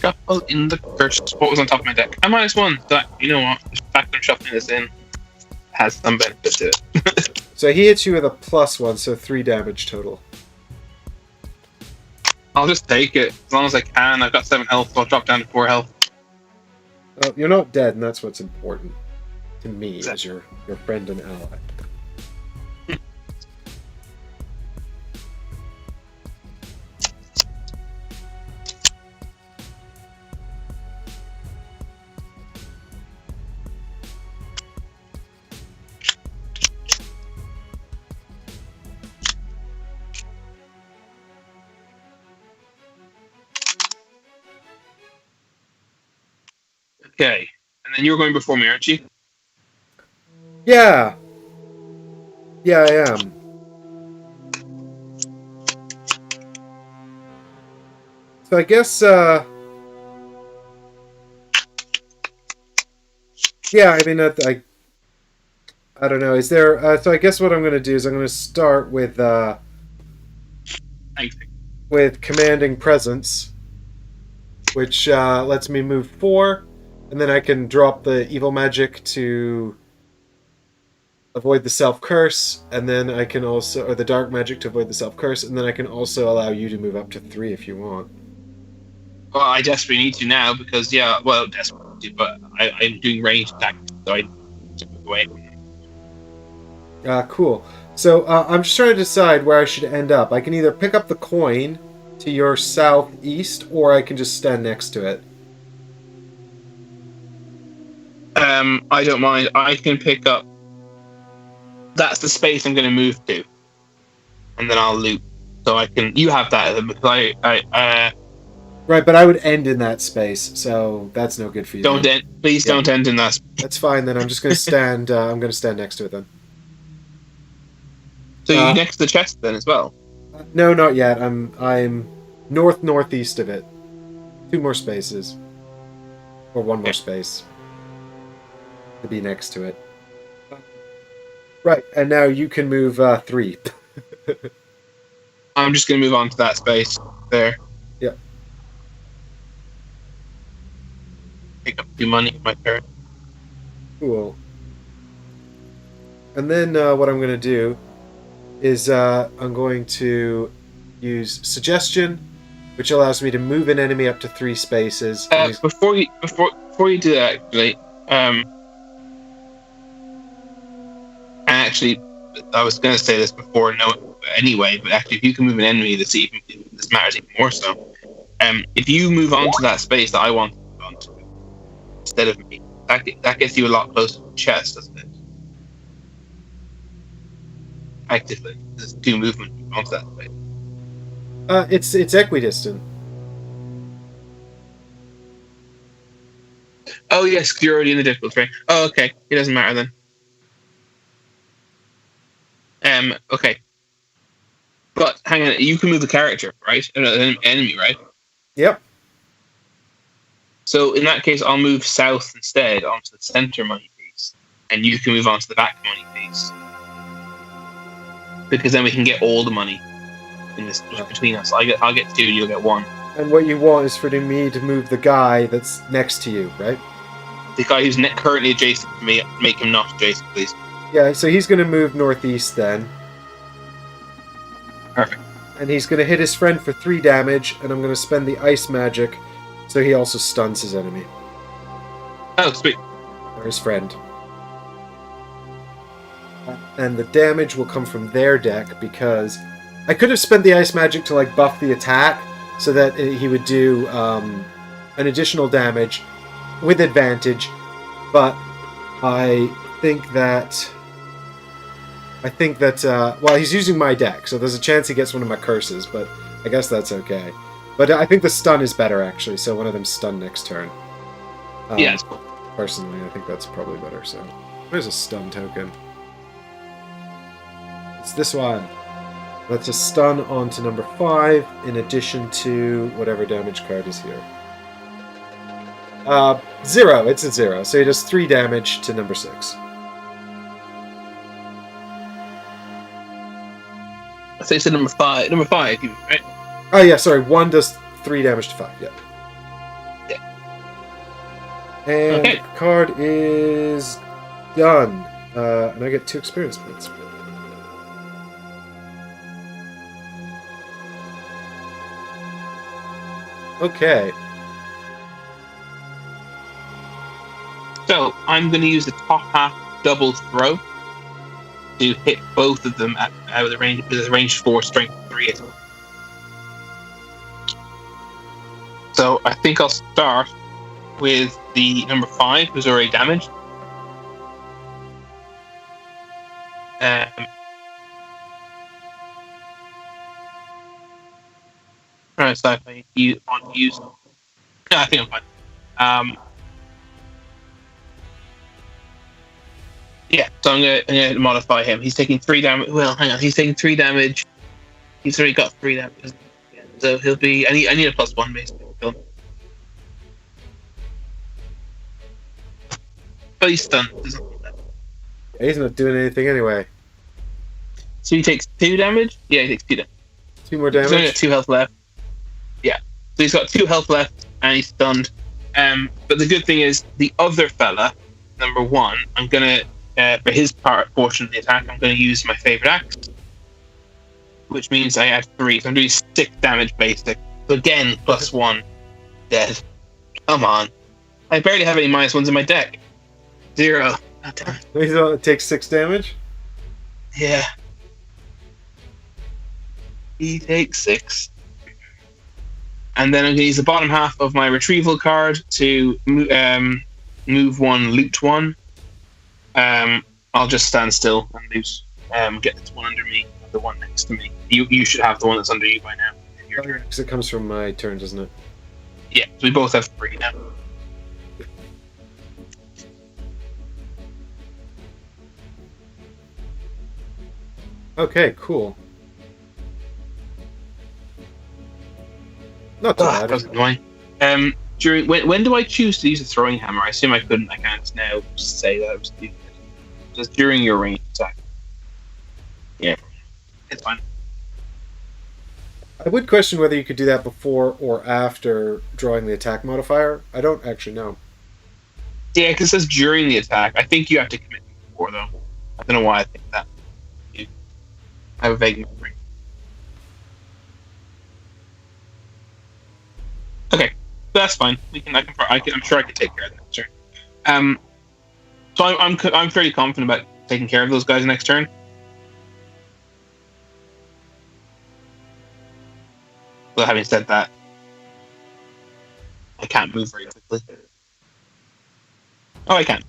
Shuffle in the curse. What was on top of my deck? A -1. That, you know what? The fact I'm shuffling this in has some benefit to it. So he hits you with a +1, so 3 damage total. I'll just take it as long as I can. I've got 7 health, so I'll drop down to 4 health. Well, you're not dead, and that's what's important to me Exactly. as your friend and ally. Okay. And then you're going before me, aren't you? Yeah. Yeah, I am. So I guess, yeah, I mean, I don't know. Is there, so I guess what I'm going to do is I'm going to start with Commanding Presence, which lets me move 4, and then I can drop the evil magic to avoid the self-curse, and then I can also, or the dark magic to avoid the self-curse, and then I can also allow you to move up to 3 if you want. Well, I desperately need to now because, yeah, well, desperately, but I'm doing ranged attack, so I took it away. Cool. So I'm just trying to decide where I should end up. I can either pick up the coin to your southeast, or I can just stand next to it. I don't mind. I can pick up. That's the space I'm going to move to, and then I'll loop. So I can. You have that because Right, but I would end in that space, so that's no good for you. Don't end. Please don't end in that. That's fine. Then I'm just going to stand. I'm going to stand next to it then. So you next to the chest then as well? No, not yet. I'm northeast of it. 2 more spaces, or 1 more space to be next to it. Right, and now you can move 3. I'm just going to move on to that space there. Yep. Pick up 2 money in my turn. Cool. And then what I'm going to do is I'm going to use Suggestion, which allows me to move an enemy up to 3 spaces. Before you do that, actually, I was going to say this before, anyway, but actually, if you can move an enemy, this matters even more so. If you move on to that space that I want to move on to, instead of me, that gets you a lot closer to the chest, doesn't it? Actively, there's 2 movement onto that space. It's equidistant. Oh yes, you're already in the difficult range. Oh, okay, it doesn't matter then. Okay. But hang on, you can move the character, right? An enemy, right? Yep. So in that case, I'll move south instead onto the center money piece, and you can move on to the back money piece, because then we can get all the money in this between us. I'll get 2, and you'll get 1. And what you want is for me to move the guy that's next to you, right? The guy who's currently adjacent to me, make him not adjacent, please. Yeah, so he's going to move northeast then. Perfect. And he's going to hit his friend for 3 damage, and I'm going to spend the ice magic, so he also stuns his enemy. Oh, sweet. Or his friend. And the damage will come from their deck, because I could have spent the ice magic to like buff the attack, so that he would do an additional damage with advantage, but I think that well, he's using my deck, so there's a chance he gets one of my curses, but I guess that's okay. But I think the stun is better, actually, so one of them stun next turn. Yeah, it's cool. Personally, I think that's probably better, so... There's a stun token. It's this one. That's a stun onto number 5, in addition to whatever damage card is here. 0. It's a 0. So he does 3 damage to number 6. I think it's number 5. Number 5, right? Oh, yeah, sorry. 1 does 3 damage to 5. Yeah. And the card is done. And I get 2 experience points. Okay. So, I'm going to use the top half double throw to hit both of them out of the range, with a range 4, strength 3. So, I think I'll start with the number 5, who's already damaged. Trying to decide if I want to use. Yeah, I think I'm fine. Yeah, so I'm gonna modify him. He's taking 3 damage. Well, hang on, he's taking 3 damage. He's already got 3 damage. Yeah, so he'll be. I need a +1 basically. But he's stunned. He's not doing anything anyway. So he takes 2 damage? Yeah, he takes 2 damage. 2 more damage? He's only got 2 health left. Yeah. So he's got 2 health left and he's stunned. But the good thing is, the other fella, number 1, I'm going to, for his portion of the attack, I'm going to use my favorite axe. Which means I add 3. So I'm doing 6 damage basic. So again, +1. Dead. Come on. I barely have any -1s in my deck. 0. Oh, damn it. He takes 6 damage? Yeah. He takes 6. And then I'm going to use the bottom half of my retrieval card to move 1, loot 1. I'll just stand still and loot. Get this one under me, the one next to me. You should have the one that's under you by now. Your turn. Because it comes from my turn, doesn't it? Yeah, so we both have 3 now. Okay, cool. Not too bad. That's annoying. When do I choose to use a throwing hammer? I assume I couldn't. I can't now say that I was doing it. Just during your range attack. Yeah, it's fine. I would question whether you could do that before or after drawing the attack modifier. I don't actually know. Yeah, because it says during the attack. I think you have to commit before, though. I don't know why I think that. I have a vague memory. Okay, that's fine. I'm sure I can take care of that next turn. So I'm fairly confident about taking care of those guys next turn. But having said that, I can't move very quickly. Oh, I can.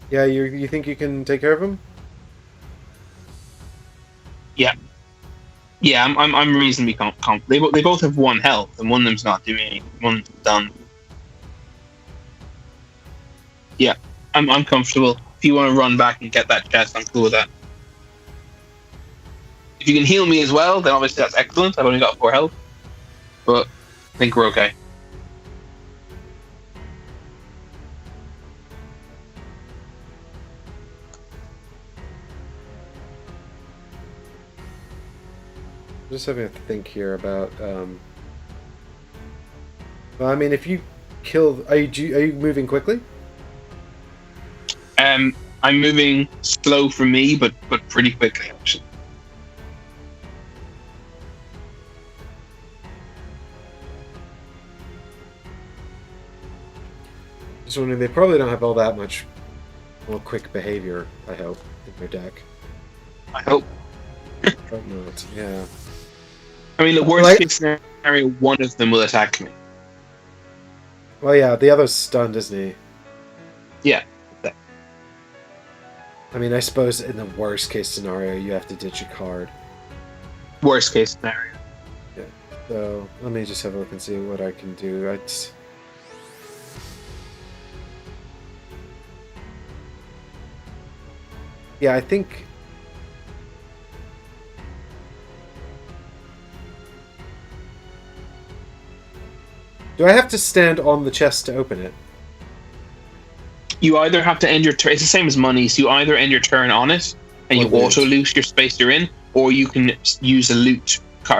Yeah, you think you can take care of him? Yeah. Yeah, I'm reasonably confident. They both have 1 health, and one of them's not doing anything. One's done. Yeah, I'm comfortable. If you want to run back and get that chest, I'm cool with that. If you can heal me as well, then obviously that's excellent. I've only got 4 health, but I think we're okay. Just having to think here about. Well, I mean, if you kill, are you moving quickly? I'm moving slow for me, but pretty quickly actually. Just wondering, they probably don't have all that much, quick behavior. I hope in their deck. I hope. But not. Yeah. I mean, the worst case scenario, one of them will attack me. Well, yeah, the other's stunned, isn't he? Yeah. I mean, I suppose in the worst case scenario, you have to ditch a card. Worst case scenario. Yeah. So let me just have a look and see what I can do. Yeah, I think. Do I have to stand on the chest to open it? You either have to end your turn. It's the same as money. So you either end your turn on it, and Or you loot. auto loot your space you're in, or you can use a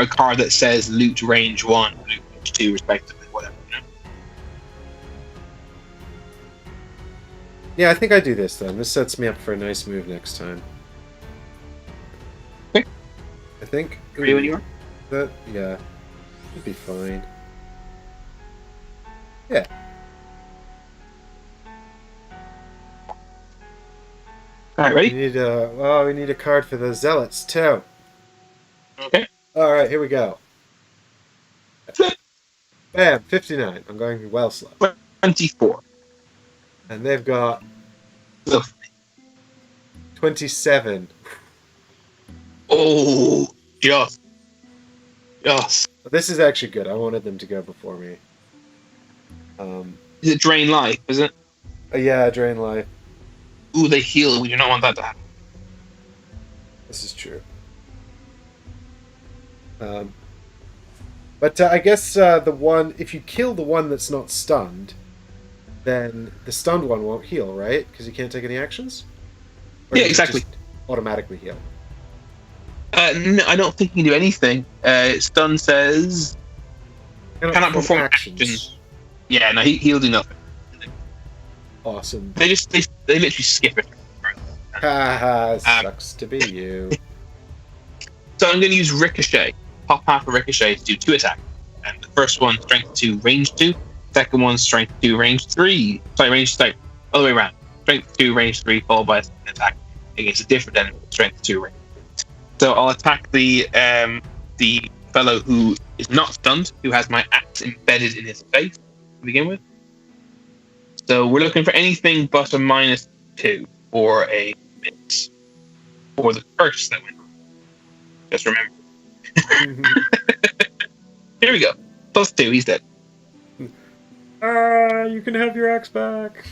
card that says loot range 1, loot range 2, respectively, whatever. You know? Yeah, I think I do this then. This sets me up for a nice move next time. Okay. I think. Ready when you are? That, yeah. Should be fine. Yeah. All right, ready? We need a card for the zealots too. Okay. All right, here we go. Flip. Bam, 59. I'm going well slow. 24. And they've got Lovely. 27. Oh, just. This is actually good. I wanted them to go before me. Is it drain life? Is it? Yeah, drain life. Ooh, they heal. We do not want that to happen. This is true. But I guess the one, if you kill the one that's not stunned, then the stunned one won't heal, right? Because you can't take any actions? Or Yeah, does it exactly. just automatically heal. No, I don't think you can do anything. Stun says cannot perform actions. Yeah, no, he'll do nothing. Awesome. They literally skip it. Haha, sucks to be you. So I'm going to use Ricochet. Pop half a Ricochet to do 2 attacks. And the first one, Strength 2, Range 2. Second one, Strength 2, Range 3. Sorry, other way around. Strength 2, Range 3, followed by a second attack against a different enemy. Strength 2, Range 3. So I'll attack the fellow who is not stunned, who has my axe embedded in his face to begin with. So we're looking for anything but a -2 or a miss. Or the curse that went. Just remember. Here we go. +2, he's dead. You can have your axe back.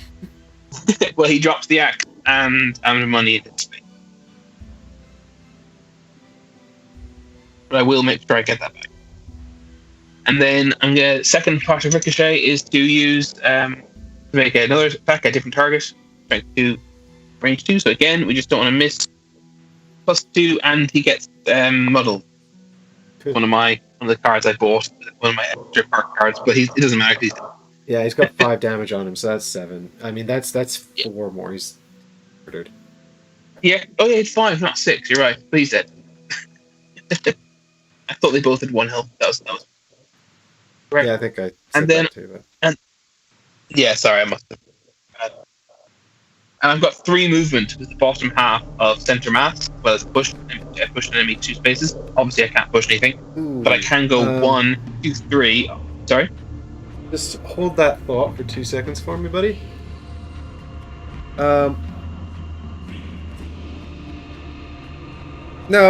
Well, he drops the axe and the money in his face. But I will make sure I get that back. And then I'm gonna second part of Ricochet is to use to make another attack at a different target. Strength 2, range 2. So again, we just don't want to miss. +2, and he gets muddled. One of the cards I bought, one of my extra park cards, but it doesn't matter. Yeah, he's got 5 damage on him, so that's 7. I mean, that's 4 more. He's murdered. Yeah. Oh yeah, it's 5, not 6. You're right. But he's dead. I thought they both had 1 health. That was right. Yeah, I think I said and then that too. But... yeah, sorry, I must have. And I've got 3 movement with the bottom half of center mass, as well as push an enemy 2 spaces. Obviously, I can't push anything, but I can go 1, 2, 3. Sorry. Just hold that thought for 2 seconds for me, buddy. No,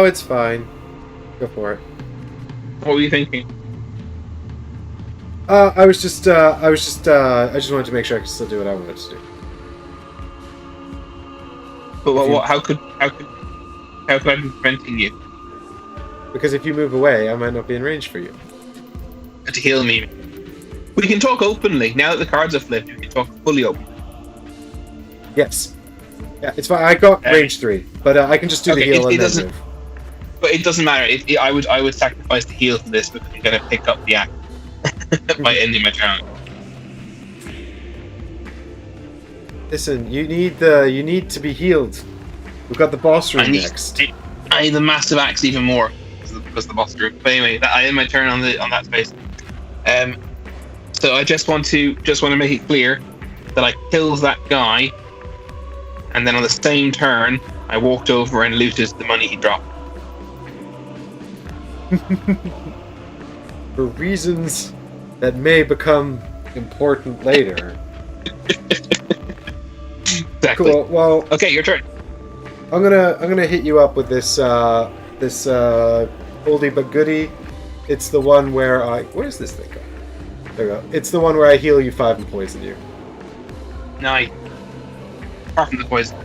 it's fine. Go for it. What were you thinking? I just wanted to make sure I could still do what I wanted to do. But how could I be preventing you? Because if you move away, I might not be in range for you. To heal me. We can talk openly. Now that the cards are flipped, we can talk fully open. Yes. Yeah, it's fine. I got range 3, but I can just do the heal and then move. But it doesn't matter. I would sacrifice the heal for this because I'm going to pick up the axe by ending my turn. Listen, you need to be healed. We've got the boss room next. I need the massive axe even more because the boss room. But anyway, I end my turn on that space. So I just want to make it clear that I killed that guy, and then on the same turn I walked over and looted the money he dropped. For reasons that may become important later. Exactly. Cool. Well, okay, your turn. I'm gonna hit you up with this oldie but goodie. It's the one where where's this thing go? There we go. It's the one where I heal you 5 and poison you. Nice. Apart from the poison.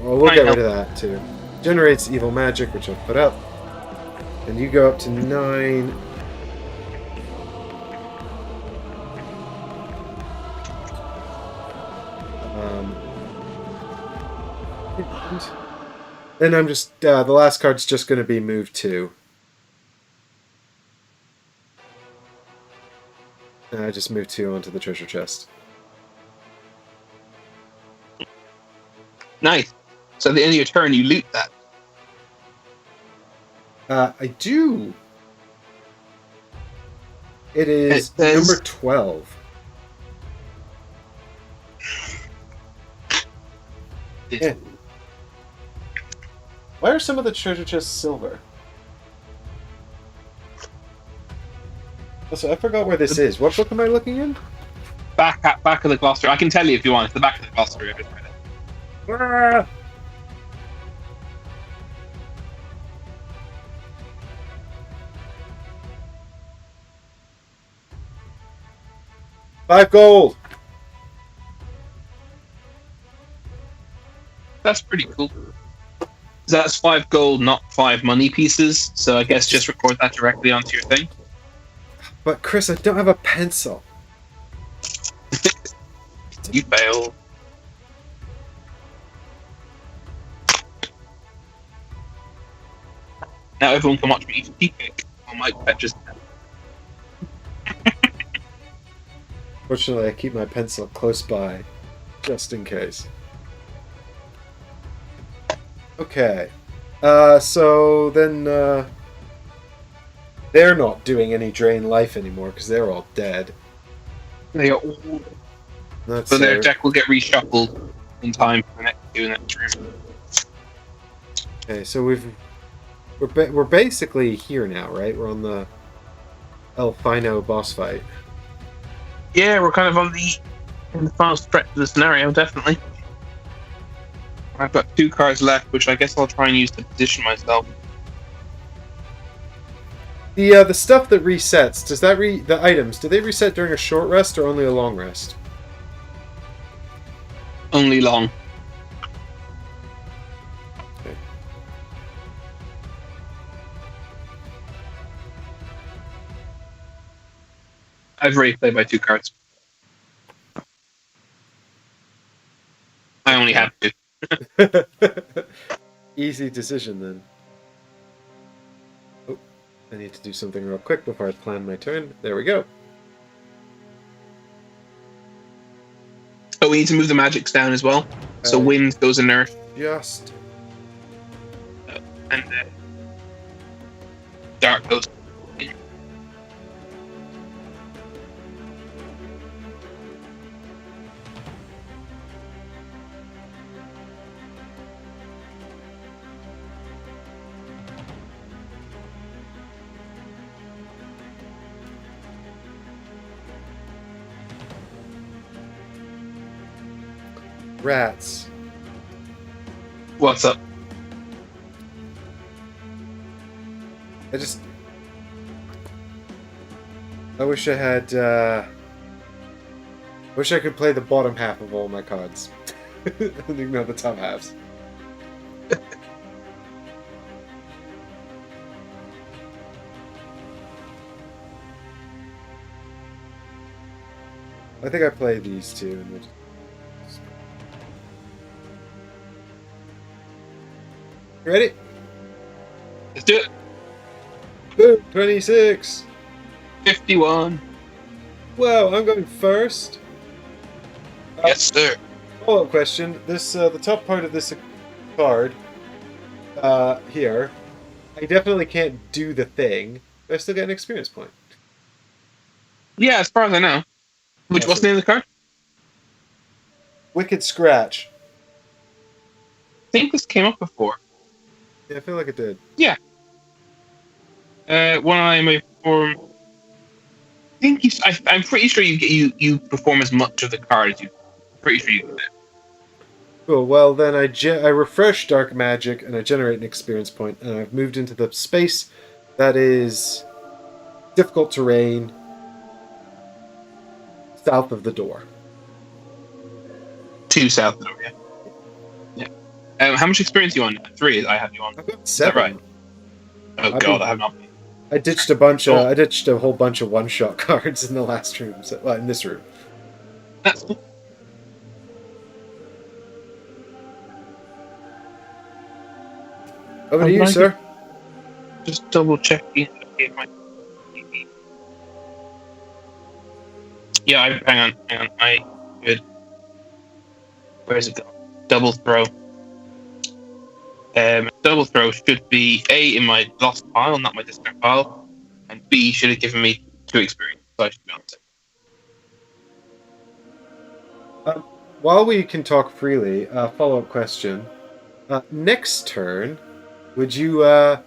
Well, we'll get rid of that too. Generates evil magic, which I'll put up. And you go up to 9. Then I'm just the last card's just going to be moved 2. And I just moved 2 onto the treasure chest. Nice. So at the end of your turn, you loot that. I do. It is number 12. Yeah. Why are some of the treasure chests silver? Also, I forgot where this is. What book am I looking in? Back of the glossary. I can tell you if you want. It's the back of the glossary. I just read it. Ah! $5 gold. That's pretty cool. That's 5 gold, not 5 money pieces. So I guess just record that directly onto your thing. But Chris, I don't have a pencil. You fail. Now everyone can watch me eat a tea cake on my Petra's. Fortunately, I keep my pencil close by, just in case. Okay. So then, they're not doing any drain life anymore because they're all dead. They are all... That's So their deck will get reshuffled in time for the next 2 in that room. Okay, so we're basically here now, right? We're on the El Fino boss fight. Yeah, we're kind of in the final stretch of the scenario, definitely. I've got 2 cards left, which I guess I'll try and use to position myself. The stuff that resets, does that the items, do they reset during a short rest or only a long rest? Only long. Okay. I've already played my 2 cards. I only have 2. Easy decision then. Oh, I need to do something real quick before I plan my turn. There we go. Oh, we need to move the magics down as well. So wind goes inert. Just. And dark goes. Rats. What's up? I wish I had, wish I could play the bottom half of all my cards. And ignore the top halves. I think I play these 2 and we'll just... Ready? Let's do it. Boom! 26! 51. Well, I'm going first. Yes, sir. Follow-up question. This, the top part of this card, here, I definitely can't do the thing, but I still get an experience point. Yeah, as far as I know. What's the name of the card? Wicked Scratch. I think this came up before. Yeah, I feel like it did. Yeah. When I'm a perform, I think I'm pretty sure you perform as much of the card as you. Pretty sure you do it. Cool. Well, then I refresh Dark Magic and I generate an experience point, and I've moved into the space that is difficult terrain south of the door. 2 south of the door, yeah. How much experience are you on? 3 I have you on. I've got 7. Right? Oh god, I have not. I ditched I ditched a whole bunch of one-shot cards in the last room. In this room. That's cool. Over to you, sir. Just double checking. My TV. Yeah, hang on. I good. Where is it going? Double throw. Double throw should be A in my lost pile, not my discard pile, and B should have given me 2 experience. So I should be on it. While we can talk freely, follow-up question. Next turn, would you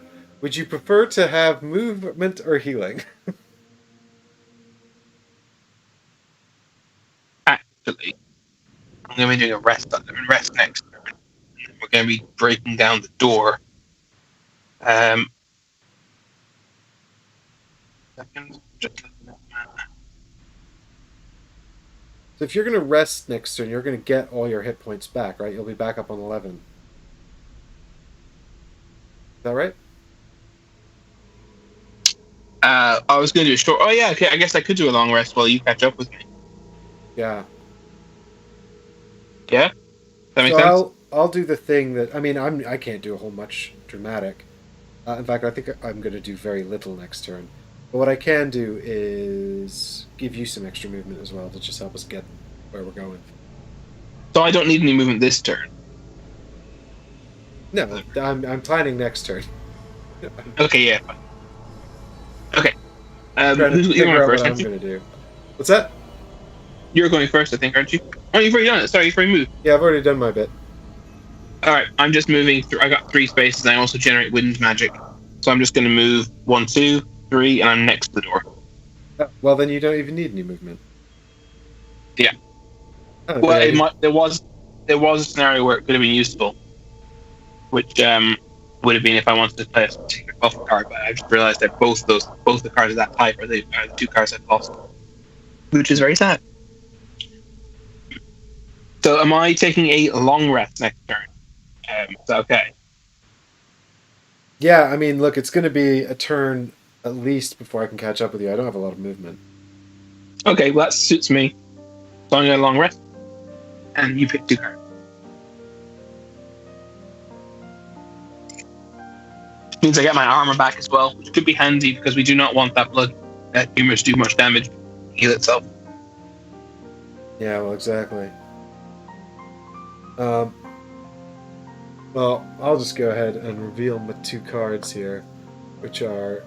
prefer to have movement or healing? Actually, I'm going to be doing a rest. I'm going to rest next turn. We're going to be breaking down the door. Second, just looking at that. So if you're going to rest next turn, you're going to get all your hit points back, right? You'll be back up on 11. Is that right? I was going to do a short. Oh yeah, okay. I guess I could do a long rest while you catch up with me. Yeah. Yeah. Does that make sense? I'll do the thing that I can't do a whole much dramatic. In fact, I think I'm going to do very little next turn. But what I can do is give you some extra movement as well to just help us get where we're going. So I don't need any movement this turn. No, I'm planning next turn. Okay, yeah. Fine. Okay. Trying to You're figure going out first. what I'm going to do. What's that? You're going first, I think, aren't you? Oh, you've already done it. Sorry, you've already moved. Yeah, I've already done my bit. All right, I'm just moving through. I got 3 spaces. And I also generate wind magic, so I'm just going to move 1, 2, 3, and I'm next to the door. Well, then you don't even need any movement. Yeah. Oh, Well, there was a scenario where it could have been useful, which would have been if I wanted to play a particular buffer card. But I just realised that both the cards of that type are the 2 cards I've lost, which is very sad. So, am I taking a long rest next turn? Is that okay? Yeah, look, it's going to be a turn at least before I can catch up with you. I don't have a lot of movement. Okay, well that suits me. So I'm going to long rest, and you pick 2 cards. Means I get my armor back as well, which could be handy because we do not want that blood tumor to do much damage, heal itself. Yeah, well, exactly. Well, I'll just go ahead and reveal my 2 cards here, which are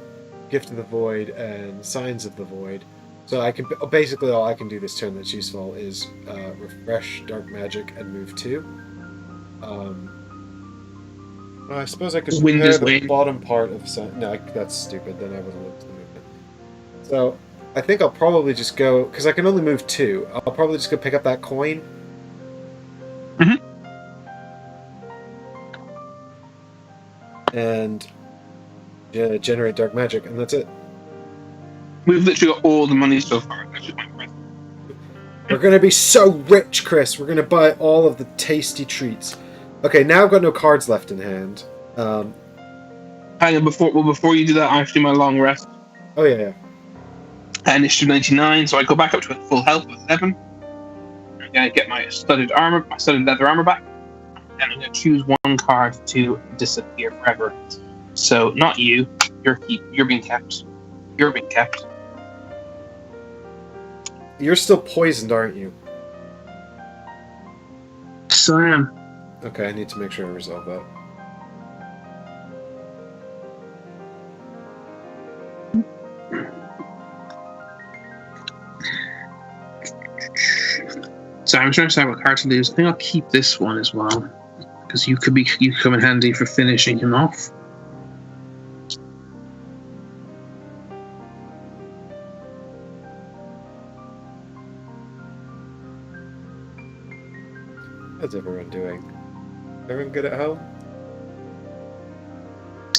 Gift of the Void and Signs of the Void. So I can basically all I can do this turn that's useful is refresh Dark Magic and move 2. I suppose I could prepare the bottom part of no, that's stupid. Then I would lose the movement. So I think I'll probably just go because I can only move 2. I'll probably just go pick up that coin. Mm-hmm. And generate Dark Magic, and that's it. We've literally got all the money so far. We're going to be so rich, Chris. We're going to buy all of the tasty treats. Okay, now I've got no cards left in hand. Hang on, before you do that, I have to do my long rest. Oh, yeah. And it's 99, so I go back up to full health with 11. I'm going to get my studded leather armor back. And I'm going to choose 1 card to disappear forever. So, not you. You're being kept. You're being kept. You're still poisoned, aren't you? So I am. Okay, I need to make sure I resolve that. So I'm trying to decide what card to lose. I think I'll keep this one as well, because you could come in handy for finishing him off. How's everyone doing? Everyone good at home?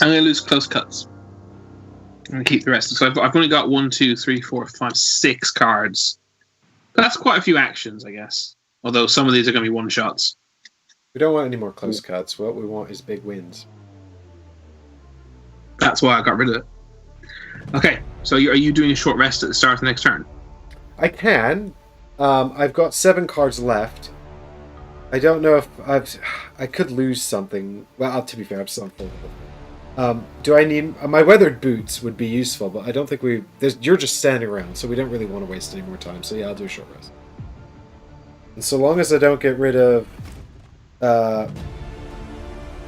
I'm going to lose close cuts. I'm going to keep the rest. So I've only got 1, 2, 3, 4, 5, 6 cards. That's quite a few actions, I guess. Although some of these are going to be one-shots. We don't want any more close cuts. What we want is big wins. That's why I got rid of it. Okay, so are you doing a short rest at the start of the next turn? I can. I've got 7 cards left. I don't know if I could lose something. Well, to be fair, I'm still on full level. Do I need my weathered boots? Would be useful, but I don't think you're just standing around, so we don't really want to waste any more time. So yeah, I'll do a short rest. And so long as I don't get rid of,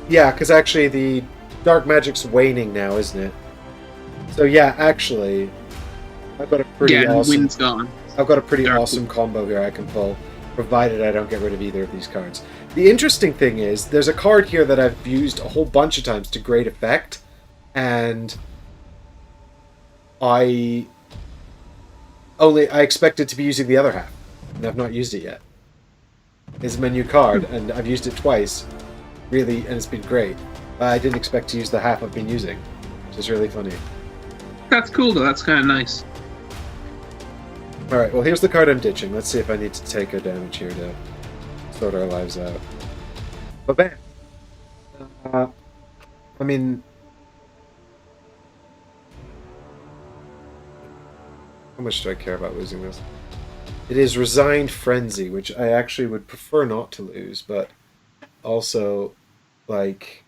yeah, because actually the dark magic's waning now, isn't it? So yeah, actually, I've got a pretty awesome. The wind's gone. I've got a pretty awesome combo here I can pull, provided I don't get rid of either of these cards. The interesting thing is, there's a card here that I've used a whole bunch of times to great effect, and I expected to be using the other half, and I've not used it yet. It's a menu card, and I've used it twice, really, and it's been great. I didn't expect to use the half I've been using, which is really funny. That's cool, though. That's kind of nice. Alright, well, here's the card I'm ditching. Let's see if I need to take a damage here to sort our lives out. But bam! I mean... How much do I care about losing this? It is Resigned Frenzy, which I actually would prefer not to lose, but also, like...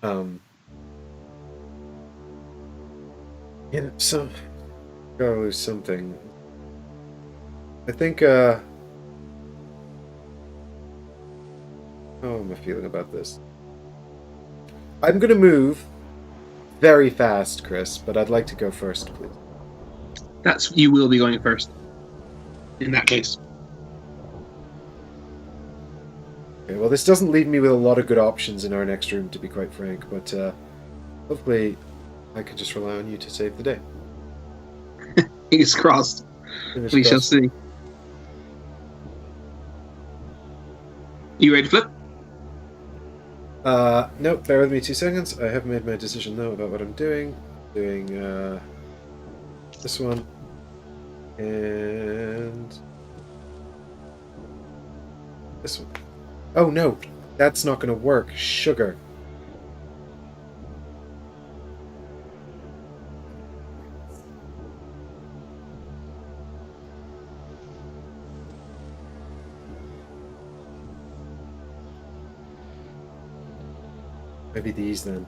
Yeah, so... Gotta lose something. I think, how am I feeling about this? I'm gonna move very fast, Chris, but I'd like to go first, please. You will be going first. In that case. Okay, well, this doesn't leave me with a lot of good options in our next room, to be quite frank, but hopefully I can just rely on you to save the day. Fingers crossed. We shall see. You ready to flip? Nope, bear with me 2 seconds. I have made my decision now about what I'm doing. Doing this one. And this one. Oh no, that's not going to work. Sugar. Maybe these then.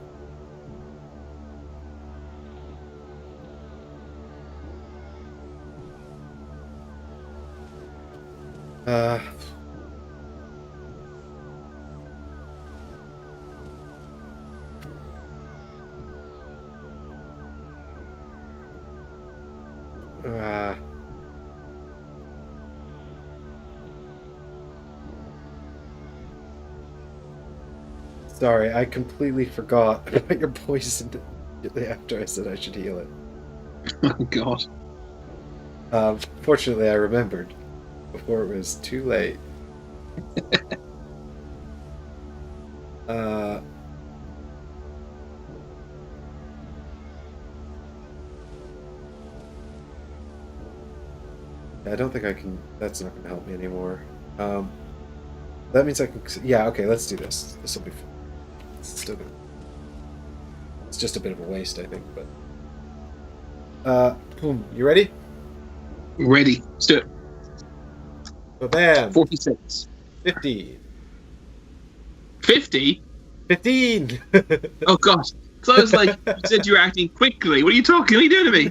Sorry, I completely forgot about your poison immediately after I said I should heal it. Oh god. Fortunately, I remembered before it was too late. I don't think I can... That's not going to help me anymore. That means I can... Yeah, okay, let's do this. This will be fun. It's still good. It's just a bit of a waste, I think, but... boom. You ready? Ready. Let's do it. Ba-bam! 46. 15. 50? 15! Oh god. So I was like, you said you were acting quickly. What are you talking? What are you doing to me?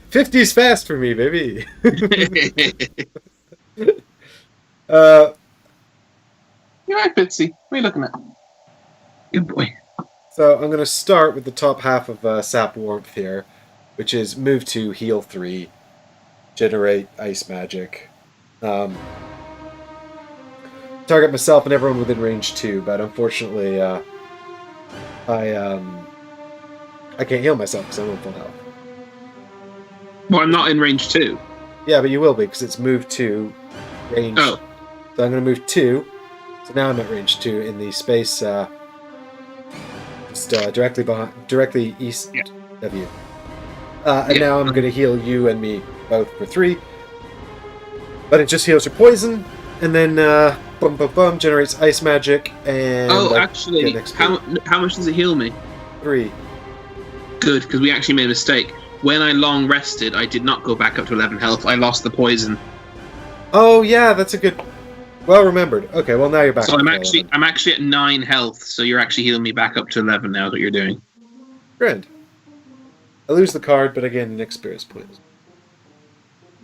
50's fast for me, baby. You're right, Bitsy. What are you looking at? Good boy. So I'm going to start with the top half of Sap Warmth here, which is move 2, heal 3, generate ice magic. Target myself and everyone within range 2, but unfortunately I can't heal myself because I'm on full health. Well, I'm not in range 2. Yeah, but you will be because it's move 2, range. Oh. So I'm going to move 2. So now I'm at range 2 in the space just directly east of you. And now I'm going to heal you and me both for 3. But it just heals your poison, and then bum bum bum generates ice magic. And actually, how much does it heal me? 3. Good, because we actually made a mistake. When I long rested, I did not go back up to 11 health. I lost the poison. Oh yeah, that's a good. Well remembered. Okay, well now you're back. So I'm actually at 9 health. So you're actually healing me back up to 11 now. Is what you're doing. Grand. I lose the card, but I gain an experience point.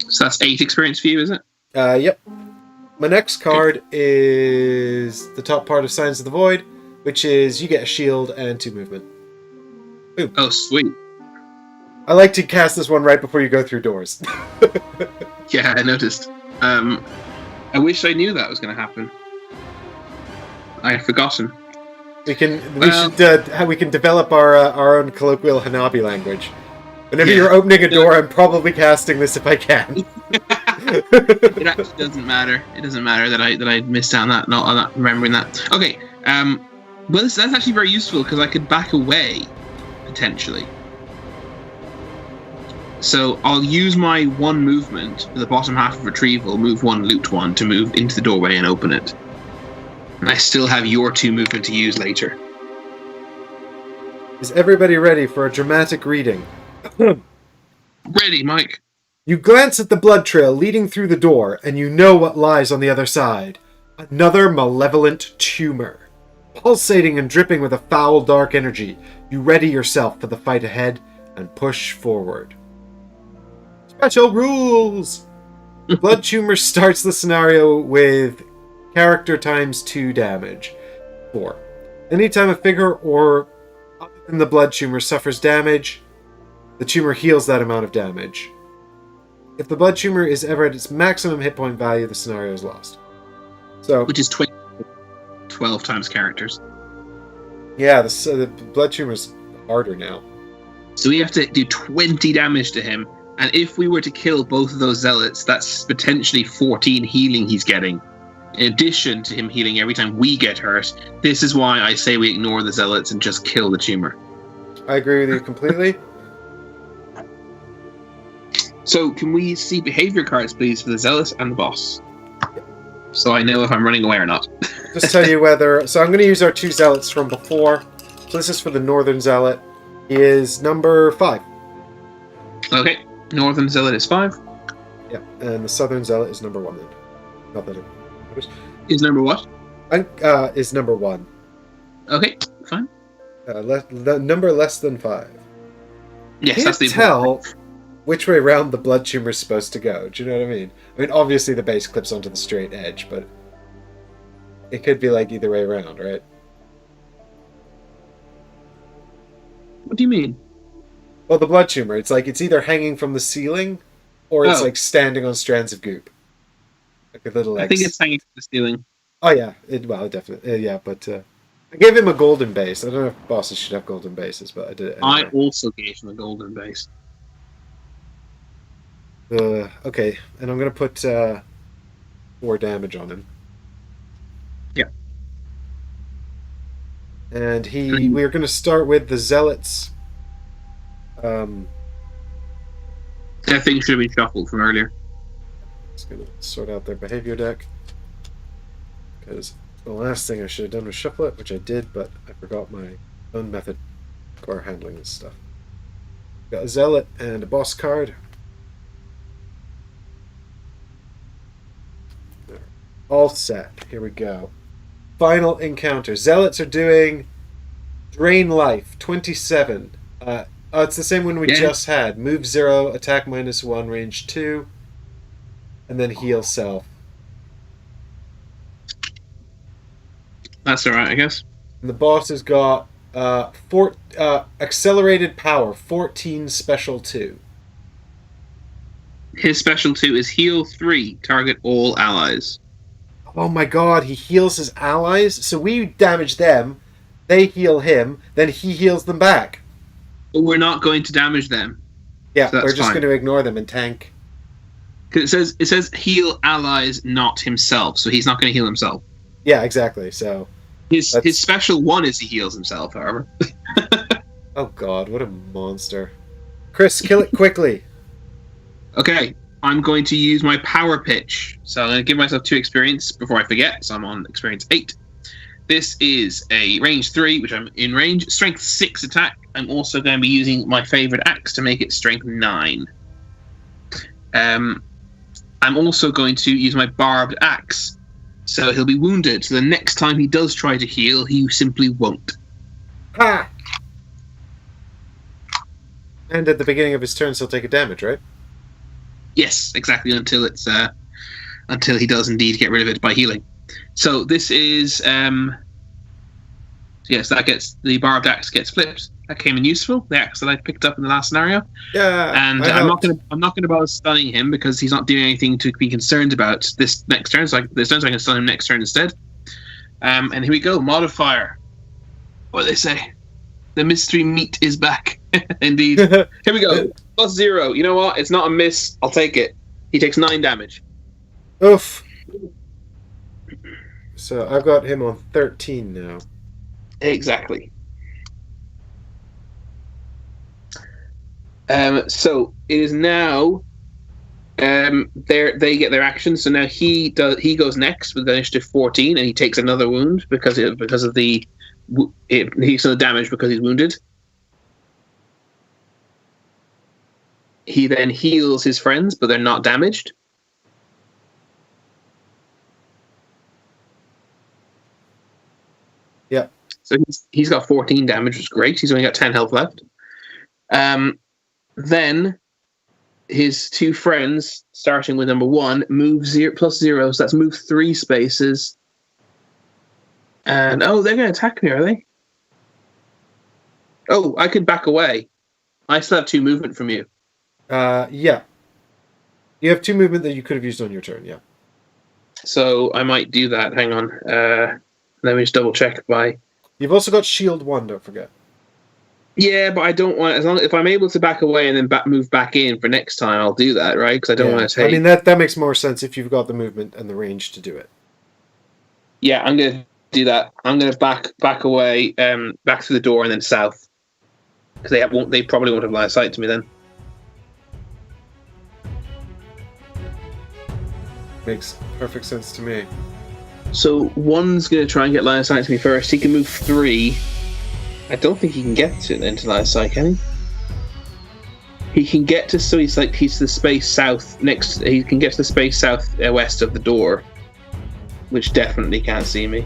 So that's 8 experience for you, is it? Yep. My next card is the top part of Signs of the Void, which is you get a shield and 2 movement. Boom. Oh, sweet. I like to cast this one right before you go through doors. Yeah, I noticed. I wish I knew that was going to happen. I had forgotten. We can develop our own colloquial Hanabi language. Whenever you're opening a door, I'm probably casting this if I can. It actually doesn't matter. It doesn't matter that I missed out on that. Not remembering that. Okay. Well, that's actually very useful because I could back away potentially. So I'll use my 1 movement for the bottom half of retrieval, move 1, loot 1 to move into the doorway and open it. And I still have your 2 movement to use later. Is everybody ready for a dramatic reading? Ready, Mike. You glance at the blood trail leading through the door, and you know what lies on the other side. Another malevolent tumor. Pulsating and dripping with a foul, dark energy, you ready yourself for the fight ahead and push forward. Special rules! The blood tumor starts the scenario with character times 2 damage. 4. Anytime a figure or other than the blood tumor suffers damage, the tumor heals that amount of damage. If the blood tumor is ever at its maximum hit point value, the scenario is lost. So, Which is 12 times characters. Yeah, the blood tumor's harder now. So we have to do 20 damage to him, and if we were to kill both of those zealots, that's potentially 14 healing he's getting. In addition to him healing every time we get hurt, this is why I say we ignore the zealots and just kill the tumor. I agree with you completely. So can we see behavior cards, please, for the zealots and the boss? So I know if I'm running away or not. Just tell you whether... So I'm going to use our 2 zealots from before. So this is for the northern zealot. He is number 5. Okay, northern zealot is 5. Yeah, and the southern zealot is number 1 then. Not that it matters. Is number what? Is number 1. Okay, fine. The number less than 5. Yes, that's the tell which way around the blood tumor is supposed to go. Do you know what I mean? I mean, obviously the base clips onto the straight edge, but it could be like either way around, right? What do you mean? Well, the blood tumor, it's like it's either hanging from the ceiling or it's like standing on strands of goop. Like a little I think it's hanging from the ceiling. Oh, yeah. Definitely. Yeah, but I gave him a golden base. I don't know if bosses should have golden bases, but I did it anyway. I also gave him a golden base. Okay, and I'm going to put 4 damage on him. Yeah. And we're going to start with the zealots. That thing should have been shuffled from earlier. Just going to sort out their behavior deck. Because the last thing I should have done was shuffle it, which I did, but I forgot my own method for handling this stuff. Got a zealot and a boss card. All set. Here we go. Final encounter. Zealots are doing Drain Life, 27. It's the same one we just had. Move 0, attack -1, range 2, and then heal self. That's alright, I guess. And the boss has got accelerated power, 14 special 2. His special 2 is heal 3, target all allies. Oh my god, he heals his allies? So we damage them, they heal him, then he heals them back. But we're not going to damage them. Yeah, so we're just going to ignore them and tank. Because it says heal allies, not himself, so he's not going to heal himself. Yeah, exactly, so... His special 1 is he heals himself, however. Oh god, what a monster. Chris, kill it quickly. Okay, I'm going to use my power pitch. So I'm going to give myself 2 experience before I forget, so I'm on experience 8. This is a range 3, which I'm in range. Strength 6 attack. I'm also going to be using my favorite axe to make it strength 9. I'm also going to use my barbed axe So he'll be wounded. So the next time he does try to heal, he simply won't. Ha! And at the beginning of his turn, he'll take a damage, right? Yes, exactly. Until he does indeed get rid of it by healing. So this is yes, that gets the barbed axe gets flipped. That came in useful. The axe that I picked up in the last scenario. Yeah. And I'm not gonna bother stunning him because he's not doing anything to be concerned about this next turn. So I can stun him next turn instead. And here we go. Modifier. What do they say? The mystery meat is back. Indeed. Here we go. +0. You know what? It's not a miss. I'll take it. He takes 9 damage. Oof. So I've got him on 13 now. Exactly. So it is now. They get their action. So now he goes next with initiative 14, and he takes another wound because of the he's the damage because he's wounded. He then heals his friends, but they're not damaged. Yeah. So he's got 14 damage, which is great. He's only got 10 health left. Then his 2 friends, starting with number 1, move +0, so that's move 3 spaces. And they're going to attack me, are they? Oh, I could back away. I still have 2 movement from you. Yeah. You have 2 movement that you could have used on your turn, yeah. So I might do that. Hang on. Let me just double check You've also got shield 1, don't forget. Yeah, but I don't want, if I'm able to back away and then move back in for next time, I'll do that, right? Because I don't want to take. I mean, that makes more sense if you've got the movement and the range to do it. Yeah, I'm going to do that. I'm going to back away, back through the door and then south, because they probably won't have line of sight to me then. Makes perfect sense to me. So one's going to try and get line of sight to me first. He can move 3. I don't think he can get into line of sight, can he? He can get to, so he's the space south next. He can get to the space south west of the door, which definitely can't see me.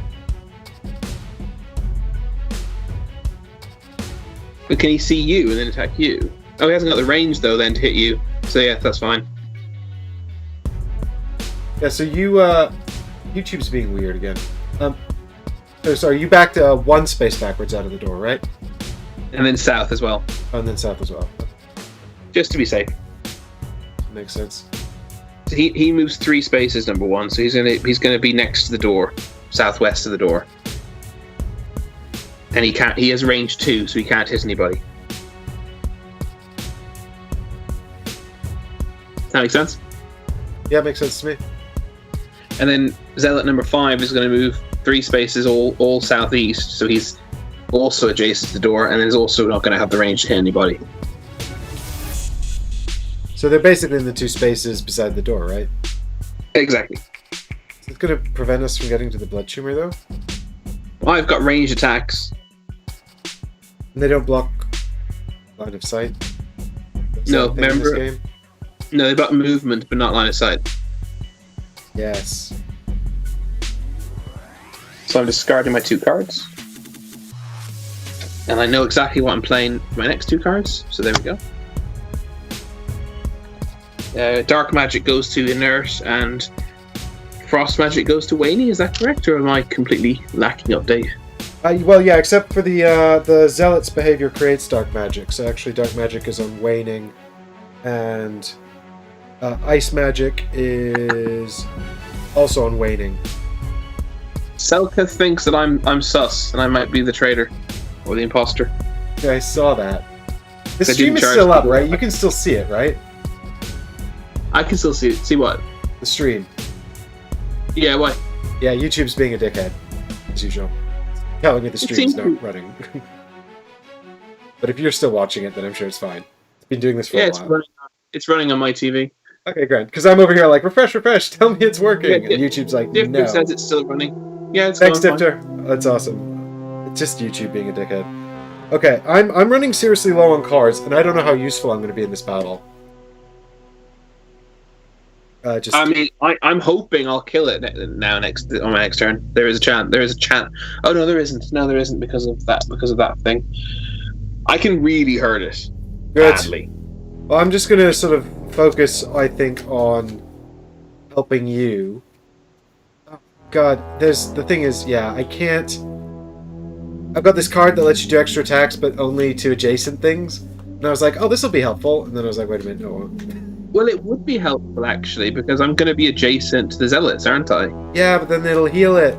But can he see you and then attack you? Oh, he hasn't got the range though then to hit you. So yeah, that's fine. Yeah, so YouTube's being weird again. Sorry, you backed 1 space backwards out of the door, right? And then south as well. Oh, and then south as well. Just to be safe. Makes sense. So he moves 3 spaces, number 1, so he's gonna be next to the door, southwest of the door. And he has range 2, so he can't hit anybody. Does that make sense? Yeah, makes sense to me. And then Zealot number 5 is going to move 3 spaces all southeast, so he's also adjacent to the door, and is also not going to have the range to hit anybody. So they're basically in the 2 spaces beside the door, right? Exactly. Is it going to prevent us from getting to the blood tumor, though? Well, I've got ranged attacks. And they don't block line of sight? No, remember? No, they've got movement, but not line of sight. Yes. So I'm discarding my 2 cards. And I know exactly what I'm playing for my next 2 cards, so there we go. Dark magic goes to inert, and frost magic goes to waning. Is that correct, or am I completely lacking update? Well, yeah, except for the zealot's behavior creates dark magic. So actually, dark magic is on waning, and ice magic is also on waning. Selka thinks that I'm sus, and I might be the traitor or the imposter. Yeah, I saw that. The They stream didn't is charge still up, people. right? You can still see it, right? I can still see it. See what? The stream. Yeah, why? Yeah, YouTube's being a dickhead, as usual. Telling me the stream's seems not running. But if you're still watching it, then I'm sure it's fine. It's been doing this for a while. It's running on my TV. Okay, great. Because I'm over here like, refresh, tell me it's working. Yeah, and YouTube's like, Dipter no. says it's still running. Yeah, it's Thanks, going fine. Dipter. That's awesome. It's just YouTube being a dickhead. Okay, I'm running seriously low on cards, and I don't know how useful I'm going to be in this battle. Just I mean, I'm hoping I'll kill it now on my next turn. There is a chance. There is a chance. Oh no, there isn't. No, there isn't because of that thing. I can really hurt it good. badly. Well, I'm just gonna sort of focus, I think, on helping you. Oh, God, the thing is, yeah, I can't. I've got this card that lets you do extra attacks, but only to adjacent things. And I was like, oh, this will be helpful. And then I was like, wait a minute, no, it won't. Well, it would be helpful actually because I'm going to be adjacent to the zealots, aren't I? Yeah, but then it'll heal it.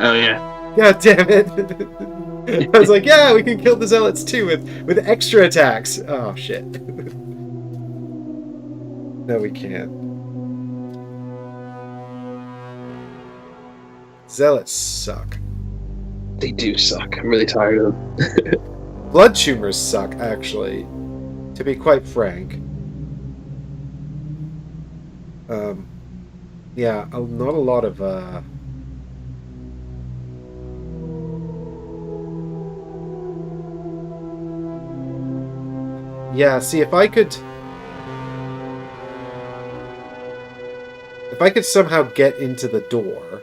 Oh yeah. God damn it! I was like, yeah, we can kill the zealots too with extra attacks. Oh shit. No, we can't. Zealots suck. They do suck. I'm really tired of them. Blood tumors suck, actually. To be quite frank. Yeah, not a lot of, Yeah, see, if I could somehow get into the door...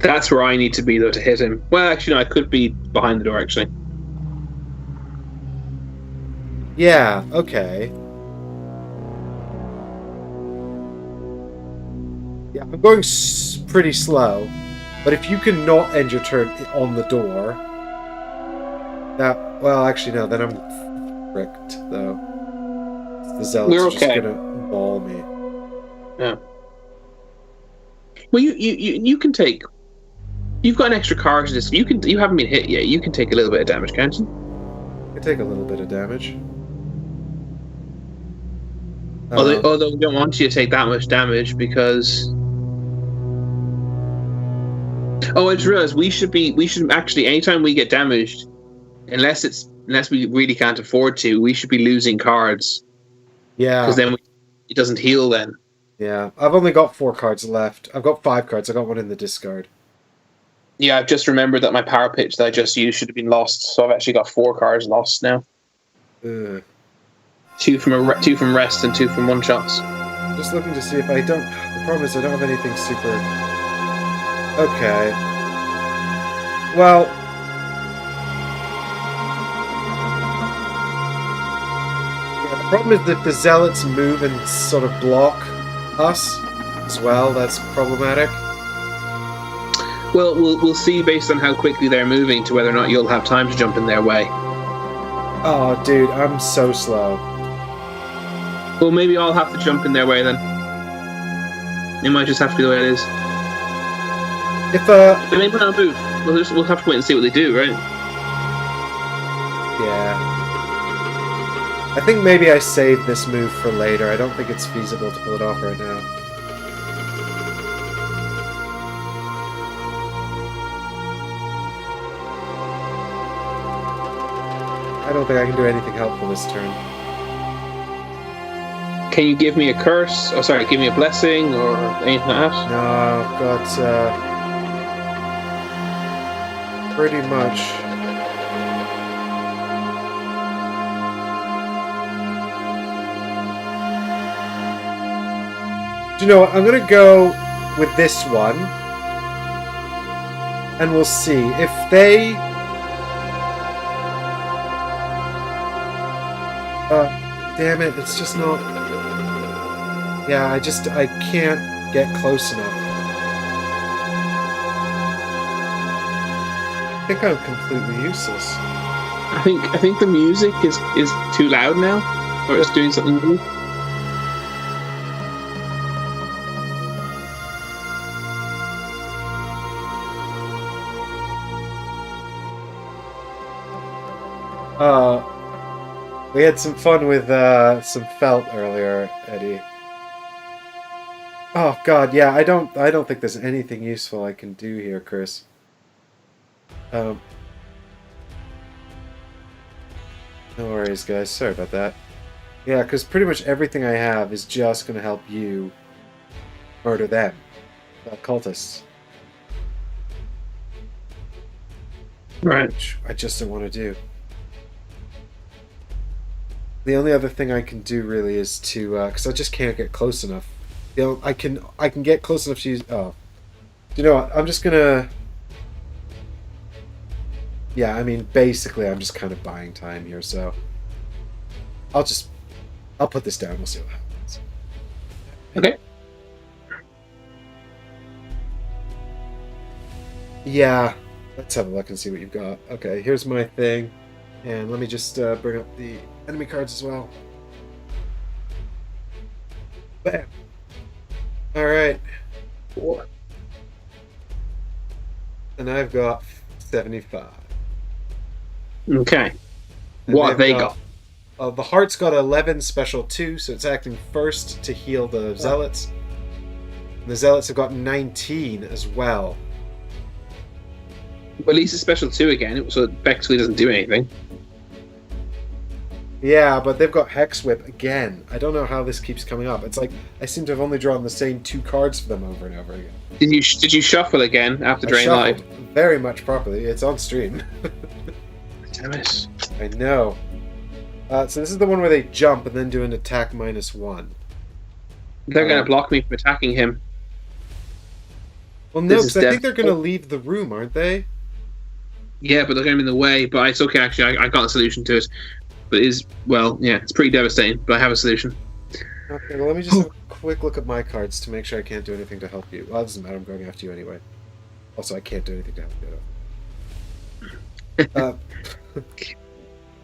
That's where I need to be, though, to hit him. Well, actually, no, I could be behind the door, actually. Yeah, okay. Yeah, I'm going pretty slow. But if you can not end your turn on the door... That... Well, actually, no, then I'm fricked, though. The zealots We're are okay. just gonna maul me. Yeah. Well, you can take... You've got an extra card to this. You haven't been hit yet. You can take a little bit of damage, can't you? I can take a little bit of damage. Although we don't want you to take that much damage because... Oh, I just realized we should actually, anytime we get damaged, unless we really can't afford to, we should be losing cards. Yeah. Because then it doesn't heal then. Yeah. I've only got 4 cards left. I've got 5 cards. I got one in the discard. Yeah, I've just remembered that my power pitch that I just used should have been lost, so I've actually got 4 cards lost now. Ugh. 2 from rest and 2 from one shots. Just looking to see if I don't... The problem is I don't have anything super... Okay. Well... Yeah, the problem is that the zealots move and sort of block us as well. That's problematic. Well, we'll see based on how quickly they're moving to whether or not you'll have time to jump in their way. Oh, dude, I'm so slow. Well, maybe I'll have to jump in their way then. It might just have to be the way it is. They may not move. We'll have to wait and see what they do, right? Yeah. I think maybe I saved this move for later. I don't think it's feasible to pull it off right now. I don't think I can do anything helpful this turn. Can you give me a curse? Oh, sorry, give me a blessing or anything like that? No, I've got, pretty much... Do you know what? I'm gonna go with this one. And we'll see. If they... damn it, it's just not... Yeah, I can't get close enough. I think I'm completely useless. I think the music is too loud now, or it's doing something new. We had some fun with some felt earlier, Eddie. Oh God, yeah, I don't think there's anything useful I can do here, Chris. No worries, guys. Sorry about that. Yeah, because pretty much everything I have is just going to help you murder them, cultists. Right. Which I just don't want to do. The only other thing I can do really is to, because I just can't get close enough. You know, I can get close enough to use. Oh, you know what? I'm just gonna. Yeah, I mean, basically, I'm just kind of buying time here, so I'll put this down. We'll see what happens. Okay. Yeah, let's have a look and see what you've got. Okay, here's my thing, and let me just bring up the enemy cards as well. Bam. All right. 4. And I've got 75. Okay. And What have they got? The Heart's got 11 special 2, so it's acting first to heal the Zealots. And the Zealots have got 19 as well. Well, at least it's special 2 again, so it effectively doesn't do anything. Yeah, but they've got Hex Whip again. I don't know how this keeps coming up. It's like I seem to have only drawn the same 2 cards for them over and over again. Did you shuffle again after Drain Life? Very much properly. It's on stream. Damn it. I know. So this is the one where they jump and then do an attack -1. They're going to block me from attacking him. Well, no, because I think they're going to leave the room, aren't they? Yeah, but they're going to be in the way. But it's okay, actually. I got a solution to it. But it's pretty devastating. But I have a solution. Okay, well, let me just have a quick look at my cards to make sure I can't do anything to help you. Well, it doesn't matter. I'm going after you anyway. Also, I can't do anything to help you.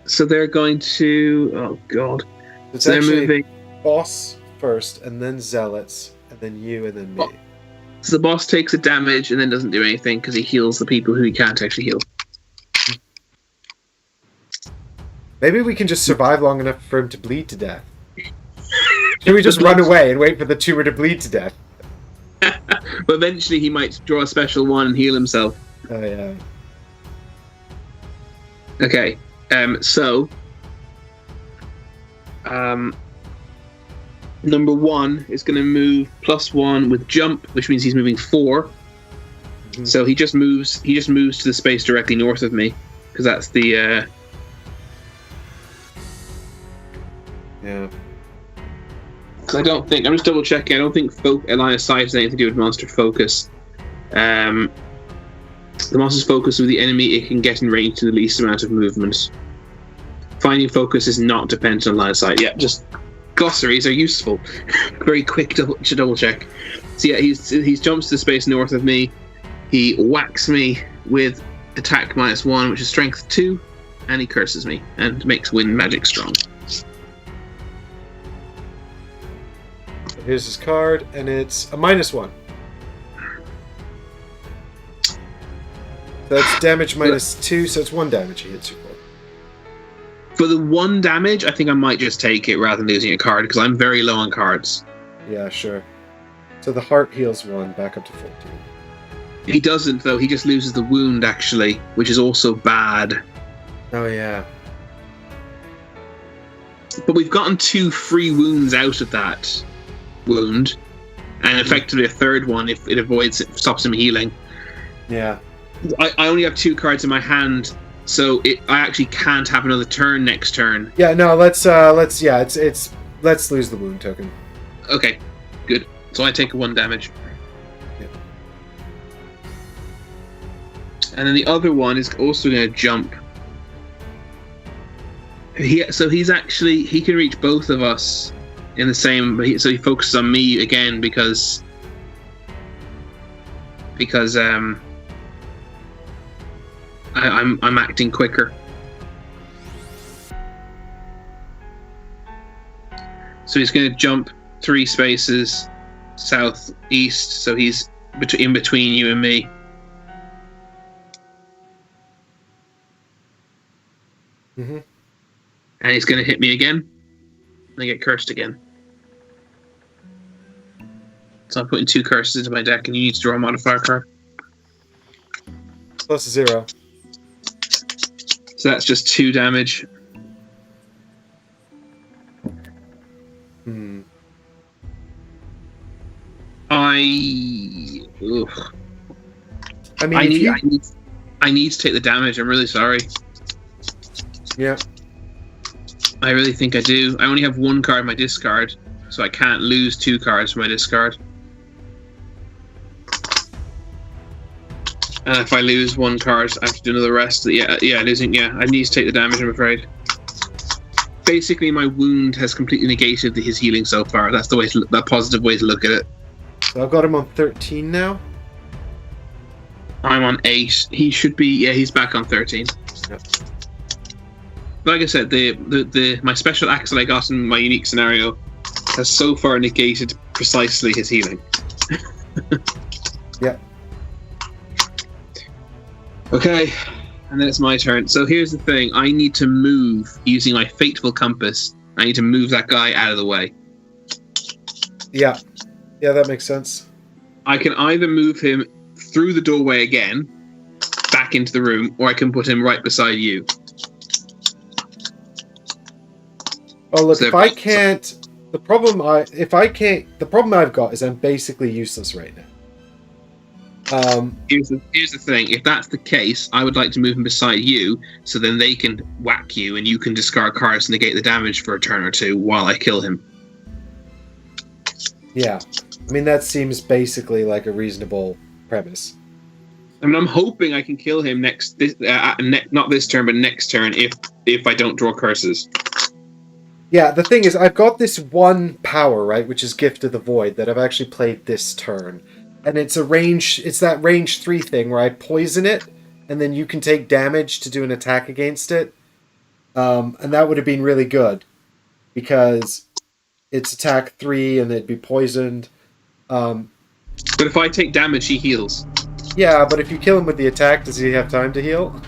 So they're going to... Oh, God. It's so they're actually moving... Boss first, and then Zealots, and then you, and then me. So the boss takes a damage and then doesn't do anything because he heals the people who he can't actually heal. Maybe we can just survive long enough for him to bleed to death. Should we just run away and wait for the tumor to bleed to death? But eventually he might draw a special 1 and heal himself. Oh, yeah. Okay, number 1 is going to move +1 with jump, which means he's moving 4. Mm-hmm. So he just moves to the space directly north of me, because that's the yeah. Because I'm just double checking. I don't think line of sight has anything to do with monster focus. The monster's focus with the enemy it can get in range to the least amount of movement. Finding focus is not dependent on line of sight. Yeah, just glossaries are useful. Very quick double check. So yeah, he's jumps to the space north of me. He whacks me with attack -1, which is strength 2, and he curses me and makes wind magic strong. Here's his card, and it's a -1. So that's damage -2, so it's 1 damage he hits you for. For the 1 damage, I think I might just take it rather than losing a card, because I'm very low on cards. Yeah, sure. So the heart heals 1, back up to 14. He doesn't, though. He just loses the wound, actually, which is also bad. Oh, yeah. But we've gotten 2 free wounds out of that wound, and effectively a 3rd one if it stops him healing. Yeah. I only have 2 cards in my hand, so I actually can't have another turn next turn. Yeah, no, let's lose the wound token. Okay, good. So I take 1 damage. Yeah. And then the other one is also going to jump. He can reach both of us in the same. So he focuses on me again because I'm acting quicker. So he's going to jump 3 spaces southeast, so he's in between you and me. Mm-hmm. And he's going to hit me again, and I get cursed again. So I'm putting 2 curses into my deck, and you need to draw a modifier card. +0. So that's just 2 damage. Hmm. I need to take the damage. I'm really sorry. Yeah. I really think I do. I only have one card in my discard, so I can't lose 2 cards from my discard. And if I lose 1 card, I have to do another rest. Yeah, losing. Yeah, I need to take the damage, I'm afraid. Basically, my wound has completely negated his healing so far. That's the way, the positive way to look at it. So I've got him on 13 now. I'm on 8. He should be. Yeah, he's back on 13. Yep. Like I said, my special axe that I got in my unique scenario has so far negated precisely his healing. Yeah. Okay, and then it's my turn. So here's the thing: I need to move using my fateful compass. I need to move that guy out of the way. Yeah, that makes sense. I can either move him through the doorway again, back into the room, or I can put him right beside you. Oh look, if I can't, the problem I've got is I'm basically useless right now. Here's the thing: if that's the case, I would like to move him beside you, so then they can whack you, and you can discard cards to negate the damage for a turn or 2 while I kill him. Yeah, I mean that seems basically like a reasonable premise. I mean, I'm hoping I can kill him not this turn, but next turn if I don't draw curses. Yeah, the thing is, I've got this one power, right, which is Gift of the Void, that I've actually played this turn. And it's that range 3 thing where I poison it, and then you can take damage to do an attack against it. And that would have been really good, because it's attack 3 and it'd be poisoned. But if I take damage, he heals. Yeah, but if you kill him with the attack, does he have time to heal?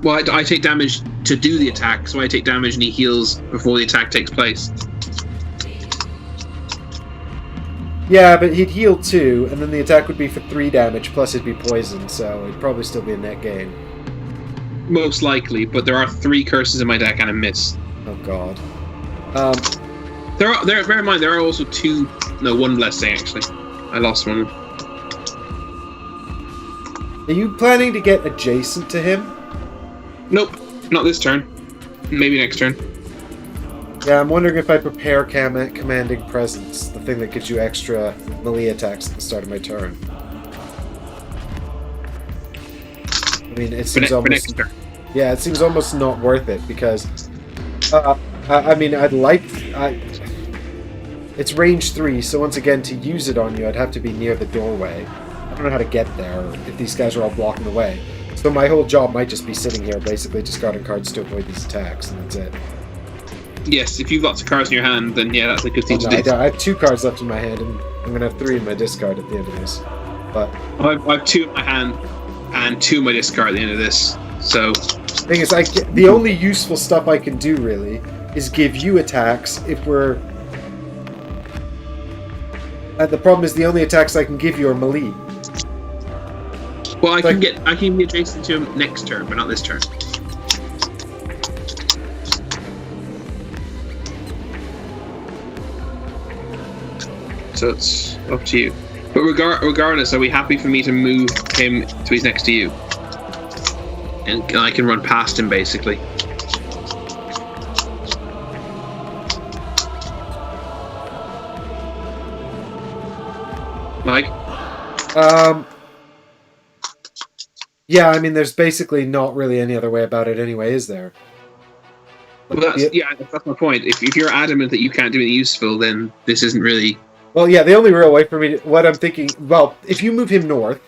Well, I take damage to do the attack, so I take damage and he heals before the attack takes place. Yeah, but he'd heal 2, and then the attack would be for 3 damage, plus he'd be poisoned, so it'd probably still be a net gain. Most likely, but there are 3 curses in my deck and a miss. Oh god. Bear in mind, there are also 1 blessing, actually. I lost one. Are you planning to get adjacent to him? Nope, not this turn. Maybe next turn. Yeah, I'm wondering if I prepare Commanding Presence, the thing that gives you extra melee attacks at the start of my turn. I mean, it seems almost... next turn. Yeah, it seems almost not worth it, because... I mean, it's range 3, so once again, to use it on you, I'd have to be near the doorway. I don't know how to get there, if these guys are all blocking the way. So my whole job might just be sitting here, basically discarding cards to avoid these attacks, and that's it. Yes, if you've lots of cards in your hand, then yeah, that's a good thing to do. I have 2 cards left in my hand, and I'm going to have 3 in my discard at the end of this. But I have 2 in my hand and 2 in my discard at the end of this. So the thing is, the only useful stuff I can do really is give you attacks if we're. And the problem is the only attacks I can give you are melee. Well, I can be adjacent to him next turn, but not this turn. So it's up to you. But regardless, are we happy for me to move him so he's next to you? And I can run past him, basically. Mike? Yeah, I mean, there's basically not really any other way about it anyway, is there? Well, that's my point. If you're adamant that you can't do anything useful, then this isn't really... Well, yeah, the only real way for me what I'm thinking... Well, if you move him north,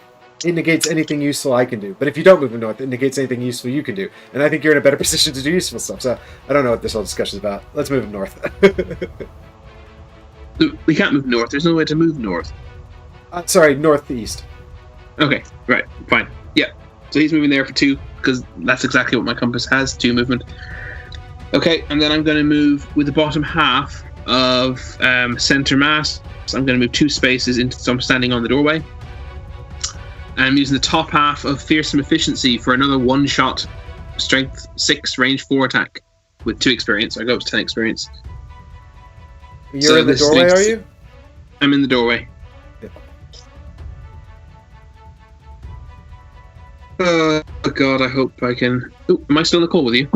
it negates anything useful I can do. But if you don't move him north, it negates anything useful you can do. And I think you're in a better position to do useful stuff. So I don't know what this whole discussion is about. Let's move him north. We can't move north. There's no way to move north. Sorry, northeast. Okay, right, fine. Yeah, so he's moving there for 2, because that's exactly what my compass has, 2 movement. Okay, and then I'm going to move with the bottom half of center mass. So I'm going to move 2 spaces so I'm standing on the doorway. And I'm using the top half of Fearsome Efficiency for another 1-shot Strength 6 range 4 attack with 2 experience. I go up to 10 experience. You're in the doorway, are you? I'm in the doorway. Yeah. Oh god, I hope I can... Oh, am I still on the call with you?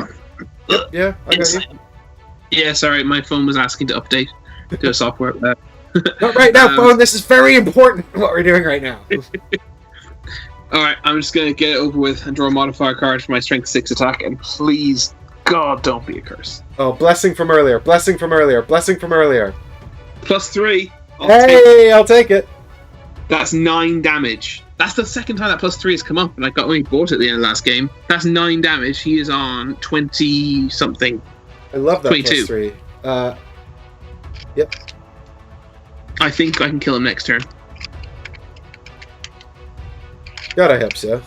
Yep, yeah, I got you. Yeah, sorry, my phone was asking to update to a software. Not right now, phone. This is very important. What we're doing right now. All right, I'm just gonna get it over with and draw a modifier card for my strength 6 attack, and please, God, don't be a curse. Oh, blessing from earlier. Blessing from earlier. Blessing from earlier. +3. I'll take it. That's 9 damage. That's the second time that +3 has come up, and I got only bought it at the end of the last game. That's 9 damage. He is on 20 something. I love that 22. +3. Yep. I think I can kill him next turn. God, I hope so.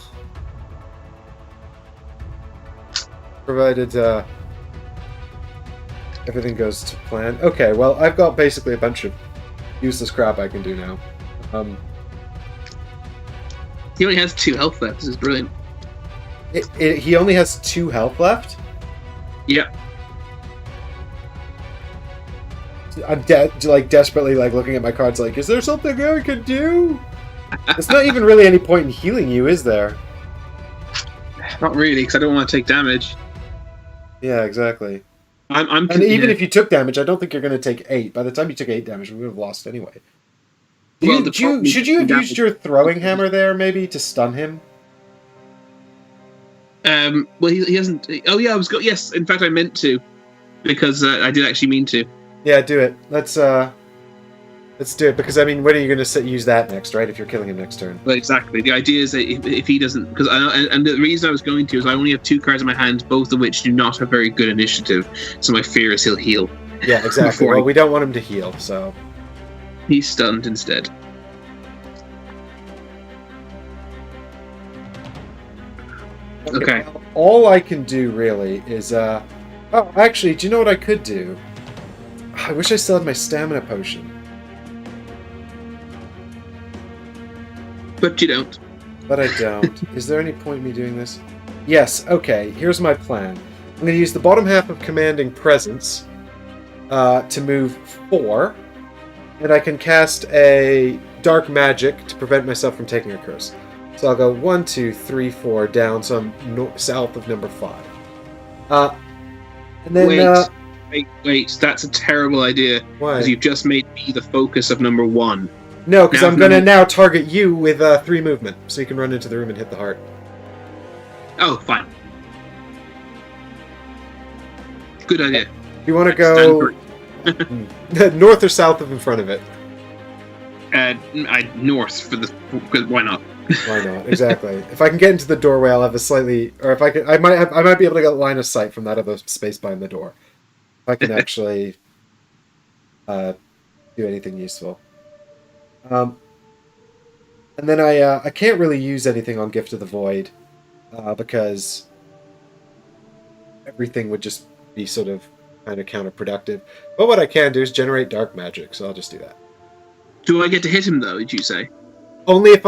Provided everything goes to plan. Okay, well, I've got basically a bunch of useless crap I can do now. He only has 2 health left. This is brilliant. He only has 2 health left? Yep. I'm desperately looking at my cards like, is there something I could do? It's not even really any point in healing you, is there? Not really, because I don't want to take damage. Yeah, exactly. And even if you took damage, I don't think you're going to take 8. By the time you took 8 damage, we would have lost anyway. Should you have used your throwing hammer there, maybe, to stun him? Well, he hasn't... Oh, yeah, Yes, in fact, I meant to. Because I did actually mean to. Yeah, do it. Let's do it, because, I mean, when are you going to use that next, right, if you're killing him next turn? Well, exactly. The idea is that if he doesn't... And the reason I was going to is I only have 2 cards in my hand, both of which do not have very good initiative, so my fear is he'll heal. Yeah, exactly. Well, we don't want him to heal, so... He's stunned instead. Okay. Well, all I can do, really, is... Oh, actually, do you know what I could do? I wish I still had my stamina potion. But you don't. But I don't. Is there any point in me doing this? Yes, okay, here's my plan. I'm going to use the bottom half of Commanding Presence to move 4, and I can cast a Dark Magic to prevent myself from taking a curse. So I'll go 1, 2, 3, 4 down, so I'm south of number 5. And then... Wait, that's a terrible idea. Why? Because you've just made me the focus of number 1. No, because I'm going to now target you with 3 movement, so you can run into the room and hit the heart. Oh, fine. Good idea. You want to go north or south of in front of it? North for the. Why not? Why not? Exactly. If I can get into the doorway, I'll have a slightly, or if I can, I might be able to get line of sight from that other space behind the door. If I can actually do anything useful. And then I can't really use anything on Gift of the Void because everything would just be sort of kind of counterproductive. But what I can do is generate dark magic, so I'll just do that. Do I get to hit him though? Did you say? Only if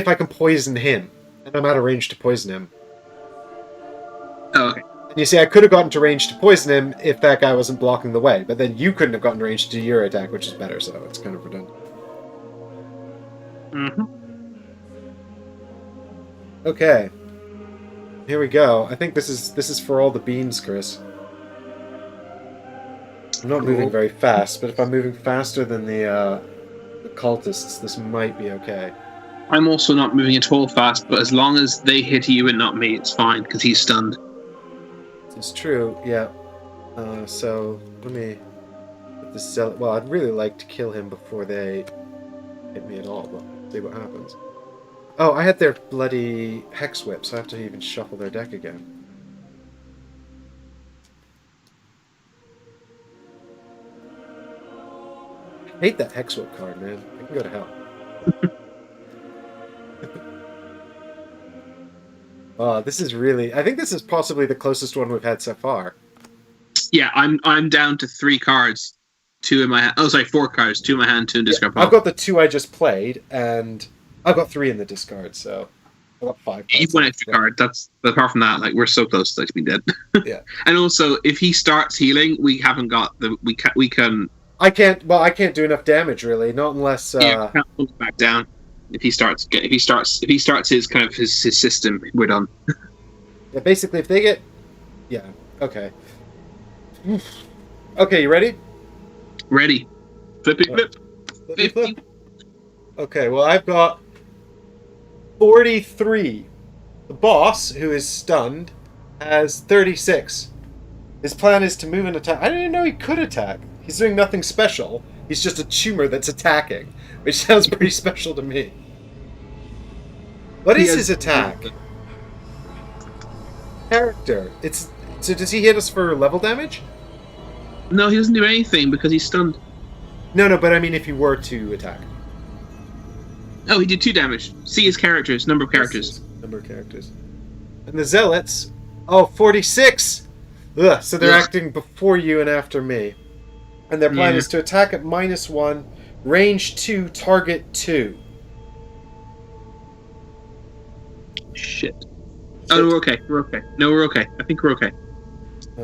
I can poison him, and I'm out of range to poison him. Oh, okay. And you see, I could have gotten to range to poison him if that guy wasn't blocking the way, but then you couldn't have gotten to range to do your attack, which is better, so it's kind of redundant. Mm-hmm. Okay. Here we go. I think this is for all the beans, Chris. I'm not moving very fast, but if I'm moving faster than the cultists, this might be okay. I'm also not moving at all fast, but as long as they hit you and not me, it's fine, because he's stunned. It's true, yeah. So, let me put this... Well, I'd really like to kill him before they hit me at all, but see what happens. Oh, I had their bloody Hex Whip, so I have to even shuffle their deck again. I hate that Hex Whip card, man. I can go to hell. Oh, this is really... I think this is possibly the closest one we've had so far. Yeah, I'm down to 3 cards. 2 in my hand. Oh, sorry, 4 cards. 2 in my hand, 2 in discard. I've got the 2 I just played, and I've got 3 in the discard, so I've got 5 cards. You've one extra card. That's apart from that, like we're so close to like being dead. Yeah. And also, if he starts healing, we haven't got the we can. I can't do enough damage really, not unless Yeah, can't pull it back down. If he starts his kind of his system, we're done. Yeah, basically if they get Okay. Okay, you ready? Ready. Flippy flip. Flippy 50. flip. Okay, well, I've got 43. The boss, who is stunned, has 36. His plan is to move and attack. I didn't even know he could attack. He's doing nothing special. He's just a tumor that's attacking, which sounds pretty special to me. What is his attack? Character. So does he hit us for level damage? No, he doesn't do anything because he's stunned. No, but I mean if he were to attack. Oh, he did 2 damage. See his characters, number of characters. Number of characters. And the zealots, 46! Ugh, so they're acting before you and after me. And their plan is to attack at -1, range 2, target 2. Shit. Oh, no, we're okay. We're okay. No, we're okay. I think we're okay.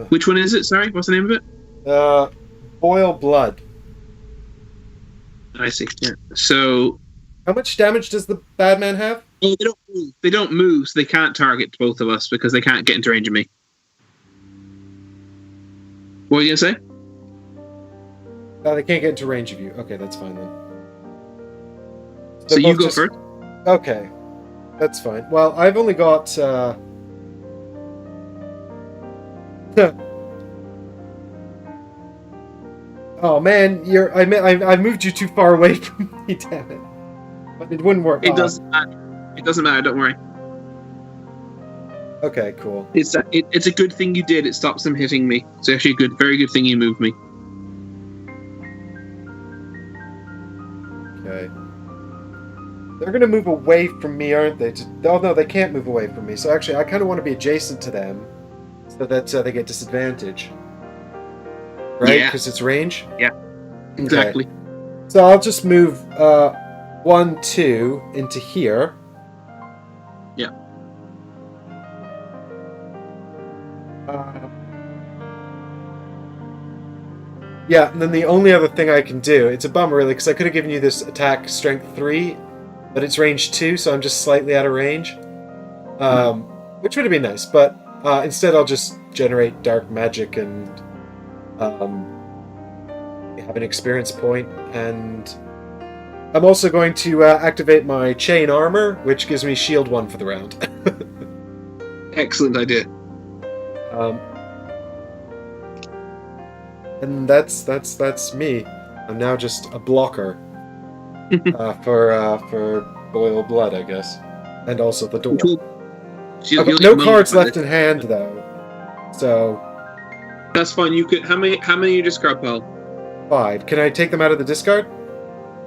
Which one is it? Sorry, what's the name of it? Boil blood. I see. Yeah. So, how much damage does the bad man have? they don't move. They don't move, so they can't target both of us because they can't get into range of me. What were you gonna say? They can't get into range of you. Okay, that's fine then. So you go first. Okay, that's fine. Well, I've only got. Oh man, I moved you too far away from me. Damn it! But it wouldn't work. It doesn't matter. It doesn't matter. Don't worry. Okay, cool. It's a good thing you did. It stops them hitting me. It's actually a good, very good thing you moved me. Okay. They're gonna move away from me, aren't they? Oh no, they can't move away from me. So actually, I kind of want to be adjacent to them, so that they get disadvantage. Right? Yeah. Because it's range. Yeah. Exactly. Okay. So I'll just move 1, 2 into here. Yeah. Yeah, and then the only other thing I can do, it's a bummer really, because I could have given you this attack strength 3, but it's range 2, so I'm just slightly out of range. Which would have been nice, but instead I'll just generate dark magic and have an experience point, and I'm also going to activate my chain armor, which gives me shield 1 for the round. Excellent idea. And that's me. I'm now just a blocker for Boil Blood, I guess, and also the door. I've got no cards left in hand though, so that's fine. You could how many in your discard pile? 5. Can I take them out of the discard?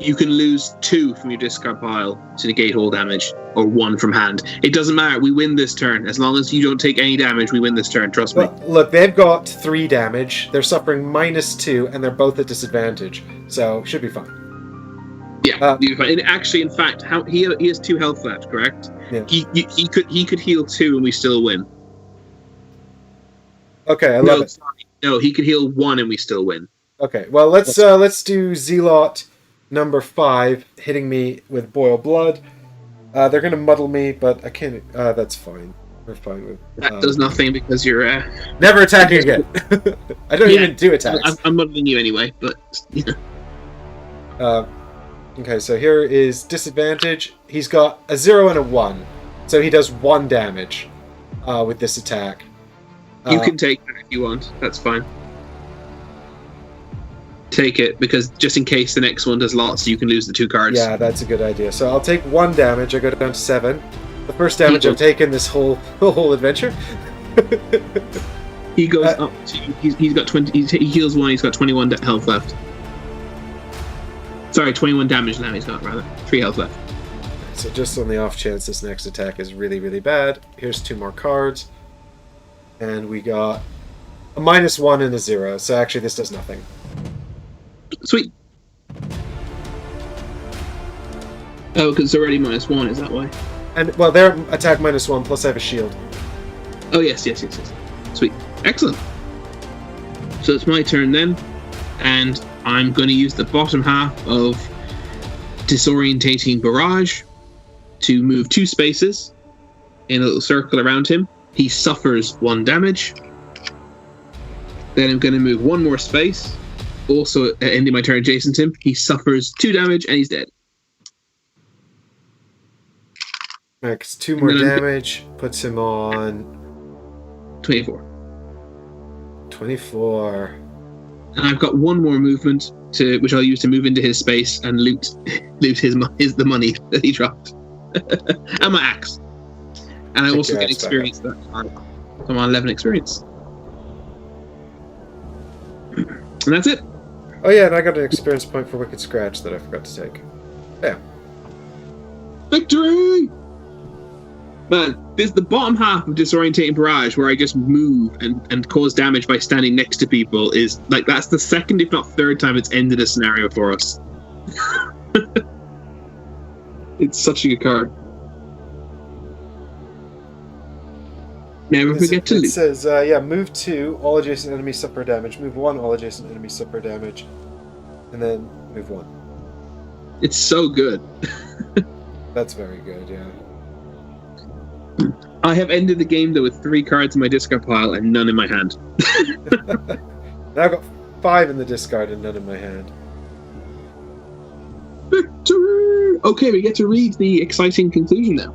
You can lose 2 from your discard pile to negate all damage, or 1 from hand. It doesn't matter. We win this turn. As long as you don't take any damage, we win this turn. Trust me. Look, they've got 3 damage. They're suffering -2, and they're both at disadvantage. So, should be fine. Yeah, you'll be fine. And actually, in fact, he has 2 health left, correct? Yeah. He could heal 2 and we still win. Okay, I love it. Sorry. No, he could heal 1 and we still win. Okay, well, let's do Zealot number 5 hitting me with Boil Blood. They're going to muddle me, but I can't. That's fine. We're fine with. That does nothing because you're never attacking again. I don't even do attacks. I'm muddling you anyway, but you know. Okay, so here is disadvantage. He's got a 0 and a 1, so he does 1 damage with this attack. You can take that if you want. That's fine. Take it, because just in case the next one does lots, you can lose the 2 cards. Yeah, that's a good idea. So I'll take 1 damage. I go down to 7. The first damage I've taken this whole adventure. He goes up to. He's got 20. He heals 1. He's got 21 health left. Sorry, 21 damage now. He's got 3 health left. So just on the off chance this next attack is really, really bad, here's 2 more cards, and we got a -1 and a 0. So actually, this does nothing. Sweet. Oh, because it's already -1, is that why? And, well, their attack -1, plus I have a shield. Oh, yes. Sweet. Excellent. So it's my turn then, and I'm going to use the bottom half of Disorientating Barrage to move 2 spaces in a little circle around him. He suffers 1 damage. Then I'm going to move one more space. Also, ending my turn adjacent to him. He suffers 2 damage and he's dead. Max 2 more damage. Puts him on 24. 24. And I've got one more movement which I'll use to move into his space and loot the money that he dropped. And my axe. And I also get experience that time. I'm on 11 experience. And that's it. Oh yeah, and I got an experience point for Wicked Scratch that I forgot to take. Yeah. Victory! Man, the bottom half of Disorientating Barrage, where I just move and cause damage by standing next to people, is like that's the second, if not third time it's ended a scenario for us. It's such a good card. Never forget to loot. It says, move 2, all adjacent enemies suffer damage. Move 1, all adjacent enemies suffer damage. And then move 1. It's so good. That's very good, yeah. I have ended the game, though, with 3 cards in my discard pile and none in my hand. Now I've got 5 in the discard and none in my hand. Victory! Okay, we get to read the exciting conclusion now.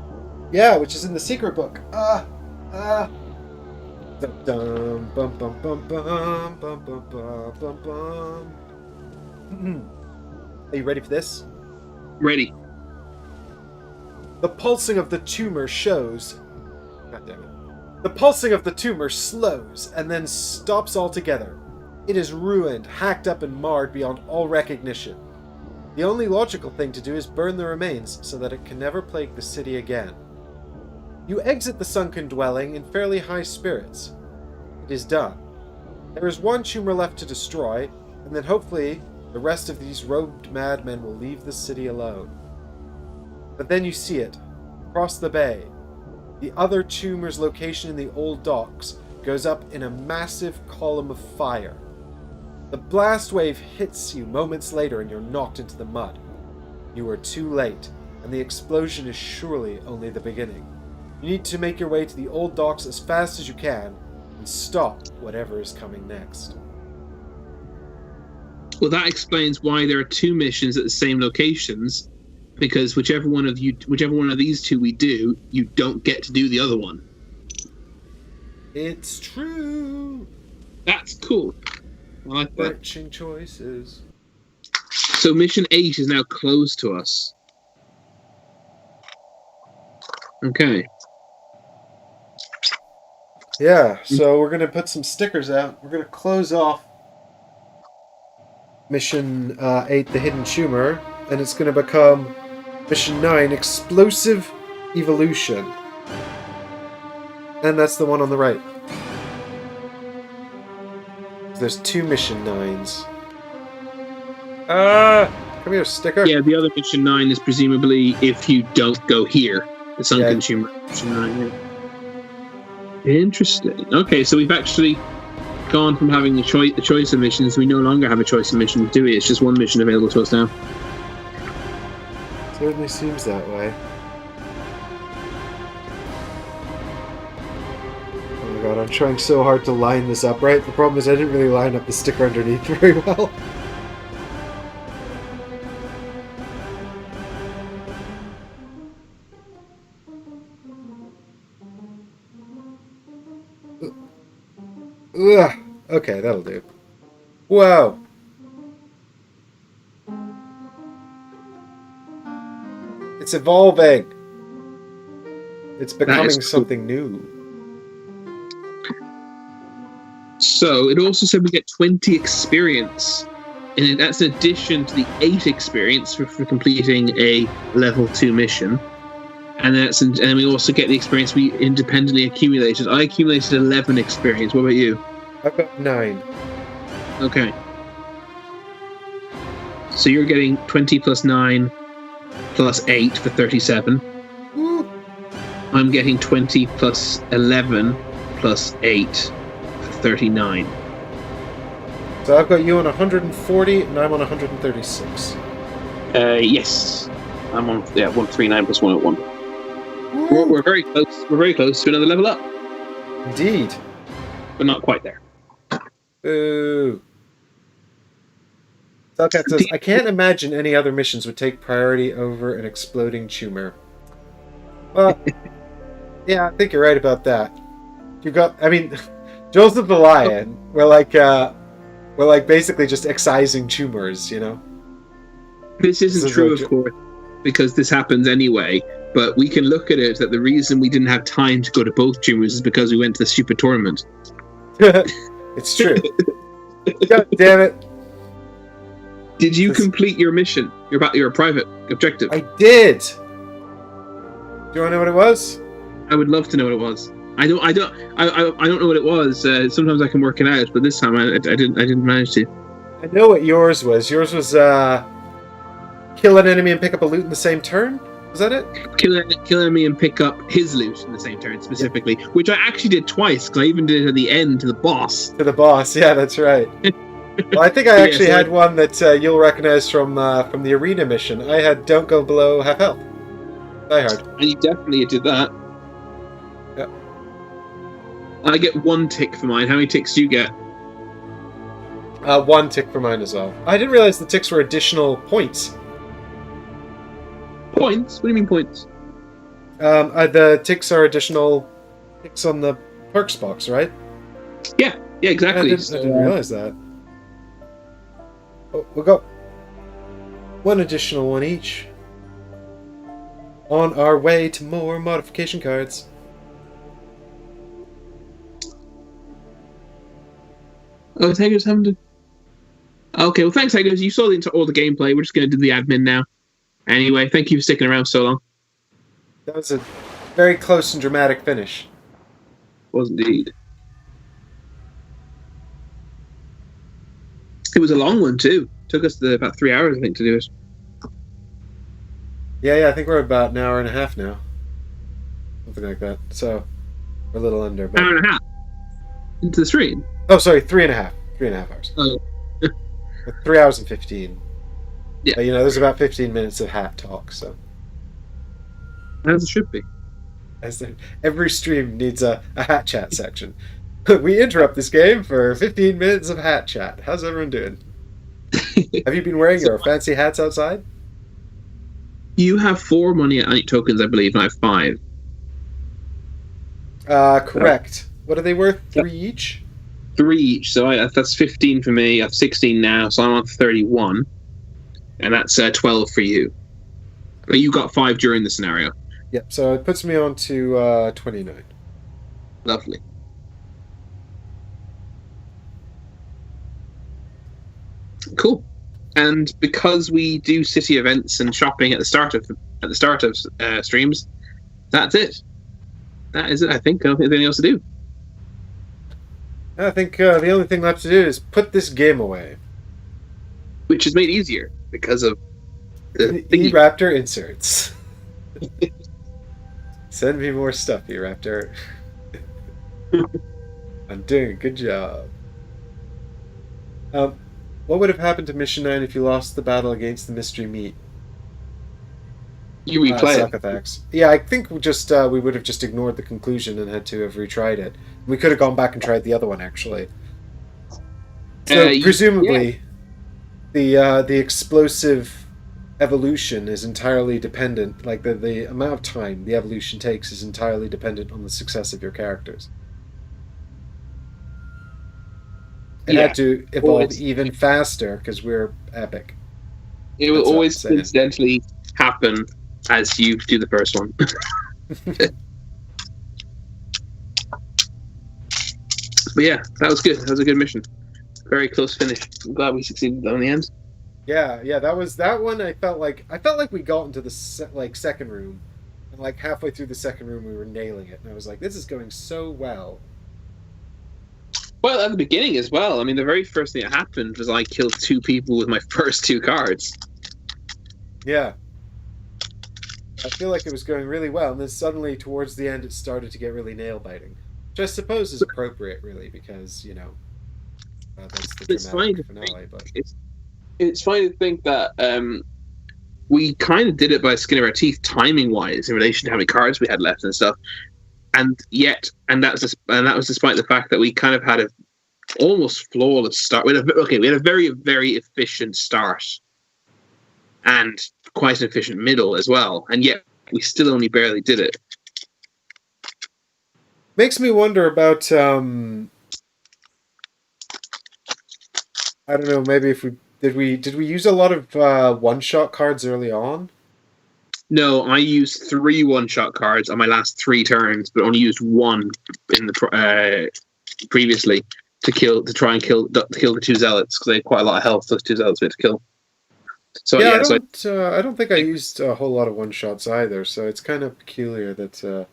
Yeah, which is in the secret book. Dum bum bum bum bum bum bum bum bum bum. Are you ready for this? Ready. The pulsing of the tumor shows. God damn it. The pulsing of the tumor slows and then stops altogether. It is ruined, hacked up, and marred beyond all recognition. The only logical thing to do is burn the remains so that it can never plague the city again. You exit the sunken dwelling in fairly high spirits. It is done. There is one tumor left to destroy, and then hopefully the rest of these robed madmen will leave the city alone. But then you see it, across the bay. The other tumor's location in the old docks goes up in a massive column of fire. The blast wave hits you moments later and you're knocked into the mud. You are too late, and the explosion is surely only the beginning. You need to make your way to the old docks as fast as you can and stop whatever is coming next. Well, that explains why there are 2 missions at the same locations, because whichever one of these 2 we do, you don't get to do the other one. It's true. That's cool. I like that. Matching choices. So mission 8 is now closed to us. Okay. Yeah, so we're going to put some stickers out. We're going to close off Mission 8, The Hidden Tumor, and it's going to become Mission 9, Explosive Evolution. And that's the one on the right. There's 2 Mission 9s. Come here, sticker. Yeah, the other Mission 9 is presumably if you don't go here. The Sunken Tumor. Mission 9, yeah. Interesting. Okay, so we've actually gone from having a choice of missions. We no longer have a choice of missions, do we? It's just one mission available to us now. Certainly seems that way. Oh my god, I'm trying so hard to line this up right. The problem is I didn't really line up the sticker underneath very well. Ugh. Okay, that'll do. Whoa! It's evolving! It's becoming something new. So, it also said we get 20 experience. And that's in addition to the 8 experience for completing a level 2 mission. And then we also get the experience we independently accumulated. I accumulated 11 experience. What about you? I've got 9. Okay. So you're getting 20 plus 9 plus 8 for 37. Woo. I'm getting 20 plus 11 plus 8 for 39. So I've got you on 140 and I'm on 136. Yes. I'm on 139 plus 101. We're very close. We're very close to another level up. Indeed. But not quite there. Boo. Selcat says, I can't imagine any other missions would take priority over an exploding tumor. Well, yeah, I think you're right about that. You got, I mean, Jules of the Lion, we're like basically just excising tumors, you know? This isn't This is true, like- of course, because this happens anyway. But we can look at it that the reason we didn't have time to go to both tumors is because we went to the stupid tournament. It's true. God damn it. Did you complete your mission? Your private objective? I did! Do you want to know what it was? I would love to know what it was. I don't know what it was. Sometimes I can work it out, but this time I didn't manage to. I know what yours was. Yours was kill an enemy and pick up a loot in the same turn? Was that it? Kill enemy and pick up his loot in the same turn specifically, which I actually did twice because I even did it at the end to the boss. To the boss, yeah, that's right. Well, I think I actually had one that you'll recognize from the arena mission. I had don't go below half health. Die hard. And you definitely did that. Yeah. I get 1 tick for mine. How many ticks do you get? 1 tick for mine as well. I didn't realize the ticks were additional points. Points? What do you mean points? The ticks are additional ticks on the perks box, right? Yeah, exactly. I didn't realize that. Oh, we'll go 1 additional one each. On our way to more modification cards. Oh, Tigers haven't done. Okay, well, thanks, Tigers. You saw all the gameplay. We're just going to do the admin now. Anyway, thank you for sticking around so long. That was a very close and dramatic finish. Was indeed. It was a long one too. Took us about 3 hours, I think, to do it. Yeah, I think we're about an hour and a half now. Something like that. So, we're a little under. But... Hour and a half into the stream. Oh, sorry, 3.5. 3.5 hours. Oh. 3 hours and 15. Yeah. But, there's about 15 minutes of hat talk, so. As it should be. Every stream needs a hat chat section. We interrupt this game for 15 minutes of hat chat. How's everyone doing? Have you been wearing your fancy hats outside? You have 4 money tokens, I believe, and I have 5. Correct. What are they worth? 3 each? 3 each, so that's 15 for me. I have 16 now, so I'm on 31. And that's 12 for you. But you got 5 during the scenario. Yep, so it puts me on to 29. Lovely. Cool. And because we do city events and shopping at the start of streams, that's it. That is it, I think. I don't think there's anything else to do. I think the only thing left to do is put this game away. Which is made easier because of the thingy. E-Raptor inserts. Send me more stuff, E-Raptor. I'm doing a good job. What would have happened to Mission 9 if you lost the battle against the mystery meat? You replay it. Sarcophags. Yeah, I think we would have just ignored the conclusion and had to have retried it. We could have gone back and tried the other one, actually. So presumably, the explosive evolution is entirely dependent. Like the amount of time the evolution takes is entirely dependent on the success of your characters. It had to evolve even faster because we're epic. It will always coincidentally happen as you do the first one. But yeah, that was good. That was a good mission. Very close finish. I'm glad we succeeded in the end. Yeah, that one. I felt like we got into the second room, and like halfway through the second room we were nailing it, and I was like, this is going so well. Well, at the beginning as well. I mean, the very first thing that happened was I killed 2 people with my first 2 cards. Yeah. I feel like it was going really well, and then suddenly, towards the end, it started to get really nail-biting. Which I suppose is appropriate, really, because, that's the dramatic finale. But it's funny to think that we kind of did it by the skin of our teeth, timing-wise, in relation to how many cards we had left and stuff. And that was despite the fact that we kind of had a almost flawless start. We had a very, very efficient start and quite an efficient middle as well, and yet we still only barely did it. Makes me wonder about I don't know, maybe if we use a lot of one-shot cards early on? No, I used 3 one-shot cards on my last 3 turns, but only used 1 in the previously to try and kill the 2 zealots, because they had quite a lot of health. Those 2 zealots we had to kill. So yeah, I don't think I used a whole lot of one-shots either. So it's kind of peculiar that.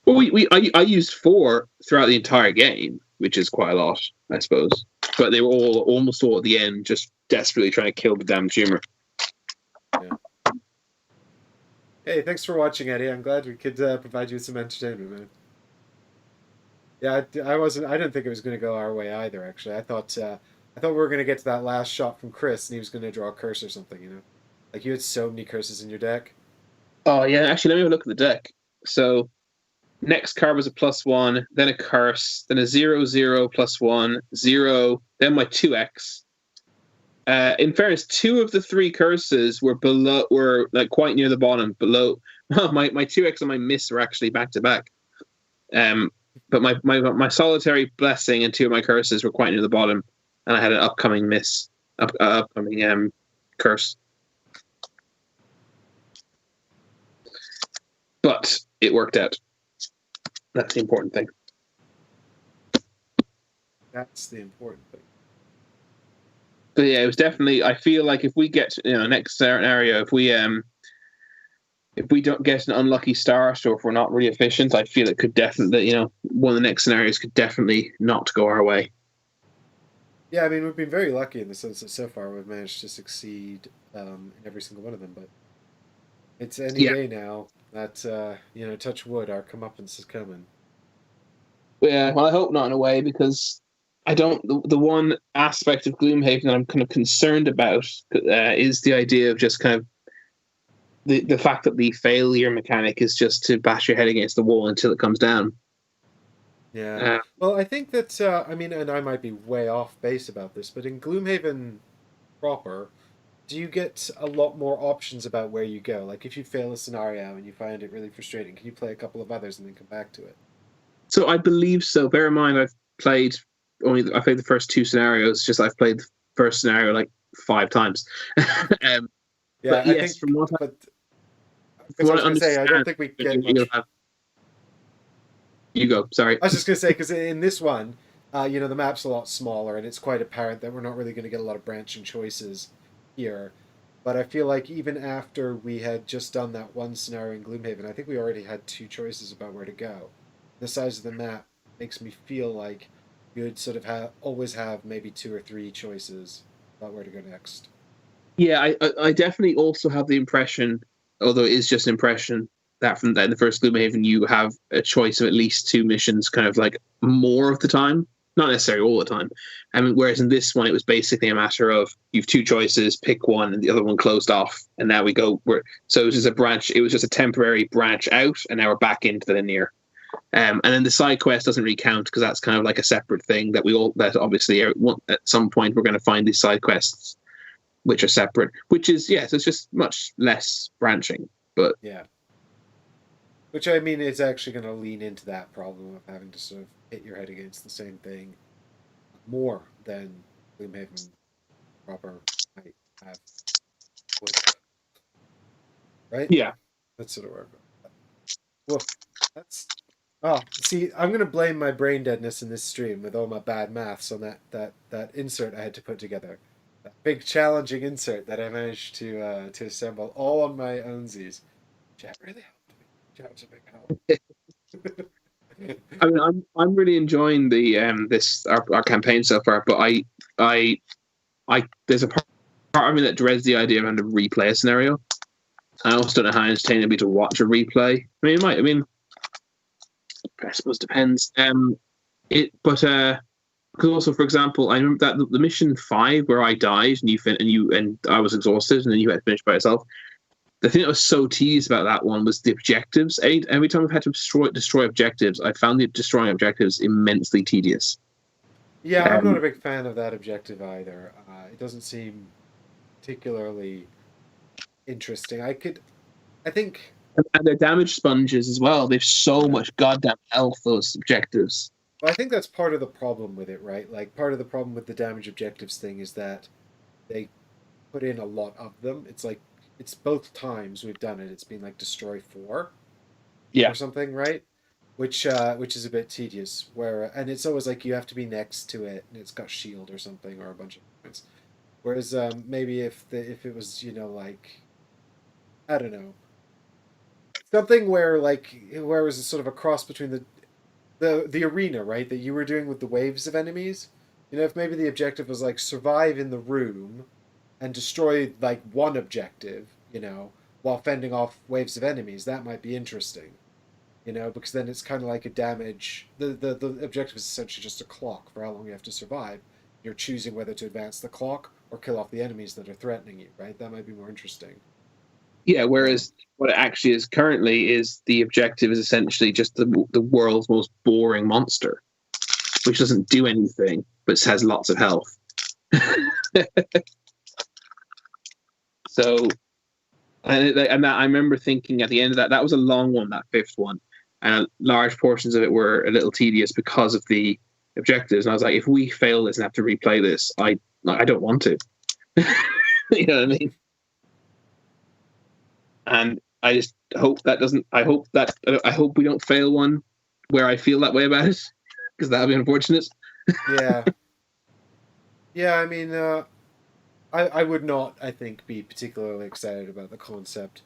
Well, I used 4 throughout the entire game, which is quite a lot, I suppose. But they were almost all at the end, just desperately trying to kill the damn tumor. Yeah. Hey, thanks for watching, Eddie. I'm glad we could provide you with some entertainment, man. Yeah, I didn't think it was going to go our way either. Actually, I thought we were going to get to that last shot from Chris, and he was going to draw a curse or something. You know, like you had so many curses in your deck. Oh yeah, actually, let me have a look at the deck. So. Next card was a +1, then a curse, then a 0/0 +1, 0, then my 2x. In fairness, 2 of the 3 curses were like quite near the bottom, below. Well, my 2x and my miss were actually back to back. But my solitary blessing and 2 of my curses were quite near the bottom, and I had an upcoming miss, upcoming curse. But it worked out. That's the important thing. That's the important thing. But yeah, it was definitely. I feel like if we get next scenario, if we don't get an unlucky start, or if we're not really efficient, I feel it could definitely one of the next scenarios could definitely not go our way. Yeah, I mean we've been very lucky in the sense that so far we've managed to succeed in every single one of them, but it's any day now. That touch wood, our comeuppance is coming. Yeah, well, I hope not in a way, because I don't. The one aspect of Gloomhaven that I'm kind of concerned about is the idea of just kind of the fact that the failure mechanic is just to bash your head against the wall until it comes down. Yeah. Well, I think that and I might be way off base about this, but in Gloomhaven proper, do you get a lot more options about where you go? Like if you fail a scenario and you find it really frustrating, can you play a couple of others and then come back to it? So I believe so. Bear in mind, I played the first 2 scenarios. Just I've played the first scenario like 5 times. Yeah, but I yes, think. from what I was going to say, I don't think we get much. You go. Sorry. I was just going to say, because in this one, the map's a lot smaller, and it's quite apparent that we're not really going to get a lot of branching choices here. But I feel like even after we had just done that one scenario in Gloomhaven, I think we already had 2 choices about where to go. The size of the map makes me feel like you would sort of always have maybe 2 or 3 choices about where to go next. Yeah, I definitely also have the impression, although it is just an impression, that in the first Gloomhaven you have a choice of at least 2 missions kind of like more of the time. Not necessarily all the time. I mean, whereas in this one, it was basically a matter of you have 2 choices, pick one, and the other one closed off, and now we go. So it was just a branch. It was just a temporary branch out, and now we're back into the linear. And then the side quest doesn't really count, because that's kind of like a separate thing that obviously at some point we're going to find these side quests, which are separate. Which is so it's just much less branching, but yeah. Which I mean is actually going to lean into that problem of having to sort of hit your head against the same thing more than Gloomhaven proper might have. Right? Yeah. That's sort of where I'm going. Well, that's... Oh, see, I'm going to blame my brain deadness in this stream with all my bad maths on that insert I had to put together. That big challenging insert that I managed to assemble all on my ownsies. Chat really helped me. Chat was a big help. I mean, I'm really enjoying the our campaign so far, but I there's a part of me that dreads the idea of having to replay a scenario. I also don't know how entertaining it'd be to watch a replay. I mean, it might. I mean, I suppose it depends. Because also, for example, I remember that the mission 5 where I died and I was exhausted, and then you had to finish by yourself. The thing that was so tedious about that one was the objectives. Every time I've had to destroy objectives, I found the destroying objectives immensely tedious. Yeah, I'm not a big fan of that objective either. It doesn't seem particularly interesting. I think, And they're damage sponges as well. They've so yeah. much goddamn health, those objectives. Well, I think that's part of the problem with it, right? Like, part of the problem with the damage objectives thing is that they put in a lot of them. It's like, it's both times we've done it. It's been like destroy 4 Yeah. or something, right? Which is a bit tedious. And it's always like you have to be next to it, and it's got shield or something or a bunch of points. Whereas maybe if it was like I don't know, something where it was a sort of a cross between the arena, right, that you were doing with the waves of enemies. If maybe the objective was like survive in the room and destroy like one objective, while fending off waves of enemies, that might be interesting. Because then it's kind of like a damage. The objective is essentially just a clock for how long you have to survive. You're choosing whether to advance the clock or kill off the enemies that are threatening you, right? That might be more interesting. Yeah, whereas what it actually is currently is the objective is essentially just the world's most boring monster, which doesn't do anything but has lots of health. So, and that I remember thinking at the end of that was a long one, that fifth one, and large portions of it were a little tedious because of the objectives. And I was like, if we fail this and have to replay this, I don't want to. You know what I mean? And I just hope that doesn't. I hope we don't fail one where I feel that way about it, because that would be unfortunate. Yeah. Yeah, I mean, I would not, I think, be particularly excited about the concept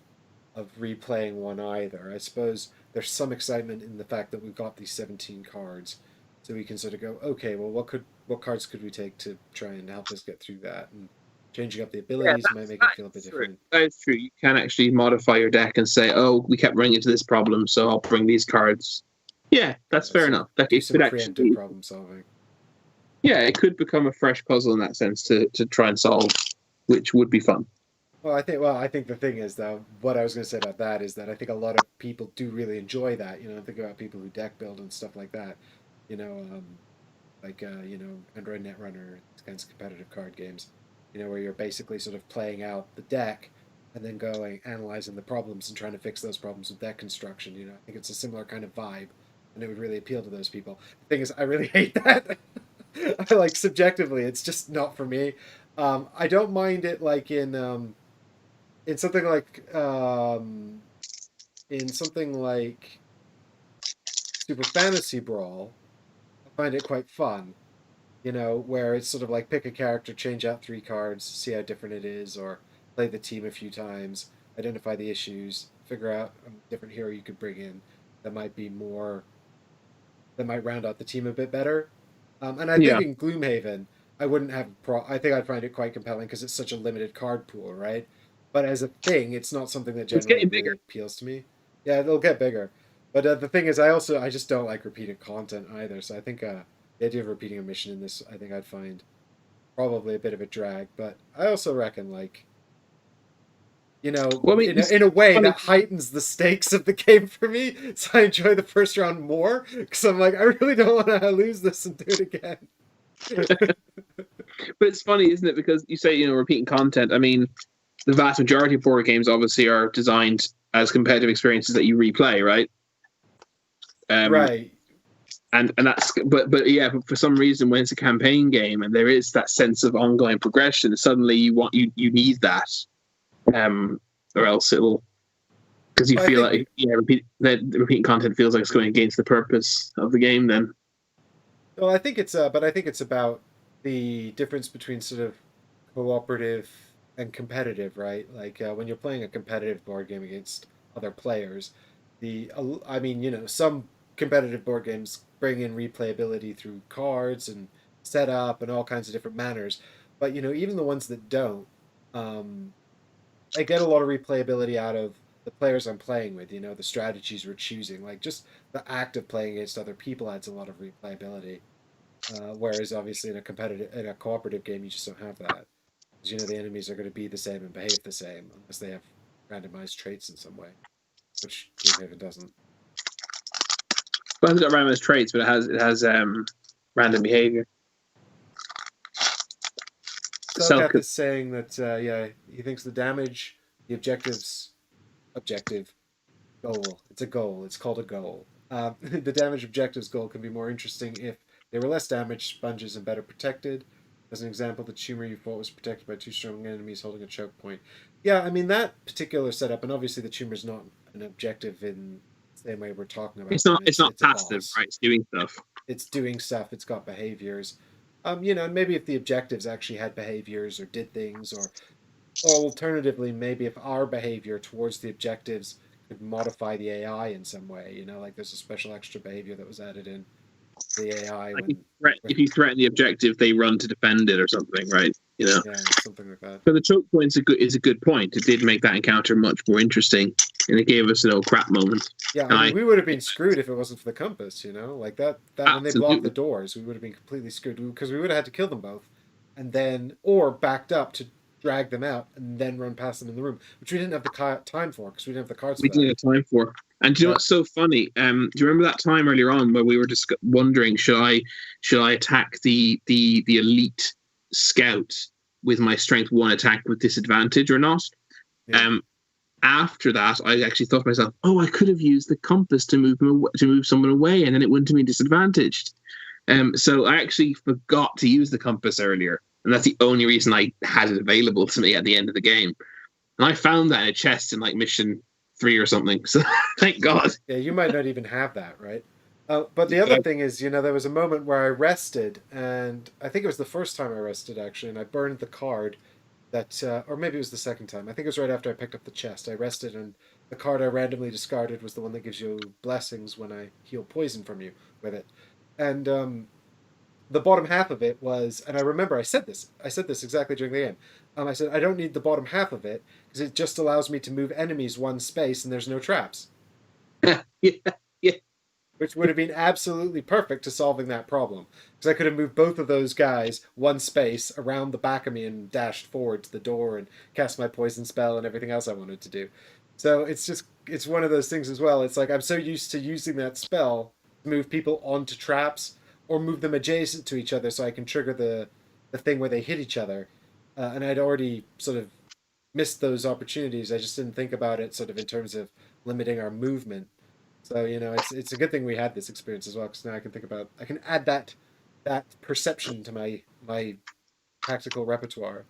of replaying one either. I suppose there's some excitement in the fact that we've got these 17 cards, so we can sort of go, okay, well, what cards could we take to try and help us get through that? And changing up the abilities might make it feel a bit different. That's true. You can actually modify your deck and say, "Oh, we kept running into this problem, so I'll bring these cards." Yeah, that's fair enough. That Do it some could preemptive actually, problem solving. yeah, it could become a fresh puzzle in that sense to try and solve, which would be fun. Well, I think the thing is, though, what I was going to say about that is that I think a lot of people do really enjoy that. Think about people who deck build and stuff like that. Android Netrunner, these kinds of competitive card games. Where you're basically sort of playing out the deck and then going analyzing the problems and trying to fix those problems with deck construction. I think it's a similar kind of vibe, and it would really appeal to those people. The thing is, I really hate that. I like subjectively, it's just not for me. I don't mind it like in something like Super Fantasy Brawl. I find it quite fun. Where it's sort of like pick a character, change out 3 cards, see how different it is, or play the team a few times, identify the issues, figure out a different hero you could bring in that might round out the team a bit better. And I think in Gloomhaven, I wouldn't have I think I'd find it quite compelling because it's such a limited card pool, right? But as a thing, it's not something that generally really appeals to me. Yeah, it'll get bigger. But the thing is, I just don't like repeated content either. So I think the idea of repeating a mission in this, I think I'd find probably a bit of a drag. But I also reckon, like, in a way that heightens the stakes of the game for me. So I enjoy the first round more because I'm like, I really don't want to lose this and do it again. But it's funny, isn't it? Because you say, repeating content. I mean, the vast majority of board games obviously are designed as competitive experiences that you replay, right? Right. And that's but yeah, but for some reason when it's a campaign game and there is that sense of ongoing progression, suddenly you need that, or else it'll, because you feel like repeating content feels like it's going against the purpose of the game. Then, well, I think it's about the difference between sort of cooperative and competitive, right? Like when you're playing a competitive board game against other players, some competitive board games bring in replayability through cards and setup and all kinds of different manners. But even the ones that don't, I get a lot of replayability out of the players I'm playing with. The strategies we're choosing, like just the act of playing against other people adds a lot of replayability. Whereas obviously in a cooperative game, you just don't have that. Because the enemies are going to be the same and behave the same unless they have randomized traits in some way, which Gloomhaven doesn't. Well, it's got randomized traits, but it has random behavior. Selkath is saying that, he thinks the damage, the objective goal. It's a goal. It's called a goal. The damage objectives goal can be more interesting if they were less damaged, sponges, and better protected. As an example, the tumor you fought was protected by 2 strong enemies holding a choke point. Yeah, I mean, that particular setup, and obviously the tumor's not an objective in the same way we're talking about. It's not passive, right? It's doing stuff. It's doing stuff. It's got behaviors. And maybe if the objectives actually had behaviors or did things, or alternatively, maybe if our behavior towards the objectives could modify the AI in some way, like there's a special extra behavior that was added in the AI. Like if you threaten the objective, they run to defend it or something, right? Yeah, something like that. But the choke point is a good point. It did make that encounter much more interesting, and it gave us an old crap moment. Yeah, I mean, we would have been screwed if it wasn't for the compass, like that when they blocked the doors, we would have been completely screwed because we would have had to kill them both, and then or backed up to drag them out and then run past them in the room, which we didn't have the time for because we didn't have the cards. We didn't have time for. And do you know what's so funny? Do you remember that time earlier on where we were just wondering, should I attack the elite scout with my strength 1 attack with disadvantage or not? Yeah. After that, I actually thought to myself, I could have used the compass to move someone away, and then it wouldn't have been disadvantaged. So I actually forgot to use the compass earlier, and that's the only reason I had it available to me at the end of the game. And I found that in a chest in like mission 3 or something. So thank God. Yeah, you might not even have that, right? But the other thing is, there was a moment where I rested, and I think it was the first time I rested, actually, and I burned the card that, or maybe it was the second time. I think it was right after I picked up the chest. I rested, and the card I randomly discarded was the one that gives you blessings when I heal poison from you with it. And the bottom half of it was, and I remember I said this exactly during the game. I said, I don't need the bottom half of it, because it just allows me to move enemies 1 space, and there's no traps. Yeah. Which would have been absolutely perfect to solving that problem. Because I could have moved both of those guys 1 space around the back of me and dashed forward to the door and cast my poison spell and everything else I wanted to do. So it's one of those things as well. It's like I'm so used to using that spell to move people onto traps or move them adjacent to each other so I can trigger the thing where they hit each other. And I'd already sort of missed those opportunities. I just didn't think about it sort of in terms of limiting our movement. So, it's a good thing we had this experience as well, because now I can add that perception to my tactical repertoire.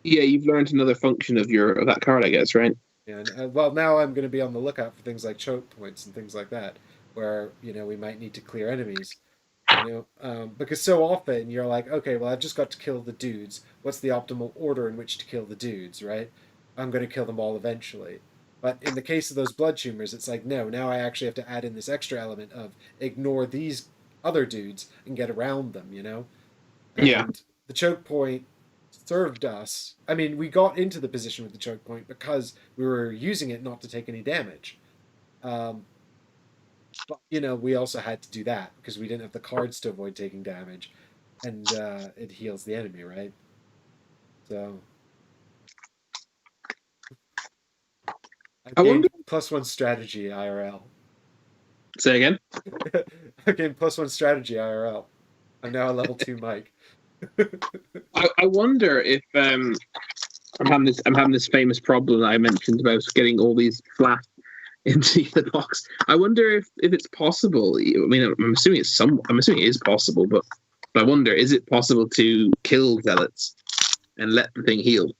Yeah, you've learned another function of that card, I guess, right? Yeah, and, well, now I'm going to be on the lookout for things like choke points and things like that, where, we might need to clear enemies. Because so often you're like, okay, well, I've just got to kill the dudes. What's the optimal order in which to kill the dudes, right? I'm going to kill them all eventually. But in the case of those blood tumors, it's like, no, now I actually have to add in this extra element of ignore these other dudes and get around them, And yeah. The choke point served us. I mean, we got into the position with the choke point because we were using it not to take any damage. But, we also had to do that because we didn't have the cards to avoid taking damage. And it heals the enemy, right? So... I wonder... +1 strategy IRL. Say again? I gained +1 strategy IRL. I'm now a level 2 Mike. I wonder if I'm having this famous problem that I mentioned about getting all these flat into the box. I wonder if it's possible. I mean, I'm assuming it is possible, but I wonder, is it possible to kill zealots and let the thing heal?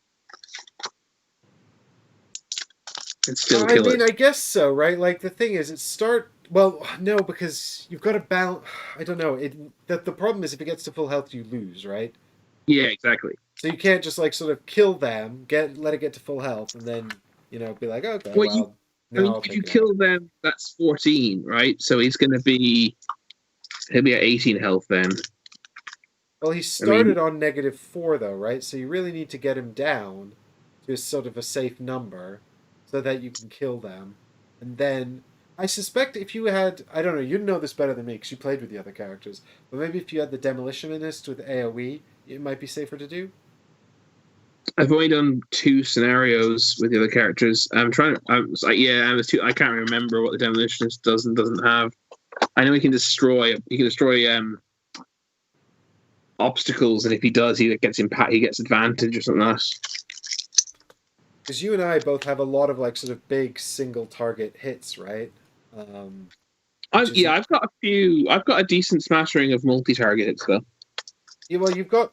And still kill it. I guess so, right? Like, the thing is, well, no, because you've got to balance... I don't know. The problem is if it gets to full health, you lose, right? Yeah, exactly. So you can't just, like, sort of kill them, let it get to full health, and then, be like, okay, if you kill them, that's 14, right? So he'll be at 18 health then. Well, he started on -4, though, right? So you really need to get him down to sort of a safe number, so that you can kill them. And then, I suspect if you had... I don't know, you'd know this better than me, because you played with the other characters. But maybe if you had the Demolitionist with AoE, it might be safer to do? I've only done 2 scenarios with the other characters. I can't remember what the Demolitionist does and doesn't have. I know he can destroy... obstacles, and if he does, he gets impact. He gets advantage or something like that. Because you and I both have a lot of like sort of big single target hits, right? I've got a few. I've got a decent smattering of multi-target hits though. Yeah, well, you've got.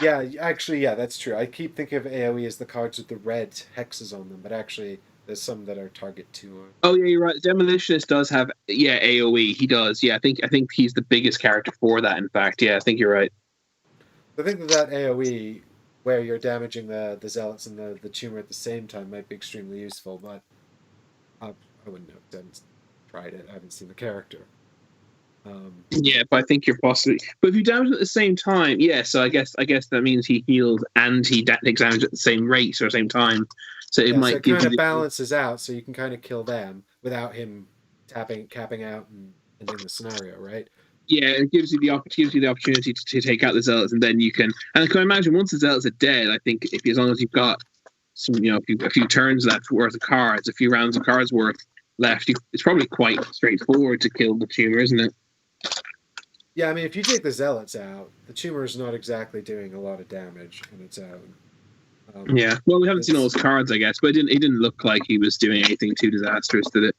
Yeah, actually, yeah, that's true. I keep thinking of AoE as the cards with the red hexes on them, but actually, there's some that are target 2. Oh yeah, you're right. Demolitionist does have AoE. He does. Yeah, I think he's the biggest character for that. In fact, yeah, I think you're right. I think that AoE, where you're damaging the zealots and the tumor at the same time, might be extremely useful. But I wouldn't know. I haven't tried it. I haven't seen the character. Yeah, but I think you're possibly. But if you damage at the same time, yeah. So I guess that means he heals and he takes damage at the same rate or same time. So it might give kind of balances out, so you can kind of kill them without him capping out and ending the scenario, right? Yeah, it gives you the opportunity to take out the zealots, and then you can. And I can imagine once the zealots are dead, I think if as long as you've got some, a few turns left worth of cards, a few rounds of cards worth left, it's probably quite straightforward to kill the tumor, isn't it? Yeah, I mean, if you take the zealots out, the tumor is not exactly doing a lot of damage on its own. Yeah, well, we haven't seen all his cards, I guess, but it didn't look like he was doing anything too disastrous, did it?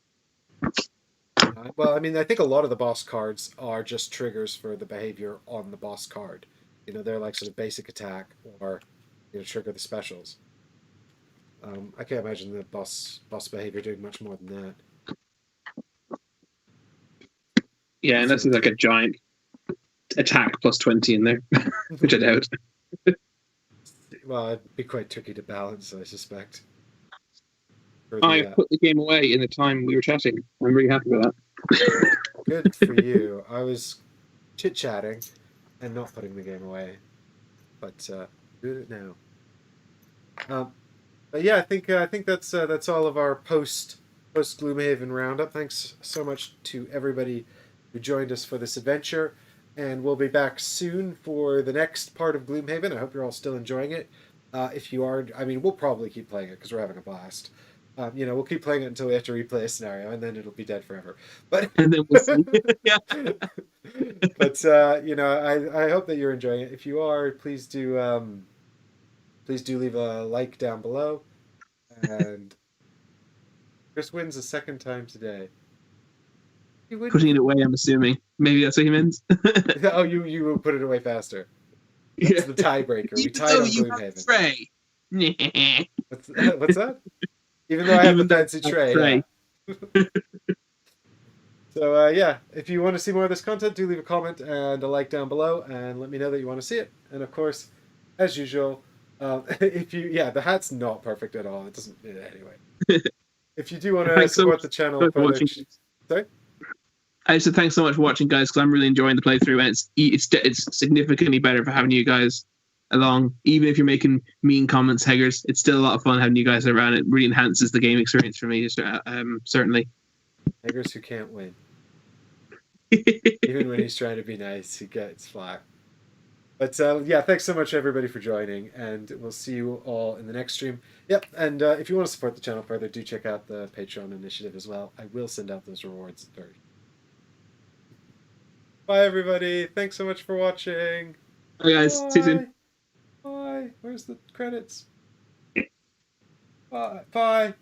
Well, I mean, I think a lot of the boss cards are just triggers for the behavior on the boss card. They're like sort of basic attack or trigger the specials. I can't imagine the boss behavior doing much more than that. Yeah, and this is like a giant attack plus 20 in there, which I doubt. Well, it'd be quite tricky to balance, I suspect. I put the game away in the time we were chatting. I'm really happy with that. Good for you. I was chit-chatting and not putting the game away, but doing it now. But yeah, I think that's all of our post Gloomhaven roundup. Thanks so much to everybody who joined us for this adventure, and we'll be back soon for the next part of Gloomhaven. I hope you're all still enjoying it. If you are, I mean, we'll probably keep playing it because we're having a blast. We'll keep playing it until we have to replay a scenario, and then it'll be dead forever. But and then we'll see. Yeah. But I hope that you're enjoying it. If you are, please do leave a like down below. And Chris wins a second time today. Putting it away, I'm assuming. Maybe that's what he means. Oh, you will put it away faster. That's the tiebreaker. We tied on Gloomhaven. What's that? Even though I have a fancy tray. Yeah. So if you want to see more of this content, do leave a comment and a like down below, and let me know that you want to see it. And of course, as usual, the hat's not perfect at all. It doesn't anyway. If you do want to support the channel, sorry. I said thanks so much for watching, guys, because I'm really enjoying the playthrough, and it's significantly better for having you guys along. Even if you're making mean comments, Heggers, it's still a lot of fun having you guys around. It really enhances the game experience for me, certainly. Heggers who can't win. Even when he's trying to be nice, he gets flack. But thanks so much everybody for joining, and we'll see you all in the next stream. Yep, and if you want to support the channel further, do check out the Patreon initiative as well. I will send out those rewards third. Bye everybody, thanks so much for watching. Bye guys, see you soon. Bye. Where's the credits? Bye.